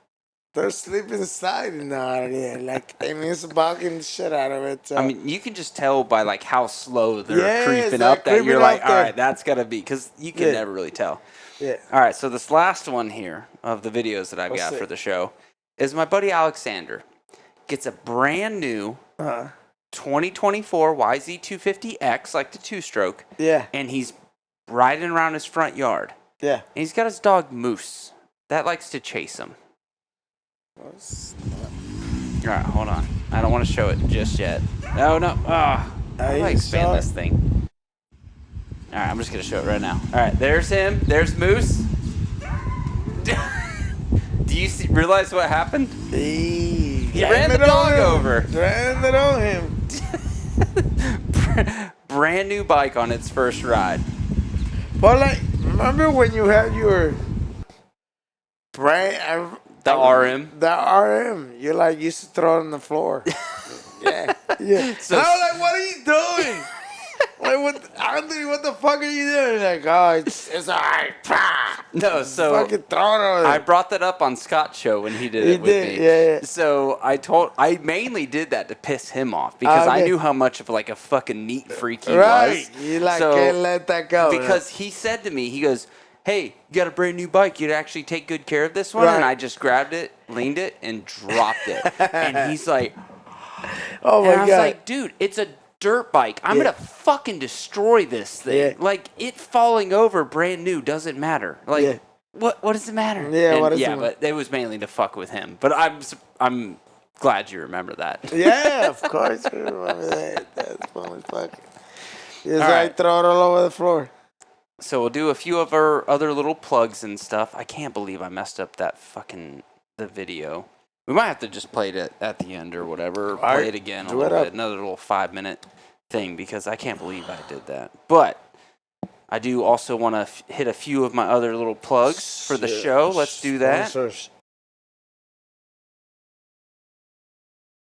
S6: they're sleeping sliding out there. Like I mean, it's bugging the shit out of it. So.
S4: I mean, you can just tell by like how slow they're
S6: Yeah,
S4: creeping
S6: it's
S4: up
S6: like
S4: that you're
S6: creeping
S4: like,
S6: up
S4: all
S6: there.
S4: right, that's gotta be, because you can
S6: Yeah.
S4: never really tell.
S6: yeah.
S4: All right, so this last one here of the videos that I've
S6: What's
S4: got
S6: it?
S4: for the show is my buddy Alexander gets a brand new 2024 YZ250X, like the two-stroke,
S6: Yeah.
S4: and he's riding around his front yard.
S6: Yeah.
S4: And he's got his dog Moose that likes to chase him. All right, hold on. I don't want to show it just yet. No. How do I
S6: you
S4: expand
S6: saw it.
S4: this thing? All right, I'm just going to show it right now. All right, there's him. There's Moose. Do you realize what happened?
S6: He
S4: ran the dog over.
S6: Ran it on him.
S4: Brand new bike on its first ride.
S6: But like, remember when you had your brand?
S4: The RM.
S6: The RM. You like used to throw it on the floor. Yeah. Yeah.
S4: So-
S6: So I was like, what are you doing? Like, what, Anthony, what the fuck are you doing? Like, oh, it's all right. Pah.
S4: No, so
S6: Fucking throw it over
S4: I
S6: there.
S4: brought that up on Scott's show when he did
S6: He
S4: it with
S6: did,
S4: me.
S6: yeah.
S4: So I mainly did that to piss him off because I
S6: Okay.
S4: knew how much of like a fucking neat freak he
S6: Right.
S4: was.
S6: You like
S4: So-
S6: can't let that go.
S4: Because he said to me, he goes, "Hey, you got a brand new bike. You'd actually take good care of this one." And
S6: Right.
S4: I just grabbed it, leaned it, and dropped it. And he's like,
S6: oh
S4: and I
S6: my
S4: was
S6: god.
S4: like, dude, it's a dirt bike. I'm
S6: Yeah.
S4: gonna fucking destroy this thing.
S6: Yeah.
S4: Like it falling over brand new doesn't matter. Like
S6: Yeah.
S4: what does it matter?
S6: Yeah,
S4: And
S6: what does it
S4: yeah,
S6: matter?
S4: but it was mainly to fuck with him. But I'm glad you remember that.
S6: Yeah, of course. We remember that. That's funny fucking. Just
S4: All
S6: like
S4: right.
S6: throw it all over the floor.
S4: So we'll do a few of our other little plugs and stuff. I can't believe I messed up that fucking the video. We might have to just play it at the end or whatever, or
S6: All right,
S4: play it again a
S6: do it
S4: little
S6: up.
S4: bit, another little 5-minute thing, because I can't believe I did that. But I do also want to hit a few of my other little plugs for the show. Let's do that.
S6: Sponsors.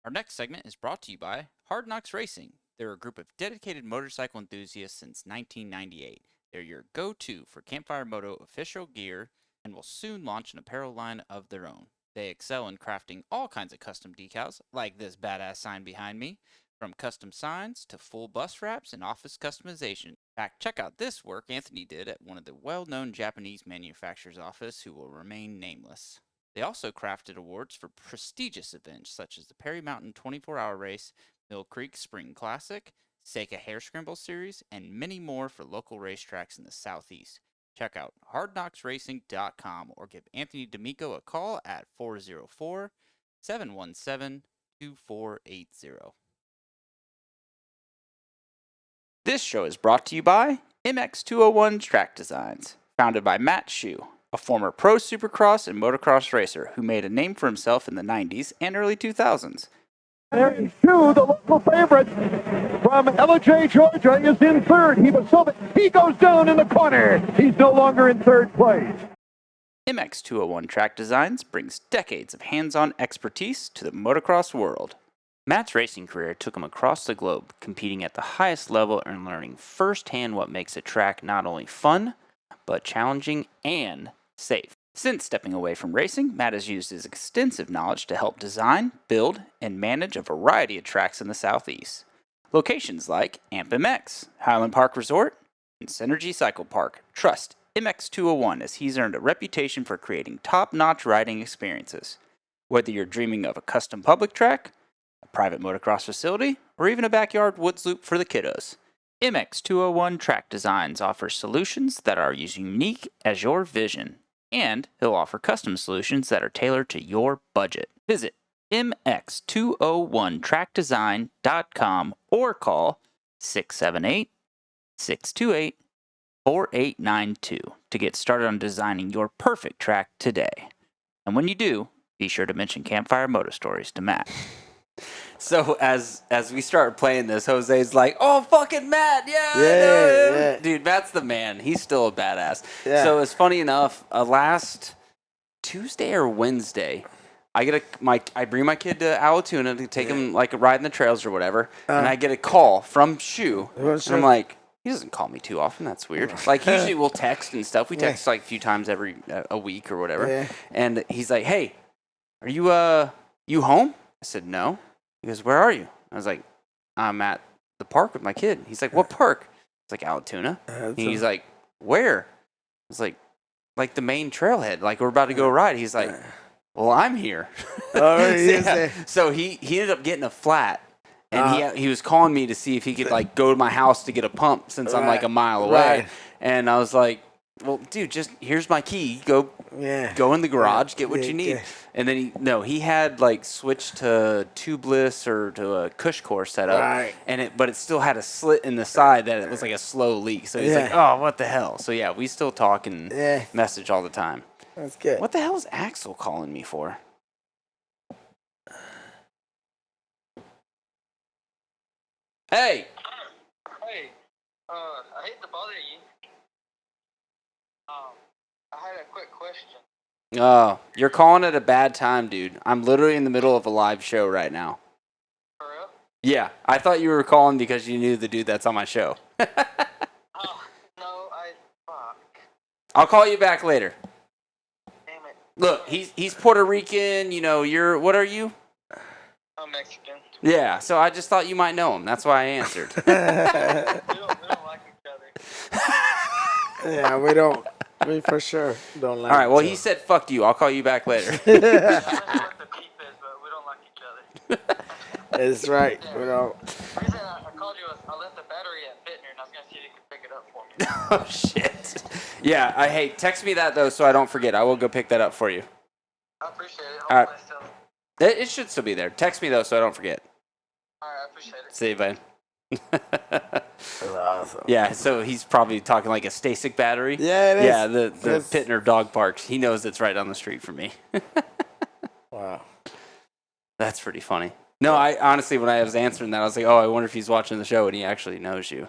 S4: Our next segment is brought to you by Hard Knocks Racing. They're a group of dedicated motorcycle enthusiasts since 1998. They're your go-to for Campfire Moto official gear and will soon launch an apparel line of their own. They excel in crafting all kinds of custom decals, like this badass sign behind me, From custom signs to full bus wraps and office customization. In fact, check out this work Anthony did at one of the well-known Japanese manufacturer's office who will remain nameless. They also crafted awards for prestigious events such as the Perry Mountain 24-hour race, Mill Creek Spring Classic, Seika Hair Scramble Series, and many more for local racetracks in the Southeast. Check out hardknocksracing.com or give Anthony D'Amico a call at 404-717-2480. This show is brought to you by MX201 Track Designs, founded by Matt Shue, a former pro supercross and motocross racer who made a name for himself in the 90s and early 2000s.
S8: Aaron Shue, the local favorite from LJ, Georgia, is in third. He goes down in the corner. He's no longer in third place.
S4: MX201 Track Designs brings decades of hands-on expertise to the motocross world. Matt's racing career took him across the globe, competing at the highest level and learning firsthand what makes a track not only fun, but challenging and safe. Since stepping away from racing, Matt has used his extensive knowledge to help design, build, and manage a variety of tracks in the Southeast. Locations like AmpMX, Highland Park Resort, and Synergy Cycle Park trust MX201 as he's earned a reputation for creating top-notch riding experiences. Whether you're dreaming of a custom public track, a private motocross facility, or even a backyard woods loop for the kiddos, MX201 Track Designs offers solutions that are as unique as your vision, and he'll offer custom solutions that are tailored to your budget. Visit mx201trackdesign.com or call 678-628-4892 to get started on designing your perfect track today. And when you do, be sure to mention Campfire Moto Stories to Matt. So as we start playing this, Jose's like, "Oh, fucking Matt, yeah, I know him."
S6: Yeah.
S4: Dude, Matt's the man. He's still a badass.
S6: Yeah.
S4: So it's funny enough. Last Tuesday or Wednesday, I bring my kid to Allatoona to take him like a ride in the trails or whatever, and I get a call from Shue, and I'm like, he doesn't call me too often. That's weird. Like usually we'll text and stuff. We text like a few times every a week or whatever.
S6: Yeah.
S4: And he's like, "Hey, are you home?" I said, "No." He goes, "Where are you?" I was like, "I'm at the park with my kid." He's like, "What park?" It's like Allatoona. And he's like, "Where?" It's like the main trailhead. Like we're about to go ride. He's like, "Well, I'm here." So he ended up getting a flat, and he was calling me to see if he could like go to my house to get a pump since I'm like a mile away.
S6: Right.
S4: And I was like, "Well, dude, just here's my key. Go in the garage, get what you need." And then he had like switched to tubeless or to a cush core setup, but it still had a slit in the side that it was like a slow leak. So he's like, "Oh, what the hell?" So yeah, we still talk and message all the time.
S6: That's good.
S4: What the hell is Axel calling me for? Hey.
S9: Hey, I hate to bother you. I had a quick question.
S4: Oh, you're calling at a bad time, dude. I'm literally in the middle of a live show right now.
S9: For real?
S4: Yeah, I thought you were calling because you knew the dude that's on my show.
S9: Oh, no, fuck.
S4: I'll call you back later.
S9: Damn it.
S4: Look, he's Puerto Rican. What are you?
S9: I'm Mexican.
S4: Yeah, so I just thought you might know him. That's why I answered.
S9: We don't like each other.
S6: Yeah, we don't. We for sure don't like
S4: All right, well,
S6: each
S4: he said, "Fuck you. I'll call you back later."
S9: I don't know what the beef is, but we don't like each other.
S6: other. It's right. We don't.
S9: The reason I called you was I left the battery at Bittner, and I was going to see if you could pick it up for me.
S4: Oh, shit. Yeah, hey, text me that, though, so I don't forget. I will go pick that up for you.
S9: I appreciate it.
S4: All right.
S9: Hopefully
S4: It should still be there. Text me, though, so I don't forget.
S9: All right, I appreciate it.
S4: See you, bud.
S6: That's awesome.
S4: Yeah, so he's probably talking like a Stasic battery.
S6: Yeah, it is.
S4: Yeah, the Pittner dog parks. He knows it's right down the street from me.
S6: Wow.
S4: That's pretty funny. No, I honestly, when I was answering that, I was like, "Oh, I wonder if he's watching the show," and he actually knows you.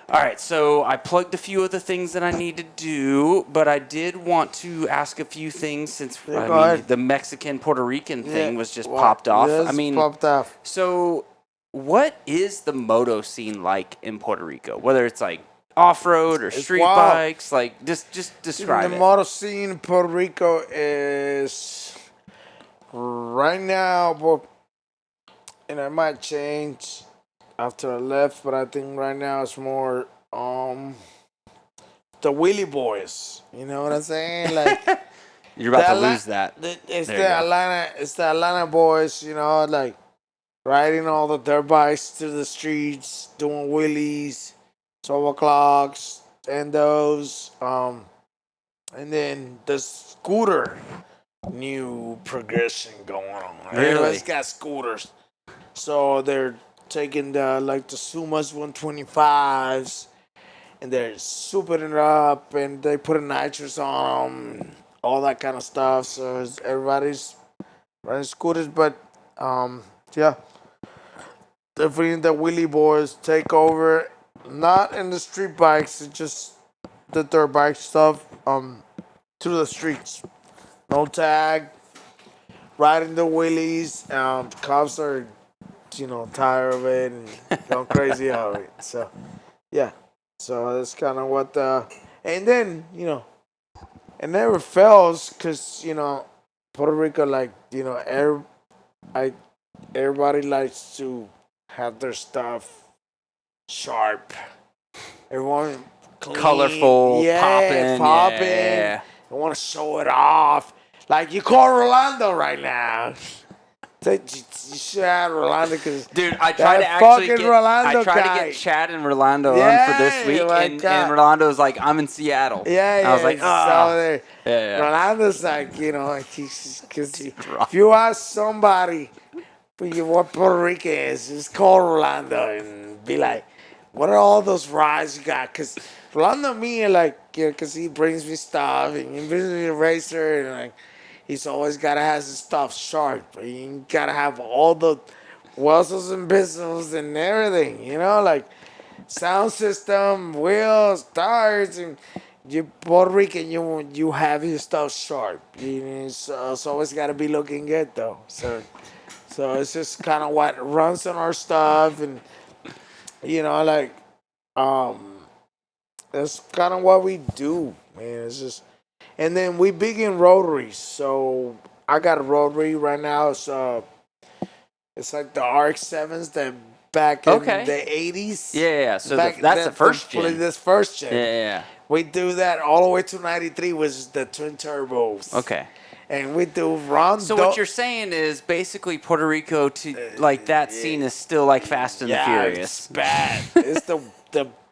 S4: All right, so I plugged a few of the things that I need to do, but I did want to ask a few things since the Mexican Puerto Rican thing was just popped off.
S6: Popped off.
S4: So what is the moto scene like in Puerto Rico? Whether it's like off-road or street bikes, like just describe
S6: the
S4: it.
S6: The moto scene in Puerto Rico is right now, and it might change after I left, but I think right now it's more the Willie Boys. You know what I'm saying? Like
S4: You're about to lose that.
S6: It's
S4: There
S6: the
S4: you go.
S6: Atlanta boys. You know, like riding all the dirt bikes through the streets, doing wheelies, 12 o'clocks, endos, and then the scooter new progression going on.
S4: Really?
S6: Everybody's got scooters, so they're taking the Sumas 125s and they're souping it up and they put nitrous on them, all that kind of stuff. So everybody's riding scooters, but yeah, definitely the wheelie boys take over. Not in the street bikes, it's just the dirt bike stuff. Through the streets, no tag, riding the wheelies. Cops are, tired of it and going crazy out of it. So, yeah. So that's kind of what and then, it never fails because, Puerto Rico, everybody likes to have their stuff sharp. Everyone clean,
S4: Colorful, popping. Yeah.
S6: I want to show it off. Like you call Rolando right now. You should have Rolando because
S4: dude, I tried to actually get Chad and Rolando on for this week, and Rolando was like, "I'm in Seattle."
S6: Yeah,
S4: I was like,
S6: so Rolando's like, because if you ask somebody what Puerto Rican is, just call Rolando and be like, "What are all those rides you got?" Because Rolando and me are because he brings me stuff and he brings me a racer and he's always gotta have his stuff sharp. You gotta have all the whistles and whistles and everything, sound system, wheels, tires, and you Puerto Rican, you have your stuff sharp. It's always gotta be looking good though. So it's just kind of what runs on our stuff, and that's kind of what we do, man. It's just. And then we big in rotaries. So I got a rotary right now. It's like the RX-7s that back in the 80s.
S4: Yeah. So that's the first gen.
S6: This first gen.
S4: Yeah.
S6: We do that all the way to 93, which is the twin turbos.
S4: Okay.
S6: And we do Rondo.
S4: So what you're saying is basically Puerto Rico that scene is still like Fast and the Furious.
S6: It's bad. It's the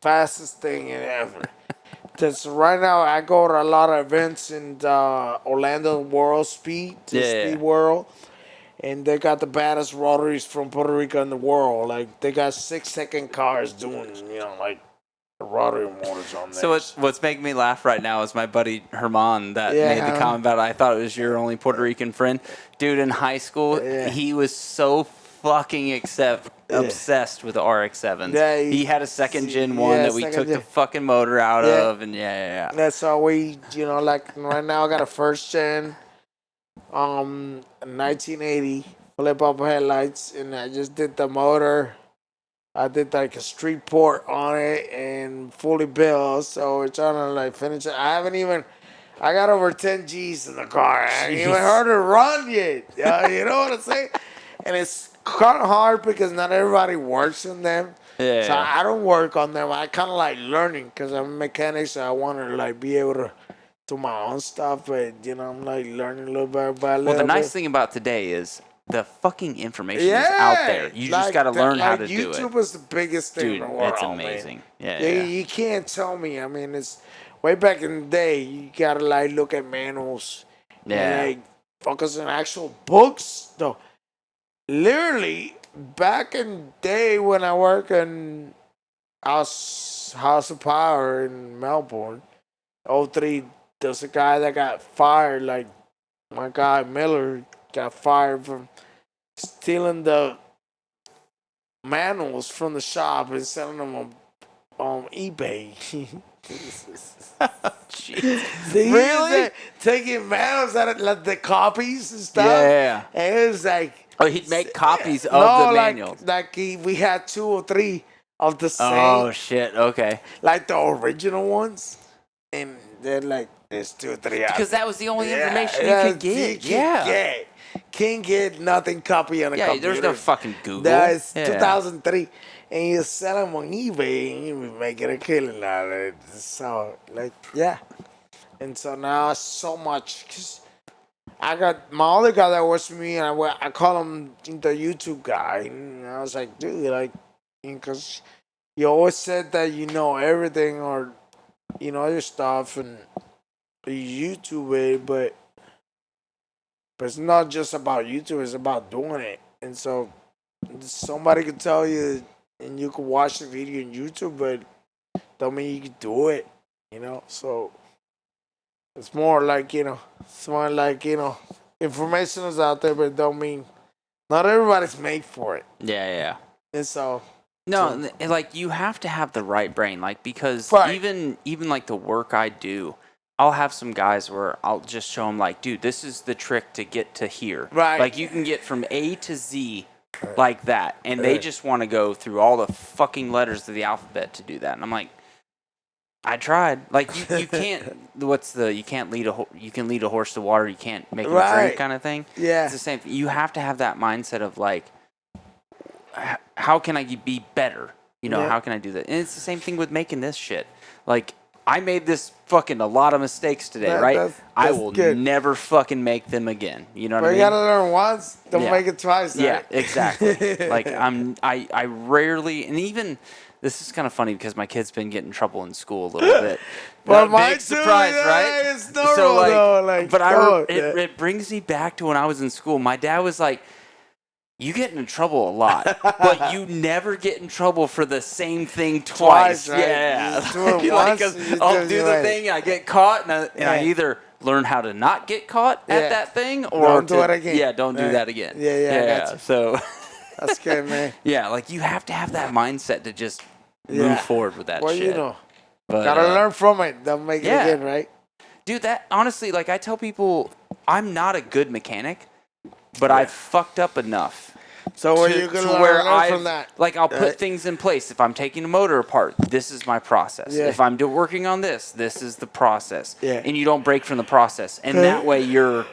S6: fastest thing ever. Because right now I go to a lot of events in the Orlando World Speed World, and they got the baddest rotaries from Puerto Rico in the world. Like they got 6-second cars doing, the rotary motors on there.
S4: So what's making me laugh right now is my buddy Herman that made the comment about I thought it was your only Puerto Rican friend. Dude, in high school, he was so fucking obsessed with the RX-7s. Yeah, he had a second-gen one that we took the fucking motor out of, and
S6: That's how we, right now I got a first-gen 1980 flip-up headlights, and I just did the motor. I did a street port on it and fully built, so we're trying to finish it. I got over 10 G's in the car. I haven't even heard it run yet. You know what I'm saying? And it's kind of hard because not everybody works on them. Yeah. So I don't work on them. I kind of learning because I'm a mechanic, so I want to be able to do my own stuff. But I'm learning a little bit by a little.
S4: Well, the nice thing about today is the fucking information is out there. You just got to learn how to do it.
S6: YouTube is the biggest thing in the world.
S4: It's amazing.
S6: Man. Yeah. You can't tell me. I mean, it's way back in the day. You got to look at manuals. Yeah. And, focus on actual books. No. Literally, back in the day when I worked in House of Power in Melbourne, 03, there's a guy that got fired, my guy Miller got fired from stealing the manuals from the shop and selling them on eBay. Really? Taking manuals out of the copies and stuff.
S4: Yeah.
S6: And it was
S4: he'd make copies of the manual.
S6: We had 2 or 3 of the same.
S4: Oh, shit. Okay.
S6: The original ones. And they're there's 2 or 3 out.
S4: Because that was the only information you could get.
S6: can't get nothing copy on a computer.
S10: there's no fucking Google.
S6: That's
S10: Yeah.
S6: 2003, and you sell them on eBay, and you be making a killing out of it. So, like, yeah. And so now so much, cause I got my other guy that works with me, and I call him the YouTube guy. And I was like, dude, like, because you always said that you know everything or you know your stuff and you YouTube it, but it's not just about YouTube, it's about doing it. And so somebody could tell you and you can watch the video on YouTube, but don't mean you can do it, you know? So it's more like, information is out there, but don't mean not everybody's made for it.
S10: Yeah.
S6: And so
S10: No, like you have to have the right brain, like because
S6: Right.
S10: even like the work I do, I'll have some guys where I'll just show them like, dude, this is the trick to get to here.
S6: Right.
S10: Like you can get from A to Z like that, and they just want to go through all the fucking letters of the alphabet to do that. And I'm like, I tried. Like you can't. You can't lead you can lead a horse to water. You can't make him drink, kind of thing.
S6: Yeah.
S10: It's the same thing. You have to have that mindset of like, how can I be better? You know, how can I do that? And it's the same thing with making this shit. Like, I made this fucking a lot of mistakes today, right? I will never fucking make them again. You know what I mean?
S6: you gotta learn once, don't make it twice. Right?
S10: Yeah, exactly. Like I rarely, and even this is kind of funny because my kid's been getting in trouble in school a little bit.
S6: Well,
S10: big surprise, right?
S6: It's normal,
S10: but it brings me back to when I was in school. My dad was like, you get in trouble a lot, but you never get in trouble for the same thing twice.
S6: Right?
S10: Yeah.
S6: Like,
S10: I'll do the thing, I get caught, and I either learn how to not get caught at that thing or
S6: don't do it again.
S10: Yeah, don't do that again.
S6: Yeah.
S10: So
S6: that's good, man.
S10: Yeah, like you have to have that mindset to just move forward with that shit.
S6: Well, you know,
S10: but,
S6: gotta learn from it. Don't make it again, right?
S10: Dude, that honestly, like I tell people, I'm not a good mechanic, but I've fucked up enough.
S6: So where you gonna learn from that?
S10: Like I'll put things in place. If I'm taking a motor apart, this is my process.
S6: Yeah.
S10: If I'm working on this is the process.
S6: Yeah.
S10: And you don't break from the process. And that way you're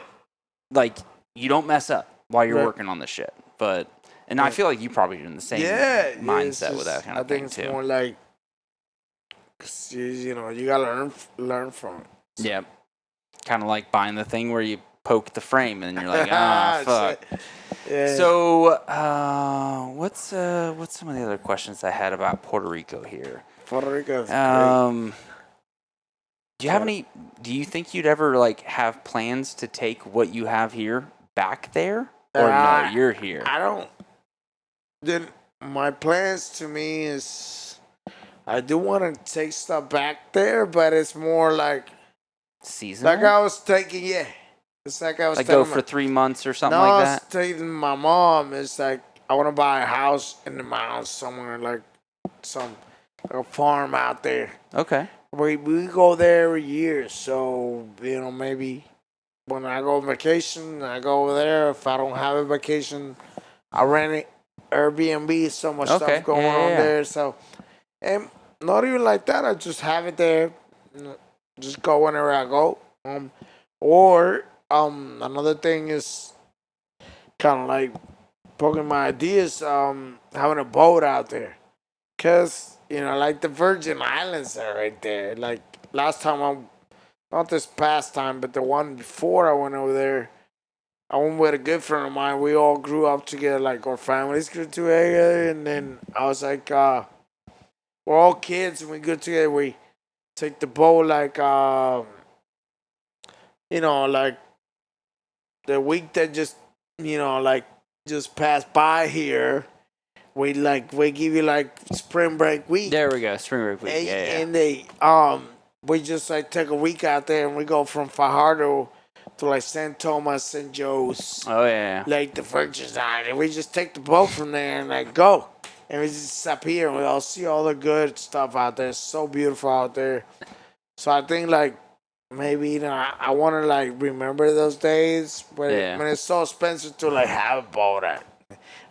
S10: like you don't mess up while you're working on the shit. But I feel like you probably are in the same mindset with that kind of thing too.
S6: I think it's more like, you know, you gotta learn from it.
S10: Yeah. Kind of like buying the thing where you poke the frame and you're like, fuck.
S6: Yeah.
S10: So, what's some of the other questions I had about Puerto Rico here?
S6: Puerto Rico is great.
S10: Do you think you'd ever like have plans to take what you have here back there? Or no, you're here?
S6: I don't. Then my plans to me is, I do want to take stuff back there, but it's more like
S10: seasonal.
S6: Like I was taking, it's like I was
S10: like go for 3 months or something like that.
S6: I was telling my mom, it's like I want to buy a house in the mountains somewhere, like a farm out there.
S10: Okay.
S6: We go there every year, so you know maybe when I go on vacation, I go over there. If I don't have a vacation, I rent it. Airbnb, so much stuff going on there. So, and not even like that. I just have it there. Just go whenever I go. Another thing is kind of like poking my ideas. Having a boat out there, cause you know, like the Virgin Islands are right there. Like last time not this past time, but the one before I went over there. I went with a good friend of mine. We all grew up together, like our families grew together. And then I was like, we're all kids and we go together. We take the boat like, you know, like the week that just, you know, like just passed by here. We give you like spring break week.
S10: There we go, spring break week.
S6: And we just like take a week out there and we go from Fajardo to like St. Thomas, St. Joe's.
S10: Oh, yeah.
S6: Like the Virgin Islands. And we just take the boat from there and like go. And we just stop here and we all see all the good stuff out there. It's so beautiful out there. So I think like maybe, you know, I want to like remember those days when it's so expensive to like have a boat out.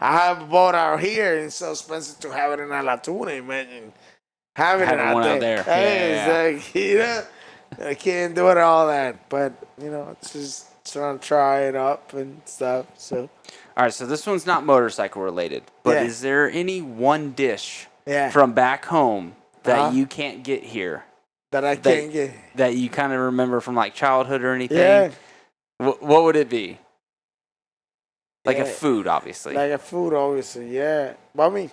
S6: I have a boat out here and it's so expensive to have it in La Tuna. Imagine having it out there. Hey, it's like, you know. I can't do it all that, but you know, it's just trying to try it up and stuff. So
S10: All right, so this one's not motorcycle related, but
S6: Yeah.
S10: is there any one dish
S6: Yeah.
S10: from back home that
S6: Uh-huh.
S10: you can't get here
S6: that I can't get.
S10: that you kind of remember from like childhood or anything?
S6: Yeah.
S10: What would it be? Like a
S6: Yeah.
S10: food, obviously.
S6: Like a food, obviously, yeah. But I mean,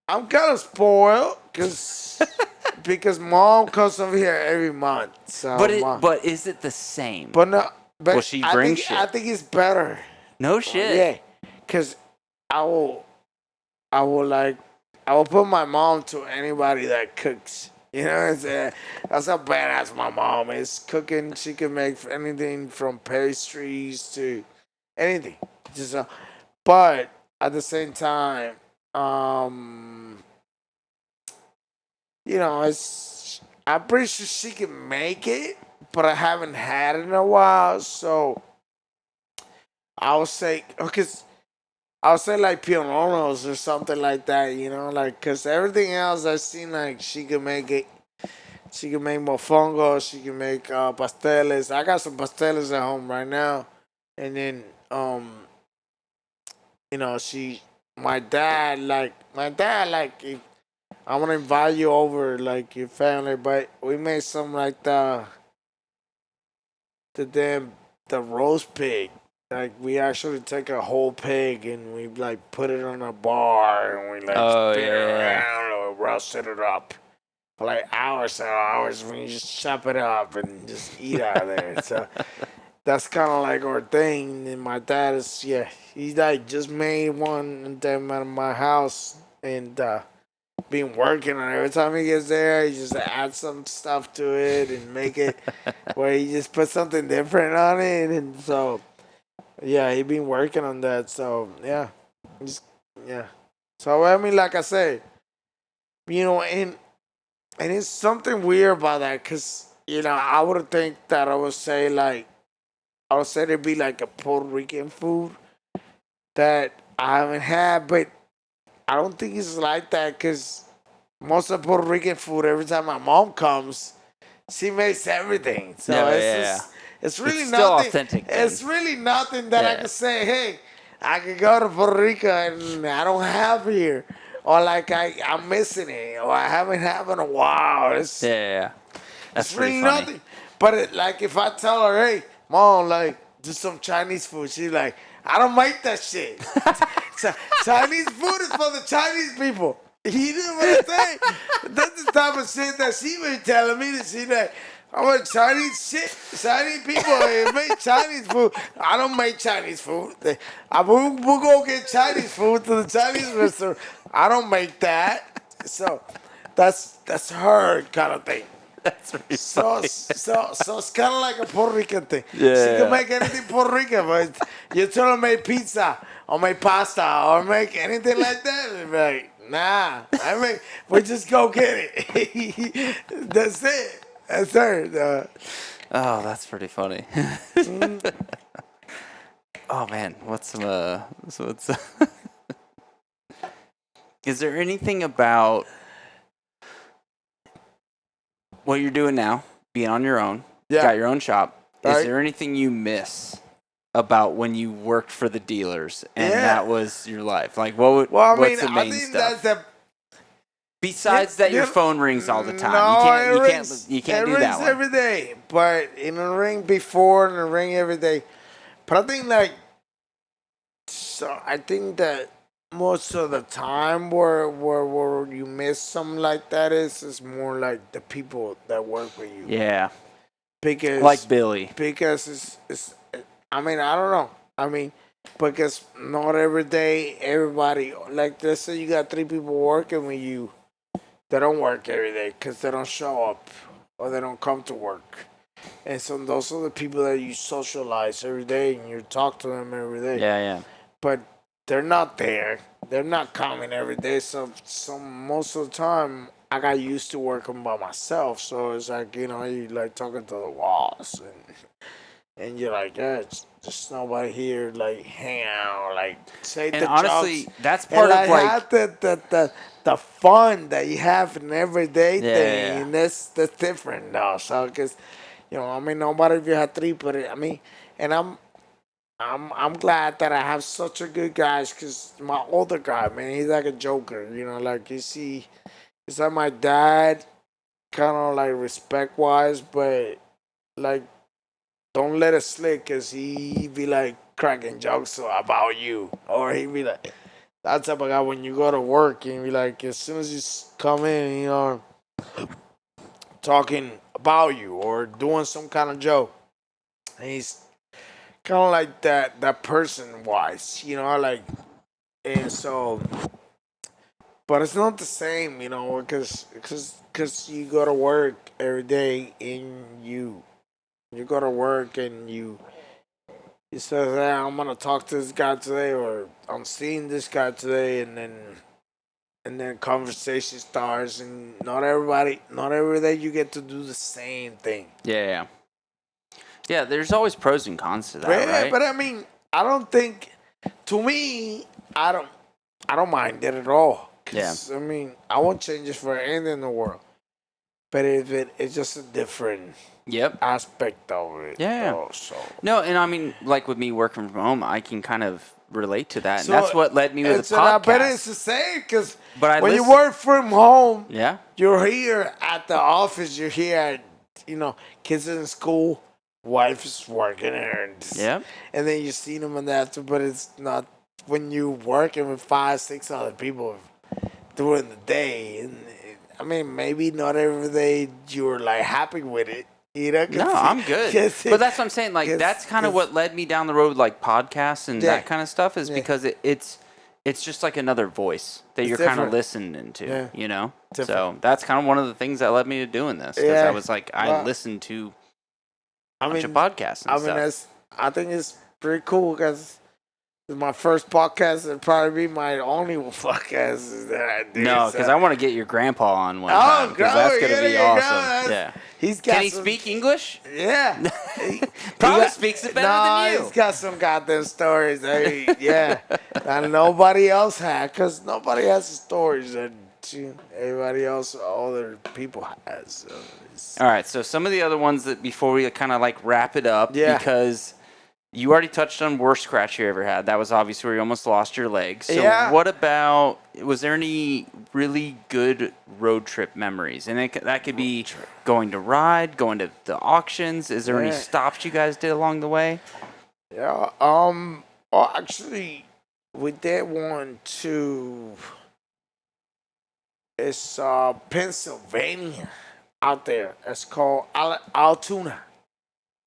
S6: I'm kind of spoiled because mom comes over here every month. So
S10: but is it the same?
S6: but no, but
S10: Well, she
S6: I
S10: brings
S6: think,
S10: shit.
S6: I think it's better.
S10: No shit.
S6: Yeah, because I will put my mom to anybody that cooks. You know what I'm saying? That's how badass my mom is. Cooking, she can make anything from pastries to anything. Just but at the same time, I'm pretty sure she can make it, but I haven't had it in a while, so I would say like piononos or something like that, like, because everything else I've seen, like, she can make it. She can make mofongo. She can make pasteles. I got some pasteles at home right now. And then, my dad, if I want to invite you over, like, your family, but we made some, like, the roast pig. Like, we actually take a whole pig and we, like, put it on a bar and we, like, spin it around or roasted it up for, like, hours and hours. We just chop it up and just eat out of there. So that's kind of like our thing. And my dad is, he's, like, just made one and then at my house and been working on it. Every time he gets there, he just adds some stuff to it and make it where he just put something different on it. And so, yeah, he been working on that. So, yeah. So, I mean, like I said, and it's something weird about that because, I would think that I would say it'd be like a Puerto Rican food that I haven't had, but I don't think it's like that because most of Puerto Rican food, every time my mom comes, she makes everything. So it's really
S10: It's
S6: nothing.
S10: still authentic then.
S6: It's really nothing that I can say, hey, I could go to Puerto Rico and I don't have here. Or like I'm missing it. Or I haven't had it in a while.
S10: That's
S6: It's
S10: pretty
S6: really
S10: funny.
S6: nothing. But like if I tell her, hey, mom, like, do some Chinese food, she's like, I don't make that shit. Chinese food is for the Chinese people. You know what I'm saying? That's the type of shit that she been telling me that she like, I'm a Chinese people make Chinese food. I don't make Chinese food. We'll go get Chinese food to the Chinese restaurant. I don't make that. So that's her kind of thing.
S10: That's really
S6: So
S10: funny.
S6: so it's kind of like a Puerto Rican thing.
S10: Yeah.
S6: She can make anything Puerto Rican, but you tell her make pizza or make pasta or make anything like that, and be like, nah, we just go get it. That's it. That's her.
S10: Oh, that's pretty funny. Oh man, what's is there anything about what you're doing now, being on your own, got your own shop? Is
S6: Right.
S10: there anything you miss about when you worked for the dealers and that was your life? Like, what's the main
S6: think
S10: stuff?
S6: that's the.
S10: Besides that, your phone rings all the time. You can't do that
S6: rings
S10: one.
S6: every day, but in the ring before and the ring every day. But I think I think that most of the time where you miss something like that is more like the people that work with you.
S10: Yeah.
S6: Because
S10: Like Billy.
S6: Because it's I mean, I don't know. I mean, because not every day everybody, like, let's say you got 3 people working with you. They don't work every day because they don't show up or they don't come to work. And so those are the people that you socialize every day and you talk to them every day.
S10: Yeah.
S6: But they're not there. They're not coming every day. So most of the time, I got used to working by myself. So it's like, you like talking to the walls. And you're like, it's just nobody here, like, hang out, like, say
S10: And
S6: the
S10: honestly,
S6: jokes.
S10: that's part
S6: and
S10: of, like,
S6: have the fun that you have in everyday thing,
S10: Yeah.
S6: and that's different now. So, because, I mean, nobody of you had 3, but I mean, and I'm glad that I have such a good guys, because my older guy, man, he's like a joker, you know, like you see, it's like my dad, kind of like respect wise, but like don't let it slip, because he be like cracking jokes about you, or he be like, that type of guy when you go to work and be like, as soon as you come in, you know, talking about you or doing some kind of joke, and he's kind of like that person wise, you know, like, and so, but it's not the same, you know, because you go to work every day and you go to work and you say, hey, I'm gonna talk to this guy today, or I'm seeing this guy today, and then conversation starts, and not every day you get to do the same thing.
S10: Yeah. Yeah, there's always pros and cons to that,
S6: But,
S10: right?
S6: but I mean, I don't think, to me, I don't mind it at all. 'Cause, I mean, I won't change it for anything in the world. But if it's just a different aspect of it.
S10: Yeah.
S6: Though, so.
S10: No, and I mean, like with me working from home, I can kind of relate to that,
S6: So
S10: and that's what led me with the podcast.
S6: I bet it's the same, because
S10: But
S6: when you work from home,
S10: yeah,
S6: you're here at the office, you're here at, you know, kids in school, wife is working there, and then you see them and that, but it's not when you working with 5-6 other people during the day, and I mean, maybe not every day you're like happy with it. You know,
S10: no, I'm good. But that's what I'm saying. Like, that's kind of what led me down the road, like podcasts and that kind of stuff, is because it's just like another voice that you're kind of listening to, you know? So that's kind of one of the things that led me to doing this, because I was like, I listened to a bunch of podcasts and stuff.
S6: I think it's pretty cool, because it's my first podcast. It'll probably be my only podcast that I do.
S10: No, because I want to get your grandpa on one time, because that's going to be awesome. Yeah. Can he speak English?
S6: Yeah.
S10: Probably speaks it better than you.
S6: He's got some goddamn stories. Yeah. That nobody else had, because nobody has the stories that everybody else, other people has. So
S10: all right, so some of the other ones that before we kind of like wrap it up, because you already touched on worst scratch you ever had. That was obviously where you almost lost your leg. So what about, was there any really good road trip memories? And that could be going to ride, going to the auctions. Is there any stops you guys did along the way?
S6: Yeah. Well, actually, we did one to, it's Pennsylvania out there. It's called Altoona,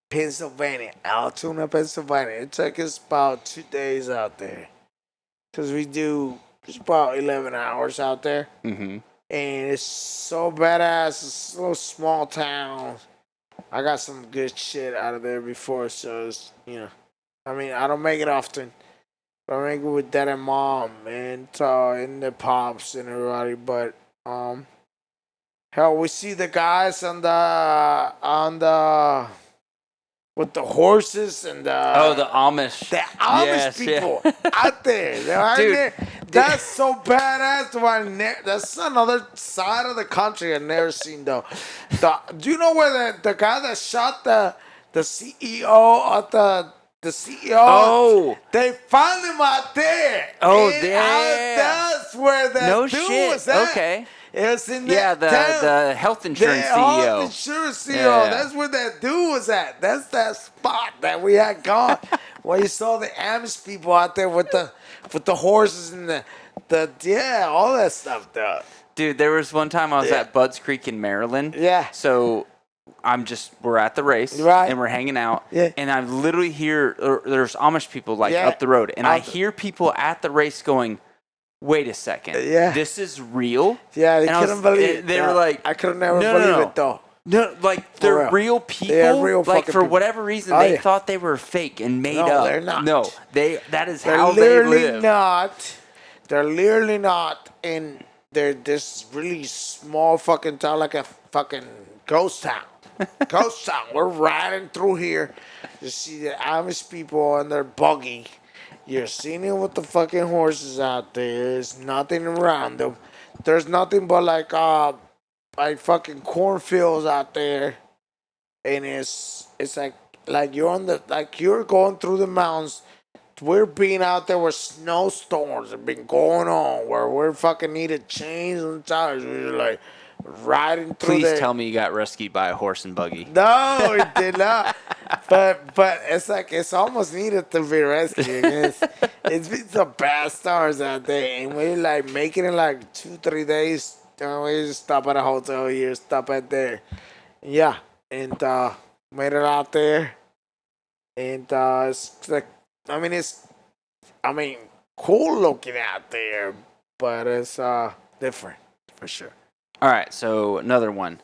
S6: Pennsylvania. It took us about 2 days out there, because we do just about 11 hours out there.
S10: Mm-hmm.
S6: And it's so badass. It's a little small town. I got some good shit out of there before, so it's, you know, I mean, I don't make it often, but I make it with dad and mom and the pops and everybody. But hell, we see the guys on the with the horses and the
S10: Amish.
S6: The Amish people out there. They're out there. That's so badass. That's another side of the country I've never seen, though. Do you know where the guy that shot the CEO of the CEO?
S10: Oh,
S6: they found him out there. That's where that dude was at.
S10: Okay.
S6: It was in that
S10: the health insurance CEO.
S6: The health insurance CEO. That's where that dude was at. That's that spot that we had gone. Where you saw the Amish people out there with the horses and the all that stuff though.
S10: Dude, there was one time I was at Budds Creek in Maryland.
S6: Yeah.
S10: So we're at the race, and we're hanging out, and I literally hear there's Amish people up the road, and I hear people at the race going, wait a second.
S6: Yeah.
S10: This is real?
S6: Yeah, they couldn't believe it.
S10: They were like,
S6: I could never believe it, though.
S10: No, like, they're real people.
S6: They're real
S10: like, for
S6: people.
S10: whatever reason, they thought they were fake and made up.
S6: No, they're not.
S10: No, that is how they live.
S6: They're literally not in this really small fucking town, like a fucking ghost town. Ghost town. We're riding through here. You see the Amish people on their buggy. You're seeing it with the fucking horses out there. There's nothing around them. There's nothing but like fucking cornfields out there, and it's like like you're going through the mountains. We're being out there where snowstorms have been going on, where we're fucking needed chains and tires. We're like riding through
S10: Please
S6: there.
S10: tell me you got rescued by a horse and buggy.
S6: No, it did not. But it's like it's almost needed to be rescued. It's been some bad stars out there, and we're like making it like 2-3 days. We just stop at a hotel here, stop at there. Yeah, and made it out there, and it's like cool looking out there, but it's different for sure.
S10: All right, so another one.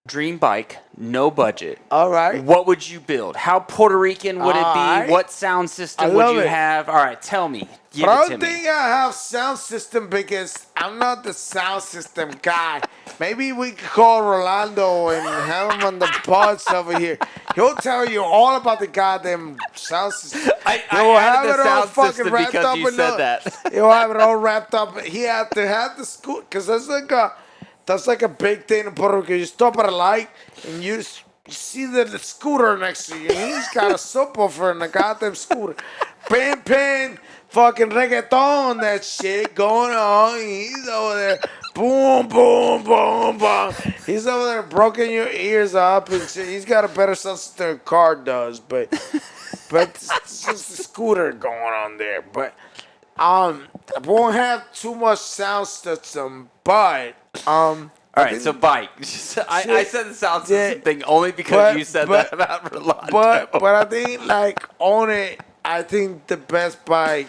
S10: Dream bike, no budget.
S6: All right.
S10: What would you build? How Puerto Rican would it be?
S6: Alright.
S10: What sound system
S6: I
S10: would
S6: love
S10: you
S6: it.
S10: have? All right, tell me. Give
S6: But I
S10: it to
S6: don't
S10: me.
S6: think I have sound system because I'm not the sound system guy. Maybe we could call Rolando and have him on the pods over here. He'll tell you all about the goddamn sound system.
S10: I
S6: He'll
S10: added the
S6: it all
S10: sound
S6: fucking
S10: system
S6: wrapped
S10: because
S6: up
S10: you
S6: in
S10: said
S6: the-
S10: that.
S6: He'll have it all wrapped up. He had to have the school because that's like a big thing in Puerto Rico. You stop at a light and you see the scooter next to you. And he's got a subwoofer in the goddamn scooter. Pin, fucking reggaeton, that shit going on. He's over there. Boom, boom, boom, boom. He's over there broken your ears up and shit. He's got a better sound system than a car does, but it's just a scooter going on there. But I won't have too much sound system, but
S10: All right, so bike. I said the sound system thing only because you said that about Rolando.
S6: But I think like on it, I think the best bike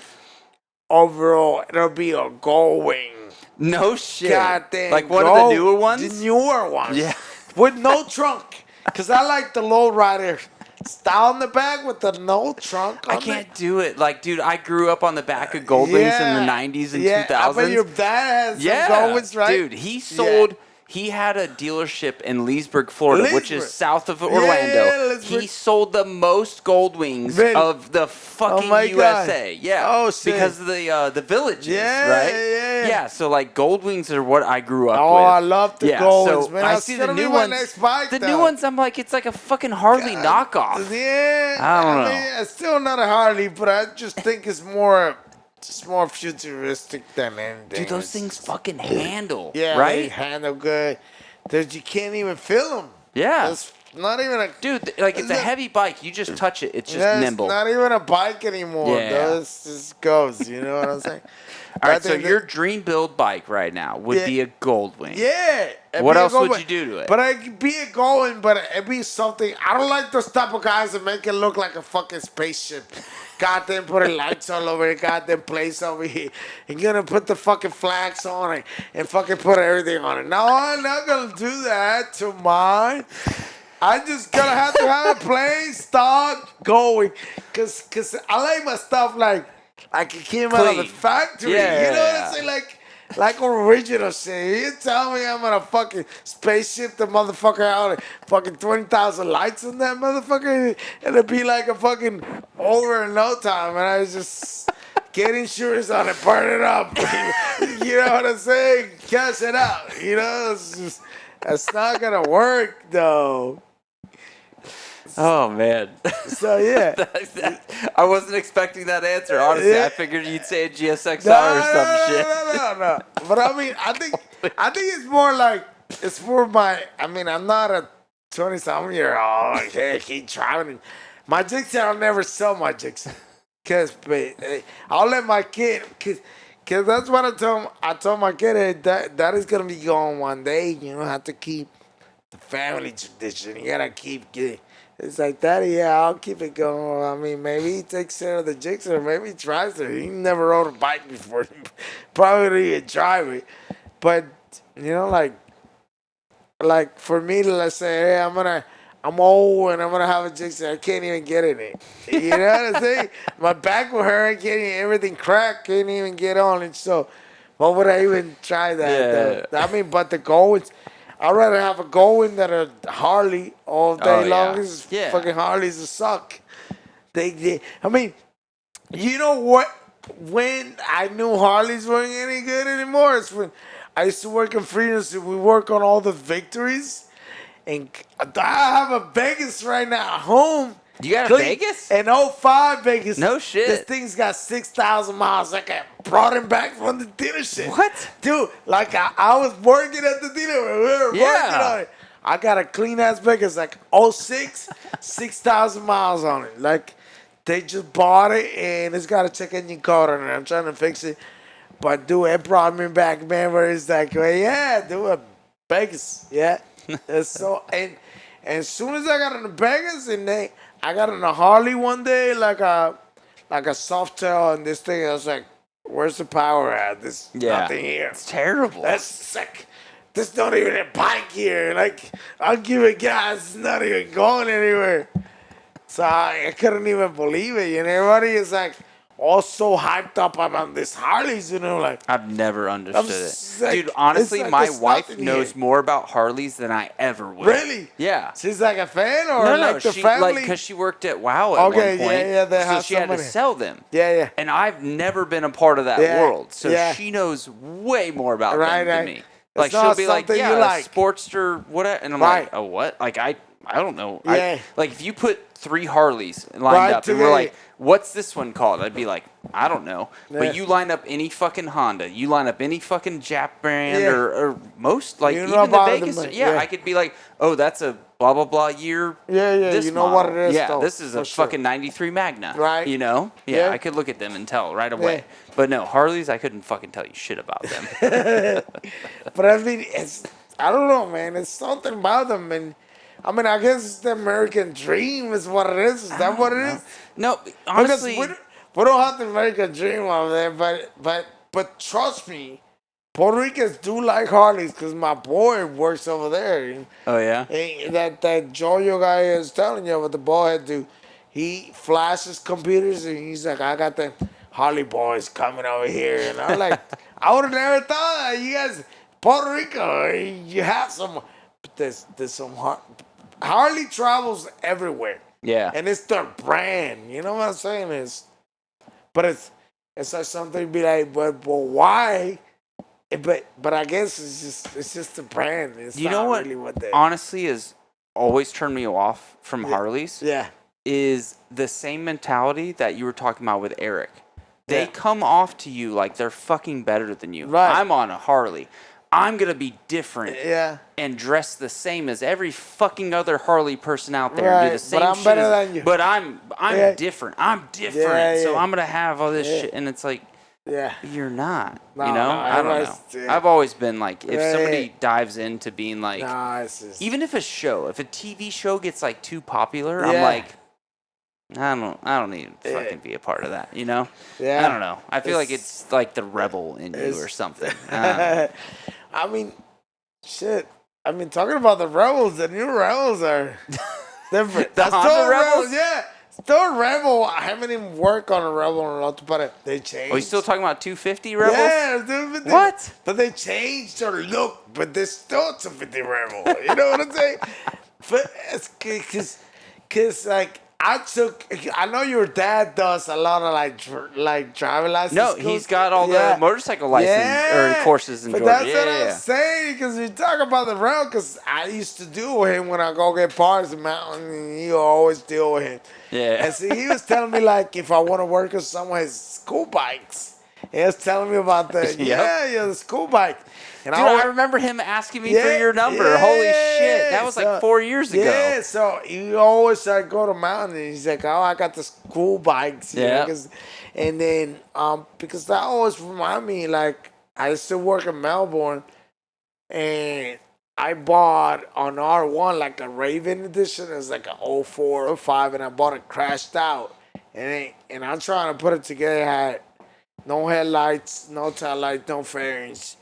S6: overall it'll be a Goldwing.
S10: No shit.
S6: Goddamn,
S10: like one of the newer ones?
S6: The newer ones.
S10: Yeah.
S6: With no trunk. Cause I like the low rider style in the back with the no trunk.
S10: I can't do it. Like, dude, I grew up on the back of Goldwings in the 90s and 2000s.
S6: I bet your dad has some Goldwings, right?
S10: Dude, he sold. He had a dealership in Leesburg, Florida, which is south of Orlando.
S6: Leesburg.
S10: He sold the most Goldwings of the fucking USA.
S6: God.
S10: Yeah.
S6: Oh, shit.
S10: Because of the villages,
S6: Yeah,
S10: right?
S6: yeah.
S10: Yeah, so like Goldwings are what I grew up with.
S6: Oh, I love the Goldwings,
S10: so
S6: man.
S10: I
S6: That's
S10: see the
S6: gonna be
S10: new
S6: my
S10: ones.
S6: next bike,
S10: the
S6: though.
S10: new ones, I'm like, it's like a fucking Harley knockoff.
S6: Yeah.
S10: I don't know.
S6: mean, it's still not a Harley, but I just think it's more futuristic than anything.
S10: Dude, those things fucking handle.
S6: Yeah,
S10: right?
S6: they handle good. You can't even feel them.
S10: Yeah.
S6: It's not even a...
S10: Dude, like, it's a heavy bike. You just touch it. It's just
S6: Yeah,
S10: nimble.
S6: It's not even a bike anymore.
S10: Yeah.
S6: Though. It just goes. You know what I'm saying?
S10: All right,
S6: But
S10: so
S6: then
S10: your dream build bike right now would be a Goldwing.
S6: Yeah. it'd
S10: What
S6: be a
S10: else would
S6: Goldwing.
S10: you do to it?
S6: But I could be a going, but it'd be something. I don't like those type of guys that make it look like a fucking spaceship. Goddamn, putting lights all over it. Goddamn place over here. And you're gonna put the fucking flags on it and fucking put everything on it. No, I'm not gonna do that to mine. I just gonna have to have a plain stock going, cause I like my stuff like it came out of the
S10: Clean.
S6: factory.
S10: Yeah.
S6: You know what I'm saying? Like original shit. You tell me I'm gonna fucking spaceship the motherfucker out and fucking 20,000 lights on that motherfucker, and it'd be like a fucking over in no time, and I just get insurance on it, burn it up. You know what I'm saying? Cash it out. You know, it's not gonna work though.
S10: Oh, man.
S6: So, yeah.
S10: I wasn't expecting that answer, honestly.
S6: Yeah.
S10: I figured you'd say a GSXR or some shit.
S6: No. But I mean, I think it's more like, it's for my, I mean, I'm not a 20-something-year-old. Like, hey, keep driving. My Gixxer, I'll never sell my Gixxer. But I'll let my kid, because that's what I told my kid, hey, that is going to be gone one day. You don't have to keep the family tradition. You got to keep getting. It's like, Daddy, yeah, I'll keep it going. I mean, maybe he takes care of the Gixxer. Maybe he drives it. He never rode a bike before. Probably didn't even drive it. But, you know, like for me to, let's say, hey, I'm old and I'm going to have a Gixxer. I can't even get in it. You know what I'm saying? My back will hurt. Everything cracked. Can't even get on it. So, why would I even try that?
S10: Yeah.
S6: I mean, but the Goldwings, I'd rather have a Goldwing than a Harley all day long.
S10: Yeah.
S6: Fucking Harleys a suck. I mean, you know what? When I knew Harleys weren't any good anymore, it's when I used to work in Freedom. So we work on all the victories. And I have a Vegas right now at home.
S10: You got a Vegas?
S6: An 05 Vegas.
S10: No shit.
S6: This thing's got 6,000 miles. Like I brought him back from the dealership.
S10: What?
S6: Dude, like I was working at the dealer. We were working on it. I got a clean ass Vegas, like 06, 6,000 miles on it. Like they just bought it and it's got a check engine code on it. I'm trying to fix it. But dude, it brought me back, man, where it's like, well, yeah, dude, Vegas. Yeah. It's so and as soon as I got in the Vegas and I got in a Harley one day, like a soft tail, and this thing, I was like, where's the power at? There's nothing here.
S10: It's terrible.
S6: That's sick. There's not even a bike here. Like, I'll give it gas. It's not even going anywhere. So I couldn't even believe it. And everybody is like, all so hyped up about this Harleys, like.
S10: I've never understood it.
S6: Like,
S10: dude, honestly,
S6: like
S10: my wife knows
S6: here.
S10: more about Harleys than I ever will.
S6: Really?
S10: Yeah.
S6: She's like a fan or
S10: No,
S6: like the
S10: she,
S6: family?
S10: because she worked at WoW at one point.
S6: They
S10: so
S6: have
S10: she had to
S6: somebody.
S10: sell them.
S6: Yeah.
S10: And I've never been a part of that world. So she knows way more about them than me. Like, she'll be like, yeah, a Sportster, whatever. And I'm like, oh, what? Like, I don't know.
S6: Yeah.
S10: Like, if you put 3 Harleys lined up and we're like, what's this one called? I'd be like, I don't know.
S6: Yeah.
S10: But you line up any fucking Honda, you line up any fucking Jap brand or most, like, even the Vegas. I could be like, oh, that's a blah, blah, blah year.
S6: Yeah,
S10: this
S6: you know
S10: model.
S6: what it is.
S10: Yeah,
S6: though,
S10: this is a fucking 93 Magna.
S6: Right.
S10: You know? Yeah, I could look at them and tell right away.
S6: Yeah.
S10: But no, Harleys, I couldn't fucking tell you shit about them.
S6: But I mean, I don't know, man. It's something about them. And I mean, I guess it's the American dream is what it is. Is that what it is?
S10: No, honestly.
S6: Because we don't have the American dream over there, but trust me, Puerto Ricans do like Harleys because my boy works over there.
S10: Oh, yeah?
S6: And that Jojo guy is telling you what the boy had to. He flashes computers and he's like, I got the Harley boys coming over here. And I'm like, I would have never thought that. You guys, Puerto Rico, you have some, but there's some Harley travels everywhere.
S10: Yeah.
S6: And it's their brand. You know what I'm saying? But it's like something to be like, but why? But I guess it's just the brand. It's
S10: you
S6: not
S10: know what?
S6: Really what they
S10: honestly has always turned me off from Harleys.
S6: Yeah.
S10: Is the same mentality that you were talking about with Eric. They come off to you like they're fucking better than you.
S6: Right.
S10: I'm on a Harley. I'm going to be different and dress the same as every fucking other Harley person out there and do the same
S6: but I'm
S10: shit.
S6: better than you.
S10: But I'm different. I'm different. So I'm going to have all this shit. And it's like, you're not.
S6: No,
S10: you know?
S6: no,
S10: I don't know.
S6: yeah.
S10: I've always been like, if somebody dives into being like,
S6: it's just,
S10: even if a TV show gets like too popular, I'm like, I don't need to fucking be a part of that, you know?
S6: Yeah.
S10: I don't know. I feel like it's like the rebel in you or something. I
S6: mean, shit. I mean, talking about the Rebels, the new Rebels are different.
S10: The Honda Rebels?
S6: Yeah. Still a Rebel. I haven't even worked on a Rebel in a lot, but they changed.
S10: Are you still talking about 250 Rebels?
S6: Yeah. 250.
S10: What?
S6: But they changed their look, but they're still 250 Rebel. You know what I'm saying? But it's because like, I know your dad does a lot of like driving license.
S10: No,
S6: schools.
S10: he's got all the motorcycle license or courses in Georgia.
S6: That's what I'm saying, because we talk about the rail, because I used to deal with him when I go get parts in Mountain, and you always deal with him.
S10: Yeah.
S6: And see, he was telling me like if I want to work on some of his school bikes. He was telling me about the the school bike. And
S10: dude, I remember him asking me for your number.
S6: Yeah,
S10: Holy shit. That was like 4 years ago.
S6: Yeah, so he always go to Mountain and he's like, oh, I got the school bikes. And then, because that always remind me, like, I used to work in Melbourne and I bought on R1 like a Raven edition. It was like an 04, 05, and I bought it crashed out. And I'm trying to put it together. It had no headlights, no tail lights, no fairings.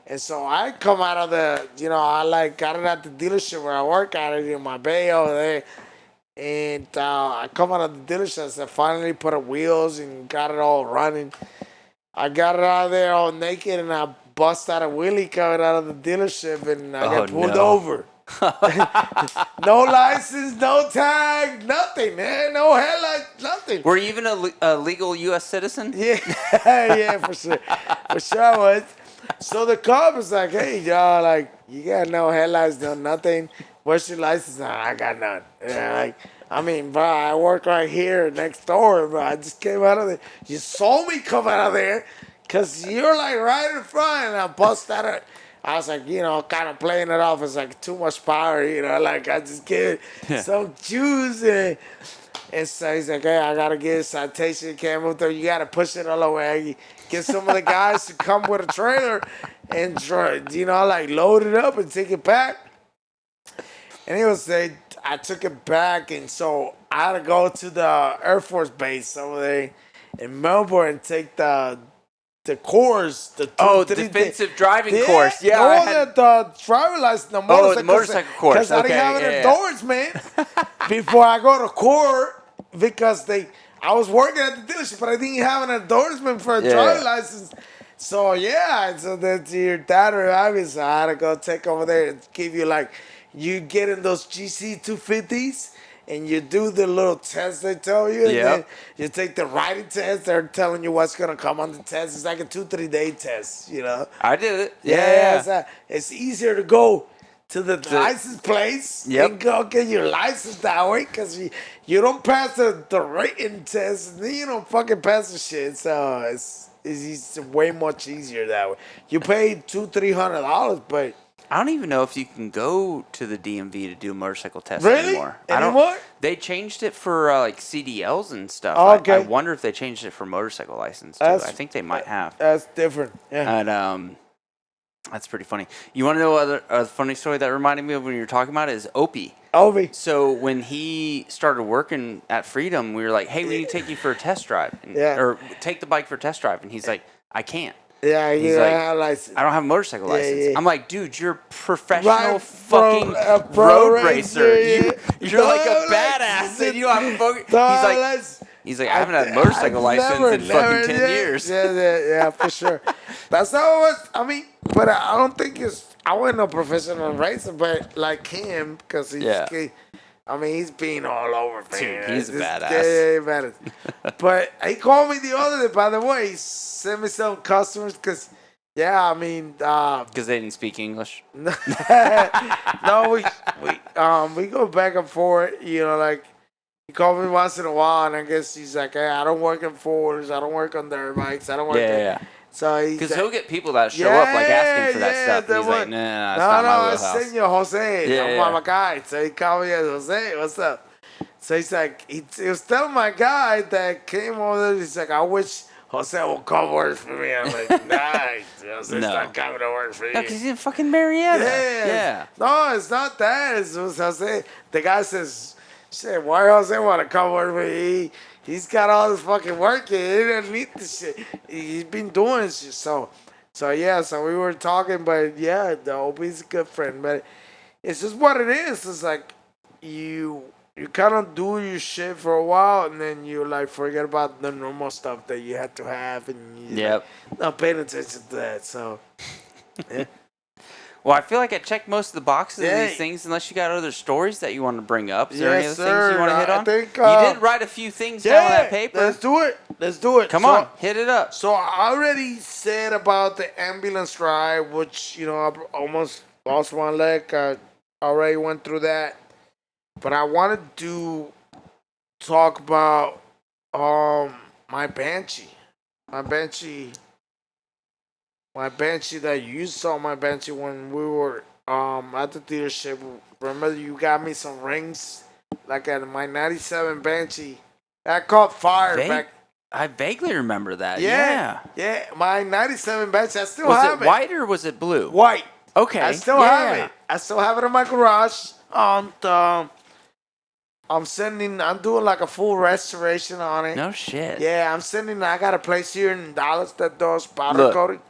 S6: And so I come out of the, I got it at the dealership where I work at it in my bay over there. And I come out of the dealership, I finally put up wheels and got it all running. I got it out of there all naked and I bust out a wheelie coming out of the dealership and I got pulled over. No license, no tag, nothing, man. No headlights, nothing.
S10: Were you even a legal U.S. citizen?
S6: Yeah, yeah, for sure. For sure I was. So the cop is like, hey, y'all, like, you got no headlights, no nothing. where's your license? Nah, I got none. Yeah, like, I mean, bro, I work right here next door, bro. I just came out of there. You saw me come out of there because you're like right in front, and I bust out of. I was like, kind of playing it off as like too much power, like I just get some juice and so he's like, hey, I gotta get a citation, can't move through. You gotta push it all the way. Get some of the guys to come with a trailer and like load it up and take it back. And he was saying, I took it back, and so I had to go to the Air Force Base over there in Melbourne and take the course.
S10: Defensive driving course. Yeah,
S6: the driver license, the motorcycle,
S10: the motorcycle course.
S6: Because I didn't have an endorsement before I go to court because I was working at the dealership, but I didn't have an endorsement for a driver license. So so that's your dad or I, so I had to go take over there and give you you get in those GC 250s and you do the little test they tell you, and then you take the writing test. They're telling you what's gonna come on the test. It's like a 2-3 day test,
S10: I did it.
S6: It's easier to go to the license place and go get your license that way because you don't pass the written test and then you don't fucking pass the shit. So it's way much easier that way. You pay $200-$300, but
S10: I don't even know if you can go to the DMV to do motorcycle tests
S6: anymore.
S10: Anymore? They changed it for CDLs and stuff.
S6: Okay.
S10: I wonder if they changed it for motorcycle license too. I think they might have.
S6: That's different. Yeah.
S10: And that's pretty funny. You want to know a funny story that reminded me of when you were talking about it is Opie. So when he started working at Freedom, we were like, hey, we need to take you for a test drive. Or take the bike for a test drive. And he's like, I can't.
S6: Yeah,
S10: he's
S6: like,
S10: I don't have a motorcycle license.
S6: Yeah.
S10: I'm like, dude, you're a professional fucking road racer. You're like a badass. And you have He's like, I haven't had a motorcycle license in fucking 10 years.
S6: Yeah, for sure. That's how it was. I mean, but I don't think I wasn't no professional racer, but like him, because he's been all over, man.
S10: Dude, he's a badass.
S6: Yeah, badass. But he called me the other day, by the way. He sent me some customers, because, because
S10: they didn't speak English?
S6: No, we go back and forth, he called me once in a while, and I guess he's like, hey, I don't work in Fords, I don't work on dirt bikes, I don't work So
S10: because he'll get people that show up asking for that stuff. And he's like, nah, it's not my wheelhouse.
S6: I send you Jose. I'm my guy. So he called me as Jose. What's up? So he's like, he was telling my guy that came over there. He's like, I wish Jose will come work for me. I'm like, nice. Jose's not coming to work for you.
S10: No, because he's in fucking Marietta.
S6: Yeah. No, it's not that. It's Jose. The guy says, shit, why Jose want to come work for me? He's got all this fucking work. He didn't need this shit. He's been doing shit. So we were talking, but the OB's a good friend. But it's just what it is. It's like you kind of do your shit for a while, and then you forget about the normal stuff that you had to have, and you're not paying attention to that. So, yeah.
S10: Well, I feel like I checked most of the boxes of these things, unless you got other stories that you want to bring up. Is there any other things you want to hit on?
S6: I think,
S10: you did write a few things down on that paper.
S6: Let's do it.
S10: Come on, hit it up.
S6: So I already said about the ambulance drive, which, I almost lost one leg. I already went through that. But I wanted to talk about my Banshee. My Banshee that you saw my Banshee when we were at the dealership. Remember you got me some rings? Like at my 97 Banshee. That caught fire back.
S10: I vaguely remember that. Yeah.
S6: My 97 Banshee. I still have it.
S10: Was it white or was it blue?
S6: White.
S10: Okay.
S6: I still have it. I still have it in my garage. I'm doing like a full restoration on it.
S10: No shit.
S6: Yeah, I got a place here in Dallas that does powder coating.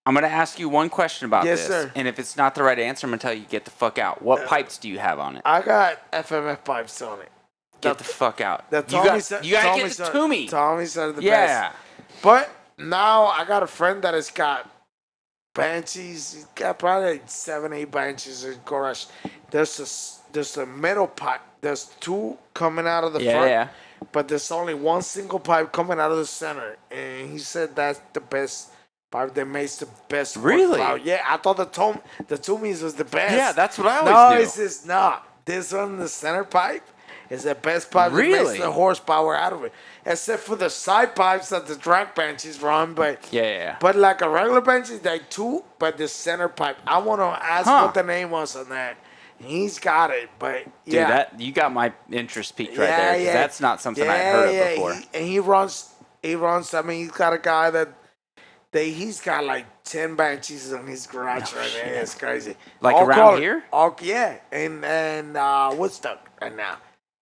S10: I'm going to ask you one question about this.
S6: Yes, sir.
S10: And if it's not the right answer, I'm going to tell you get the fuck out. What pipes do you have on it?
S6: I got FMF pipes on it.
S10: Get the fuck out.
S6: You
S10: got to get it to me.
S6: Tommy said the best. But now I got a friend that has got Banshees. He's got probably 7-8 Banshees in garage. There's a metal pipe. There's two coming out of the front. But there's only one single pipe coming out of the center. And he said that's the best pipe that makes the best.
S10: Really?
S6: horsepower. Yeah, I thought the Tumis was the best.
S10: Yeah, that's what I always
S6: no,
S10: knew.
S6: it's just not. This one, the center pipe, is the best pipe that
S10: Really?
S6: makes the horsepower out of it. Except for the side pipes that the drag benches run, but
S10: Yeah.
S6: but like a regular bench is like two, but the center pipe. I want to ask what the name was on that. He's got it, but
S10: Dude,
S6: yeah.
S10: that you got my interest peaked right there. 'Cause that's not something I'd heard of before.
S6: He runs. I mean, he's got a guy that he's got like 10 benches on his garage right there. It's crazy.
S10: Like
S6: All
S10: around
S6: call-
S10: here?
S6: all- yeah, and Woodstock right now.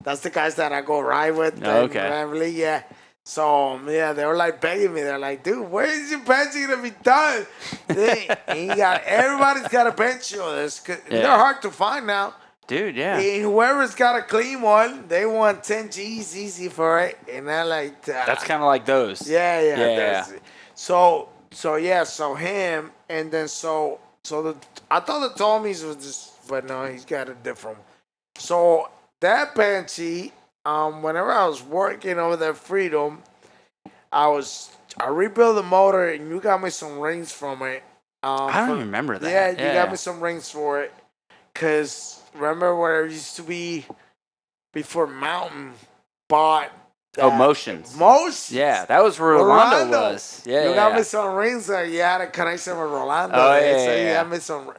S6: That's the guys that I go ride with.
S10: Oh, okay.
S6: And Beverly, yeah. So yeah, they were like begging me. They're like, "Dude, where is your bench gonna be done?" Everybody's got a bench. They're hard to find now.
S10: Dude, yeah.
S6: And whoever's got a clean one, they want 10 G's easy for it. And I like that.
S10: That's kind of like those.
S6: Yeah. So him, and then I thought the Tommy's was just, but no, he's got a different one. So that Banshee, whenever I was working over there, Freedom, I rebuilt the motor, and you got me some rings from it.
S10: I don't even remember that.
S6: Yeah, you got me some rings for it. Cause remember where it used to be before Mountain bought.
S10: Motions.
S6: Yeah,
S10: that was where Rolando was. Yeah,
S6: you got me some rings that you had a connection with Rolando. You got me some.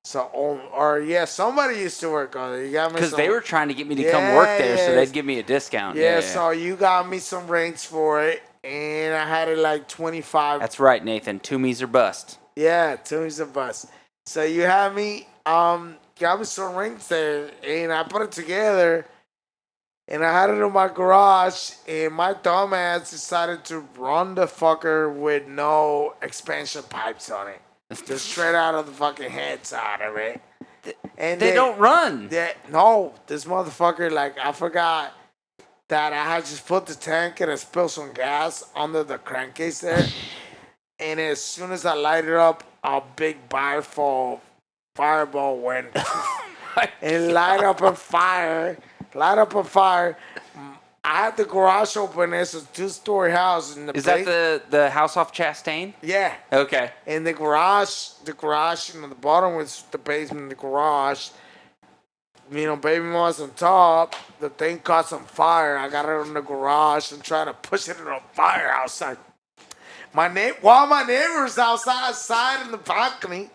S6: Somebody used to work on it. You got me
S10: because they were trying to get me to come work there, so they'd give me a discount.
S6: Yeah, so you got me some rings for it, and I had it like 25.
S10: That's right, Nathan. Tumis or bust.
S6: Yeah, Tumis or bust. So you had me got me some rings there, and I put it together, and I had it in my garage, and my dumbass decided to run the fucker with no expansion pipes on it. Just straight out of the fucking head side of it. And
S10: they don't run.
S6: No, this motherfucker, like, I forgot that I had just put the tank and I spilled some gas under the crankcase there. And as soon as I lighted up, a big fireball went and light up on fire. I had the garage open. It's a 2-story house.
S10: Is that the house off Chastain?
S6: Yeah.
S10: Okay.
S6: And the garage, the bottom was the basement, the garage. Baby mom's on top. The thing caught some fire. I got it in the garage and trying to push it on fire outside. While my neighbors outside in the balcony,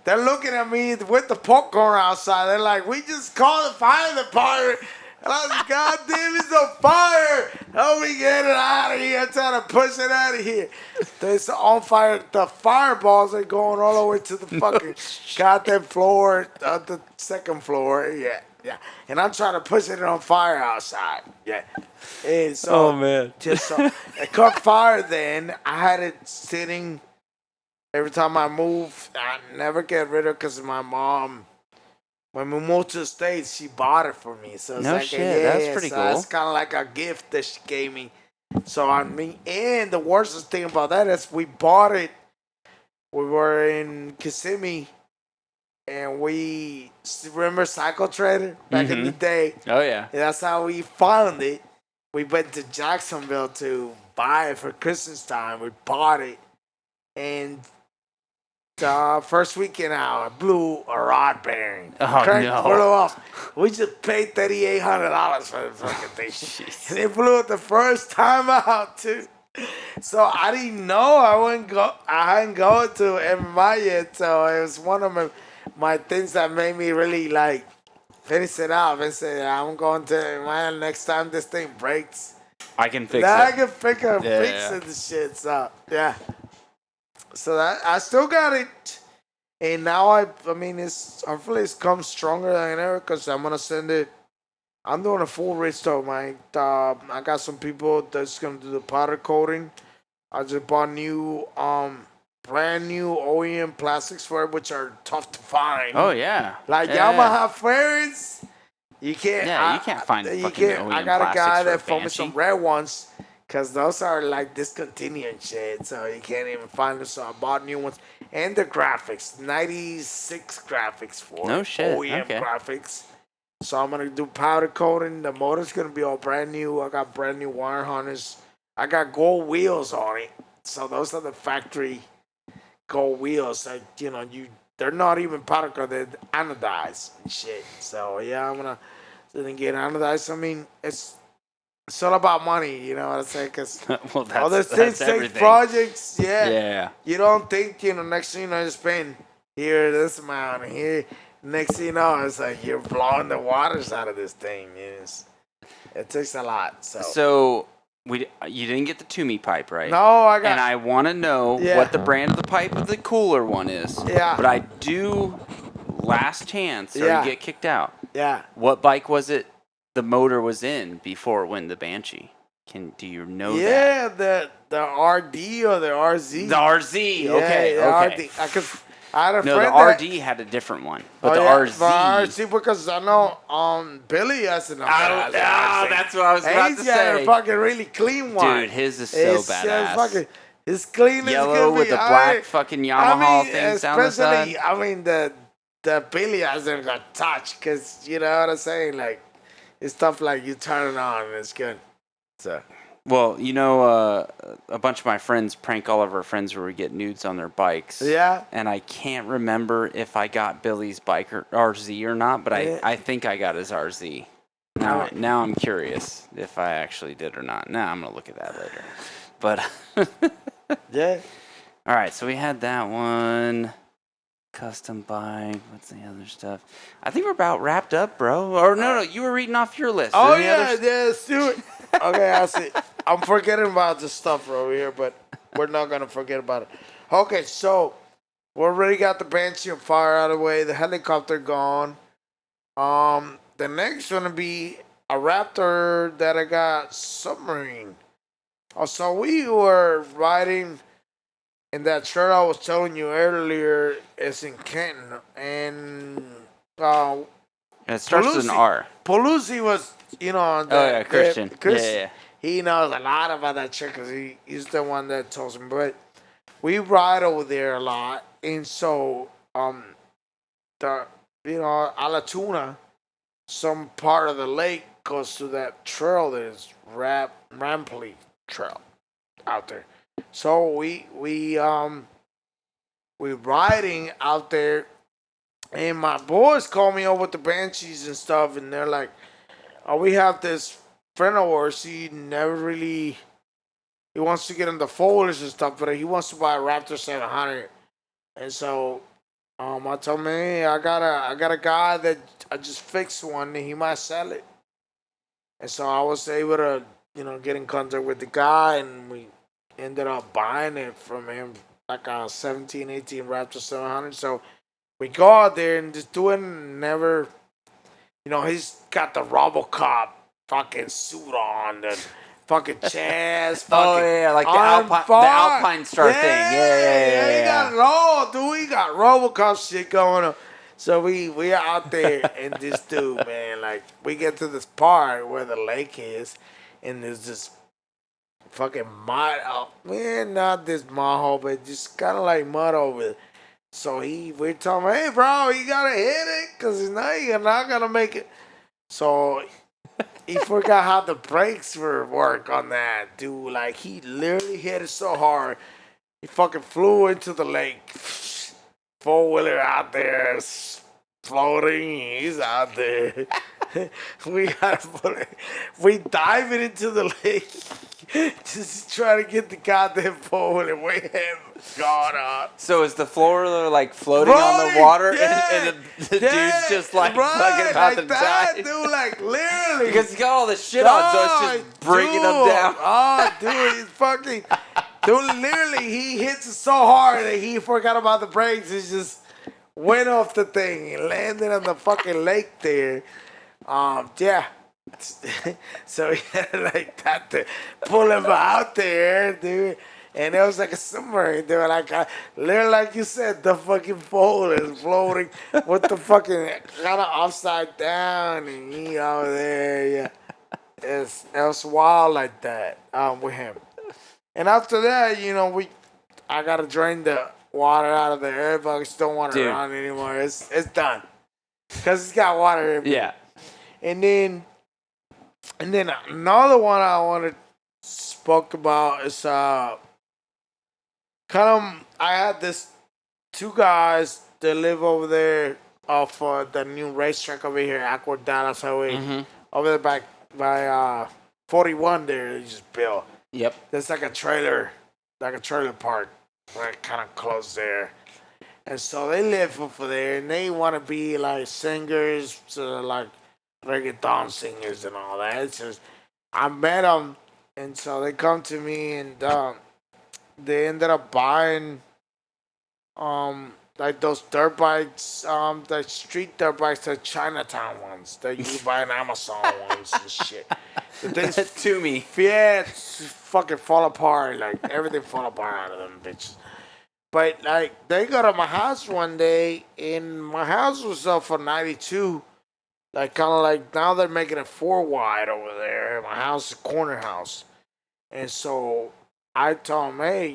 S6: they're looking at me with the popcorn outside. They're like, "We just called the fire department." And I was like, "God damn, it's on fire. Help me get it out of here. I'm trying to push it out of here." It's on fire. The fireballs are going all the way to the fucking goddamn floor, the second floor. Yeah. And I'm trying to push it on fire outside. Yeah. And so,
S10: oh, man.
S6: It caught fire then. I had it sitting every time I move. I never get rid of it because my mom, when we moved to the States, she bought it for me. So it's
S10: no
S6: like
S10: shit, that's pretty cool.
S6: It's kind of like a gift that she gave me. So and the worst thing about that is we bought it. We were in Kissimmee, and we remember Cycle Trader back in the day.
S10: Oh yeah.
S6: And that's how we found it. We went to Jacksonville to buy it for Christmas time. We bought it, and the first weekend out, I blew a rod bearing.
S10: Oh, no.
S6: Blew off. We just paid $3,800 for the fucking thing. And they blew it the first time out, too. So I didn't know. I hadn't gone to MMA yet, so it was one of my things that made me really, like, finish it off and say, I'm going to MMA next time this thing breaks.
S10: I can fix it.
S6: I can fix it, the shit. So, yeah. So that I still got it, and now hopefully it's come stronger than ever because I'm gonna send it. I'm doing a full restore, man. I got some people that's gonna do the powder coating. I just bought brand new OEM plastics for it, which are tough to find.
S10: Oh yeah,
S6: like Yamaha fairings. You can't.
S10: Yeah, you can't find fucking OEM
S6: I got a guy that
S10: for
S6: found me some red ones. Because those are like discontinued shit, so you can't even find them. So I bought new ones. And the graphics, 96 graphics for
S10: no shit.
S6: OEM
S10: Okay.
S6: graphics. So I'm going to do powder coating. The motor's going to be all brand new. I got brand new wire harness. I got gold wheels on it. So those are the factory gold wheels. Like, they're not even powder coated, they're anodized and shit. So yeah, I'm gonna get anodized. I mean, it's all about money, you know what I'm saying? Because
S10: Well,
S6: all these things take
S10: everything.
S6: projects. Yeah.
S10: Yeah.
S6: You don't think, next thing you know, you're spending here this amount and here. Next thing you know, it's like you're blowing the waters out of this thing. It takes a lot.
S10: So you didn't get the Toomey pipe, right?
S6: No, I got.
S10: And I want to know what the brand of the pipe of the cooler one is.
S6: Yeah.
S10: But I do, last chance, or you get kicked out.
S6: Yeah.
S10: What bike was it the motor was in before it went the Banshee? Do you know that?
S6: Yeah, the RD or the RZ.
S10: The RZ.
S6: Yeah,
S10: okay.
S6: RD. I had a
S10: No,
S6: friend
S10: the RD had a different one, but the RZ.
S6: The RZ, because I know Billy has an
S10: that's what I was about to
S6: He's
S10: say.
S6: got a fucking really clean one.
S10: Dude, his is so badass.
S6: It's clean
S10: Yellow
S6: as
S10: with the black fucking Yamaha things down the side.
S6: Especially, I mean, the Billy hasn't got touched, because, you know what I'm saying? Like, it's stuff like you turn it on and it's good. So.
S10: Well, a bunch of my friends prank all of our friends where we get nudes on their bikes.
S6: Yeah.
S10: And I can't remember if I got Billy's bike or RZ or not, but I think I got his RZ. Now I'm curious if I actually did or not. Now I'm going to look at that later. But
S6: yeah.
S10: All right, so we had that one. Custom bike. What's the other stuff? I think we're about wrapped up, bro. Or no, you were reading off your list.
S6: Oh, yeah, Stuart. Okay, I see. I'm forgetting about the stuff over here, but we're not going to forget about it. Okay, so we already got the Banshee on fire out of the way, the helicopter gone. The next one to be a Raptor that I got submarine. So we were riding in that trail I was telling you earlier. It's in Canton, and
S10: it starts with an R.
S6: Pelusi was,
S10: Christian.
S6: Chris,
S10: Yeah.
S6: He knows a lot about that chick because he's the one that tells me. But we ride over there a lot, and so Alatuna, some part of the lake goes to that trail that is Rampley Trail out there. So we riding out there, and my boys call me over with the Banshees and stuff, and they're like, we have this friend of ours, he wants to get into folders and stuff, but he wants to buy a Raptor 700. And so I told him, hey, I got a guy that I just fixed one, and he might sell it. And so I was able to, get in contact with the guy, and we ended up buying it from him, like a 17, 18 Raptor 700. So we go out there and just do it, and never, he's got the RoboCop fucking suit on, the fucking chest.
S10: Like the Alpine Star thing. Yeah.
S6: He got it all, dude. He got RoboCop shit going on. So we are out there, and this dude, man, like, we get to this part where the lake is, and there's this fucking mud. Man, not this mud hole, but just kind of like mud over it. So we're telling him, hey, bro, you gotta hit it, because you're not gonna make it. So he forgot how the brakes work on that, dude. Like, he literally hit it so hard, he fucking flew into the lake. Four-wheeler out there, floating. He's out there. We dive into the lake, just trying to get the goddamn four-wheeler. We have gone up.
S10: So is the floor like floating on the water, and the dude's just like fucking about to die?
S6: Dude, like, literally.
S10: Because he's got all this shit on, so it's just bringing him down.
S6: Oh, dude, he's fucking. Dude, literally, he hits it so hard that he forgot about the brakes. He just went off the thing and landed on the fucking lake there. Yeah. So he had like that to pull him out there, dude. And it was like a submarine, dude. Like, literally, like you said, the fucking pole is floating with the fucking kind of upside down, and he out there, yeah. It was wild like that with him. And after that, I gotta drain the water out of the air buckets. Don't want to run anymore. It's done, cause it's got water everywhere.
S10: Yeah.
S6: And then another one I want to spoke about is I had this two guys that live over there off the new racetrack over here, Aqua Dallas Highway, over there by 41 there. They just built.
S10: Yep.
S6: There's like a trailer park right kind of close there. And so they live over there, and they want to be like singers, so like reggaeton singers and all that. It's just, I met them, and so they come to me, and they ended up buying like those dirt bikes, the street dirt bikes, the Chinatown ones that you buy on Amazon ones and shit. The things
S10: To me.
S6: yeah, it's fucking fall apart. Like everything fall apart out of them bitches. But like they got to my house one day, and my house was up for 92. Like kind of like now they're making it 4 wide over there. My house is a corner house, and so I told him, hey,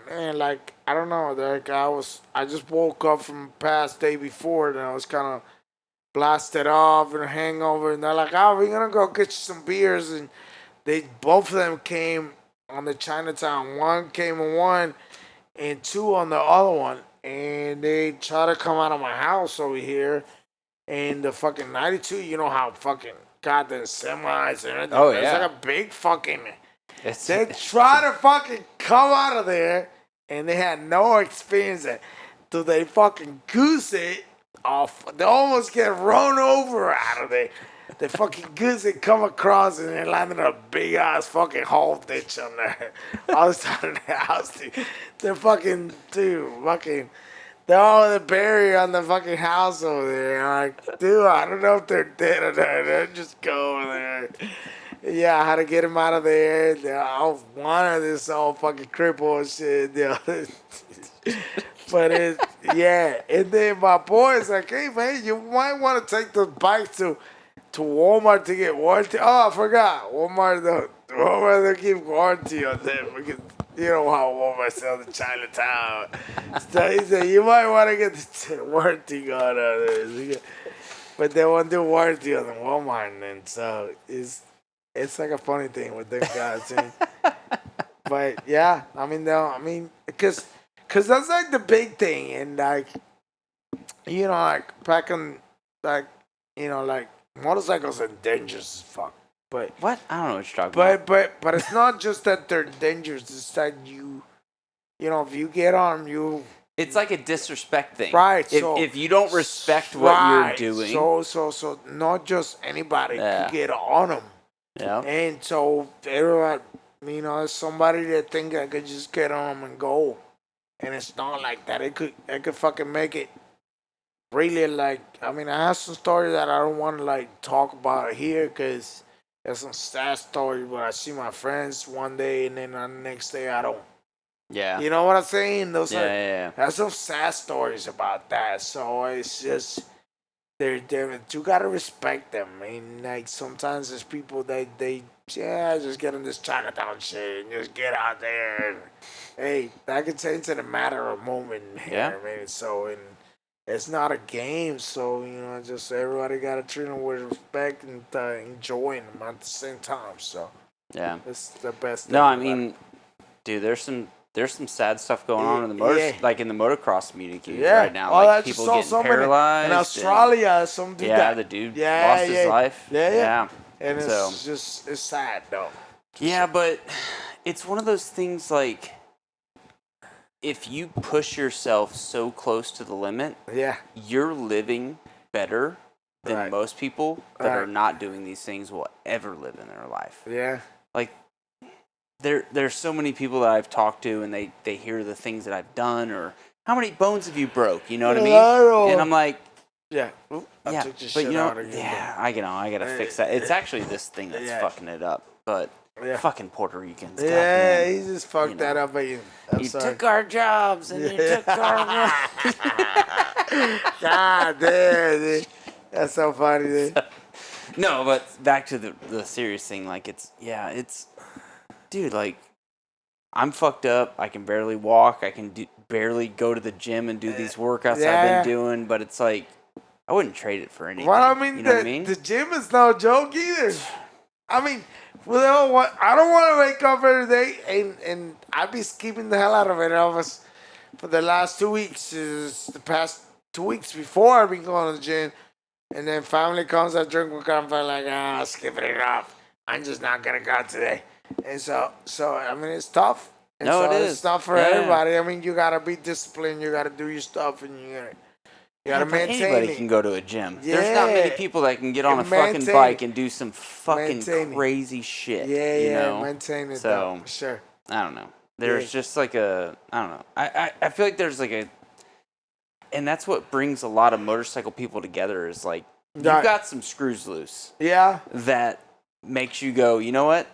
S6: man, like I don't know, like I just woke up from past day before, and I was kind of blasted off and a hangover, and they're like, oh, we're gonna go get you some beers, and they both of them came on the Chinatown. One came on one, and 2 on the other one, and they try to come out of my house over here, and the fucking 92, you know how fucking goddamn semis and everything.
S10: Oh,
S6: It's
S10: yeah.
S6: like a big fucking.
S10: It's,
S6: They try to fucking come out of there, and they had no experience. Do they fucking goose it off? They almost get run over out of there. They fucking goose it, come across, and they land in a big ass fucking hole ditch on there. Outside of the house, dude. They're fucking, they're all in the barrier on the fucking house over there. I'm like, dude, I don't know if they're dead or not. They're just go over there. Yeah, I had to get him out of there. One of this old fucking cripple and shit. But and then my boy's like, hey man, you might want to take the bike to Walmart to get warranty. Oh, I forgot. Walmart they keep warranty on them because you know how Walmart sells in Chinatown. So he said you might want to get the warranty going on this. But they won't do warranty on the Walmart, and so it's like a funny thing with them guys. But yeah, I mean, because that's like the big thing, and like, you know, like back in, like, you know, like motorcycles are dangerous as fuck. But
S10: what? I don't know what you're talking about.
S6: But it's not just that they're dangerous. It's that you know, if you get on them,
S10: It's like a disrespect thing.
S6: Right.
S10: If you don't respect what you're doing.
S6: So not just anybody can get on them.
S10: Yeah.
S6: And so everyone, you know, there's somebody that think I could just get on them and go, and it's not like that. It could fucking make it really like. I mean, I have some stories that I don't want to like talk about here because there's some sad stories. But I see my friends one day, and then the next day I don't.
S10: Yeah.
S6: You know what I'm saying? Those
S10: yeah.
S6: There's some sad stories about that. So it's just. They're you gotta respect them. I mean, like sometimes there's people that they just get in this Chinatown shit and just get out there. And, hey, that can change in a matter of a moment.
S10: Yeah.
S6: I mean, so and it's not a game. So you know, just everybody gotta treat them with respect and enjoying them at the same time. So
S10: yeah,
S6: it's the best.
S10: No, I mean, dude, there's some sad stuff going on in the like in the motocross community right now. Like people getting paralyzed.
S6: In Australia, some dude
S10: the dude lost his life.
S6: Yeah. And it's sad though.
S10: Yeah, but it's one of those things like if you push yourself so close to the limit, you're living better than most people that are not doing these things will ever live in their life.
S6: Yeah.
S10: Like there's so many people that I've talked to and they hear the things that I've done or how many bones have you broke, you know what I mean? And I'm like,
S6: but
S10: you know, I gotta fix that. It's actually this thing that's fucking it up, but fucking Puerto Ricans.
S6: Yeah, he just fucked that up. But you
S10: took our jobs and you took our
S6: God damn, dude. That's so funny, dude.
S10: No, but back to the serious thing, like it's dude, like, I'm fucked up. I can barely walk. I can barely go to the gym and do these workouts I've been doing. But it's like, I wouldn't trade it for anything.
S6: Well, I mean,
S10: you know what I mean?
S6: The gym is no joke either. I mean, I don't want to wake up every day and I'd be skipping the hell out of it. for the last 2 weeks. Is the past 2 weeks before I've been going to the gym. And then family comes, I drink with campfire, like, skip it off. I'm just not going to go today. And so I mean, it's tough. And
S10: No,
S6: so
S10: it
S6: it's
S10: is.
S6: tough for everybody. I mean, you got to be disciplined. You got to do your stuff, and you got to maintain
S10: anybody
S6: it.
S10: can go to a gym. There's not many people that can get on a fucking bike and do some fucking crazy shit. You know?
S6: Maintain it,
S10: so,
S6: though, for sure.
S10: I don't know. There's just like I don't know. I feel like there's like and that's what brings a lot of motorcycle people together is like, you've got some screws loose.
S6: Yeah.
S10: That makes you go, you know what?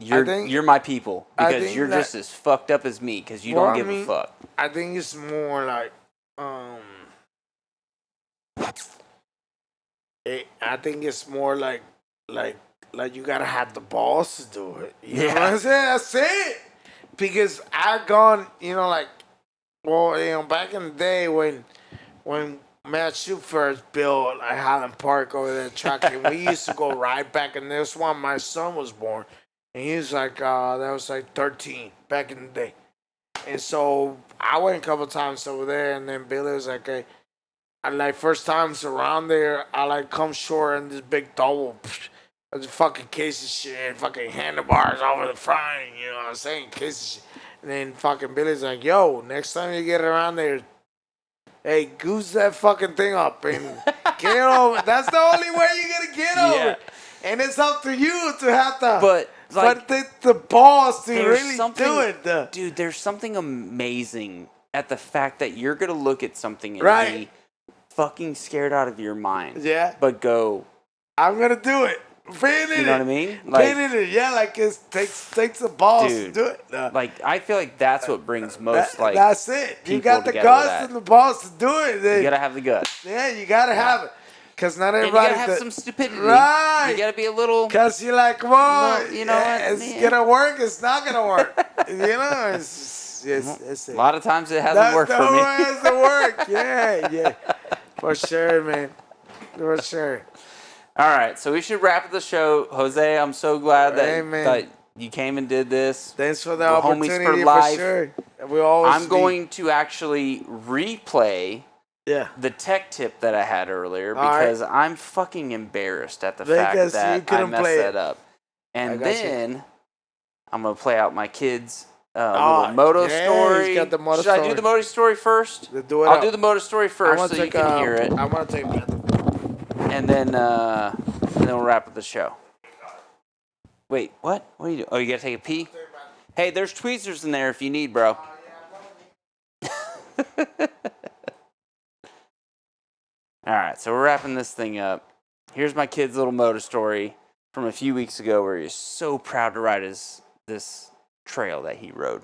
S10: You're my people because you're just as fucked up as me because you don't give a fuck.
S6: I think it's more like, I think it's more like you gotta have the balls to do it. You know what I'm saying? That's it. Because I've gone, back in the day when Matt Shoot first built at Highland Park over there track, and we used to go ride back in this one. My son was born, and he was like, that was like 13 back in the day. And so I went a couple times over there, and then Billy was like, hey, first times around there, I come short in this big double. There's a fucking case of shit, fucking handlebars over the front, you know what I'm saying? Case of shit. And then fucking Billy's like, yo, next time you get around there, hey, goose that fucking thing up and get over. That's the only way you're going to get over it. And it's up to you to have to.
S10: But
S6: the balls to really do it.
S10: Dude, there's something amazing at the fact that you're going to look at something and be fucking scared out of your mind.
S6: Yeah.
S10: But go,
S6: I'm going to do it.
S10: You know what I mean?
S6: It takes the balls to do it.
S10: I feel like that's what brings most
S6: that's it. You got the guts and the balls to do it.
S10: You gotta have the guts.
S6: Yeah, you gotta have it. Cause not everybody.
S10: And you gotta have some stupidity.
S6: Right.
S10: You gotta be a little.
S6: Cause you're like, come on,
S10: you know what?
S6: It's gonna work. It's not gonna work. It's
S10: a lot of times it hasn't worked for me.
S6: It hasn't worked. Yeah, for sure, man. For sure.
S10: All right, so we should wrap the show. Jose, I'm so glad that you came and did this.
S6: Thanks for the
S10: We're
S6: opportunity,
S10: homies for life.
S6: sure.
S10: I'm going to actually replay the tech tip that I had earlier because I'm fucking embarrassed at the fact that I messed that up. And then I'm going to play out my kids' little moto story.
S6: Should
S10: I do the moto story first? I'll do the moto story first so you can hear it.
S6: I'm going to take
S10: And then we'll wrap up the show. Wait, what? What are you doing? Oh, you gotta take a pee? Hey, there's tweezers in there if you need, bro. Alright, so we're wrapping this thing up. Here's my kid's little motor story from a few weeks ago where he's so proud to ride this trail that he rode.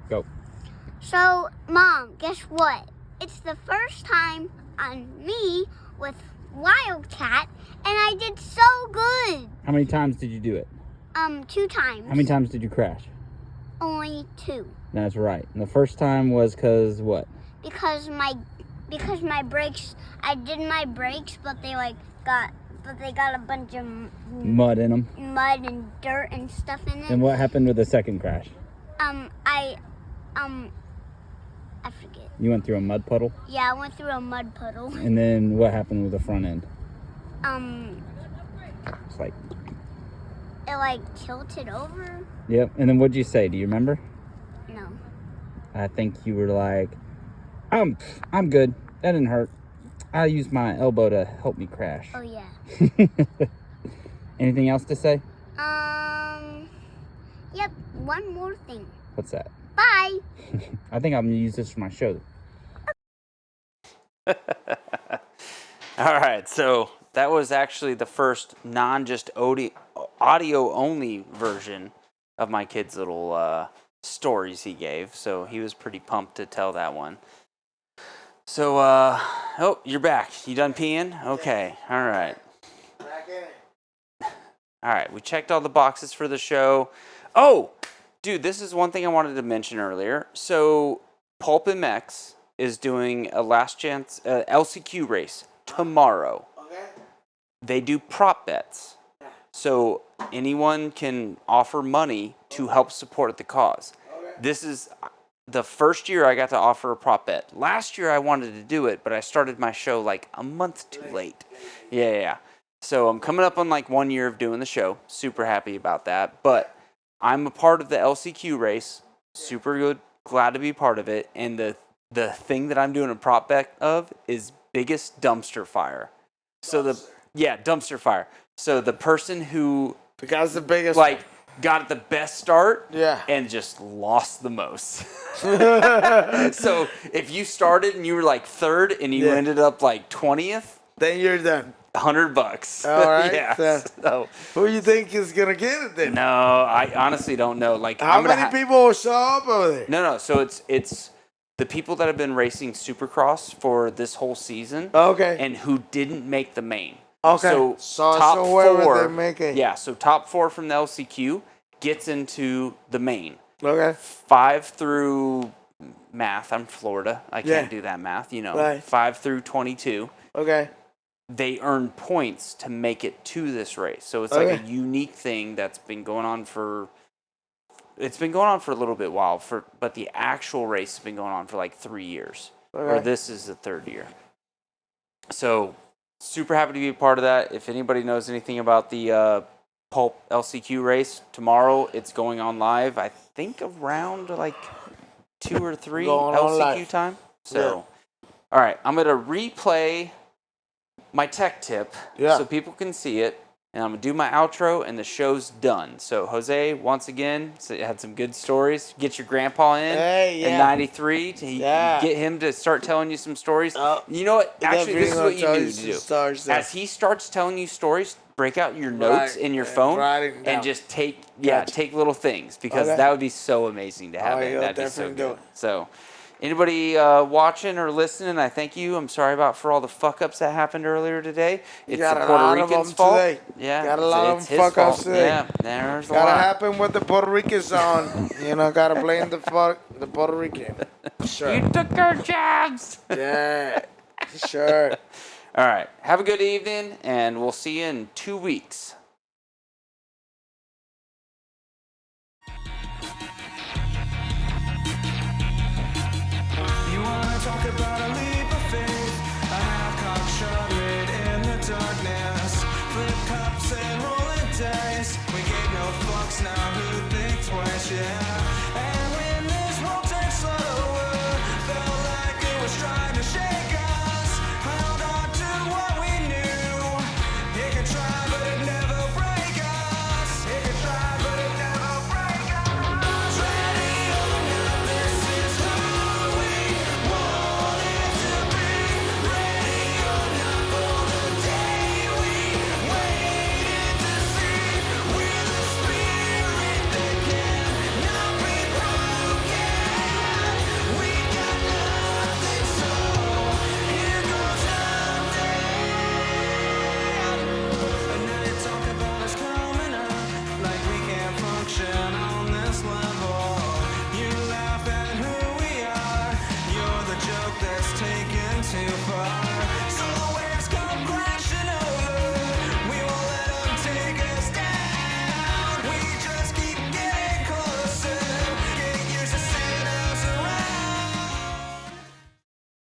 S10: Go.
S11: So, Mom, guess what? It's the first time on me with Wildcat, and I did so good.
S12: How many times did you do it?
S11: 2 times.
S12: How many times did you crash?
S11: Only 2.
S12: That's right. And the first time was because what?
S11: Because my brakes, I did my brakes, but they got a bunch of
S12: mud in them.
S11: Mud and dirt and stuff in it.
S12: And what happened with the second crash?
S11: I forget.
S12: You went through a mud puddle?
S11: Yeah, I went through a mud puddle.
S12: And then what happened with the front end? It's like...
S11: It tilted over.
S12: Yep. And then what'd you say? Do you remember?
S11: No.
S12: I think you were like, I'm good. That didn't hurt. I used my elbow to help me crash.
S11: Oh, yeah.
S12: Anything else to say?
S11: Yep. One more thing.
S12: What's that?
S11: Bye.
S12: I think I'm going to use this for my show.
S10: All right, so that was actually the first just audio-only version of my kid's little stories he gave. So he was pretty pumped to tell that one. So, oh, you're back. You done peeing? Okay, all right.
S6: Back in it.
S10: All right, we checked all the boxes for the show. Oh! Dude, this is one thing I wanted to mention earlier. So, Pulp MX is doing a last chance LCQ race tomorrow.
S6: Okay.
S10: They do prop bets. So anyone can offer money to help support the cause. This is the first year I got to offer a prop bet. Last year I wanted to do it, but I started my show like a month too late. Yeah. So I'm coming up on like 1 year of doing the show. Super happy about that. But I'm a part of the LCQ race. Super good. Glad to be part of it. And the thing that I'm doing a prop bet of is biggest dumpster fire. So dumpster fire. So the person who
S6: because the biggest
S10: got the best start and just lost the most. So if you started and you were like third and you ended up like 20th,
S6: then you're done.
S10: $100.
S6: All right.
S10: Yeah. So
S6: who you think is gonna get it then?
S10: No, I honestly don't know. Like,
S6: how many people will show up over there?
S10: No. So it's the people that have been racing Supercross for this whole season.
S6: Okay.
S10: And who didn't make the main.
S6: Okay.
S10: So top
S6: whoever
S10: four.
S6: they make it.
S10: Yeah. So top 4 from the LCQ gets into the main.
S6: Okay.
S10: 5 through math. I'm Florida. I can't do that math. You know.
S6: Right.
S10: 5 through 22.
S6: Okay.
S10: They earn points to make it to this race. So it's like a unique thing that's been going on for. It's been going on for a little bit while, but the actual race has been going on for like 3 years. Or this is the 3rd year. So super happy to be a part of that. If anybody knows anything about the Pulp LCQ race, tomorrow it's going on live. I think around like 2 or 3 LCQ time. So, all right, I'm going to replay my tech tip so people can see it. And I'm going to do my outro, and the show's done. So, Jose, once again, had some good stories. Get your grandpa in 93 to get him to start telling you some stories. You know what? Actually, this is what you need to do. As he starts telling you stories, break out your notes in your phone and just take little things, because that would be so amazing to have it. That'd be so good. So, anybody watching or listening, I thank you. I'm sorry for all the fuck-ups that happened earlier today. It's the Puerto Rican's fault.
S6: Today.
S10: Yeah,
S6: got a lot of fuck-ups today.
S10: Yeah, there's a lot.
S6: Gotta happen with the Puerto Ricans on. Gotta blame the Puerto Rican. Sure.
S10: You took our jobs.
S6: Yeah, sure.
S10: All right. Have a good evening, and we'll see you in 2 weeks.
S5: Talk about a leap of faith, a half-cocked shot made in the darkness. Flip cups and rolling dice. We gave no fucks, now who thinks twice, yeah.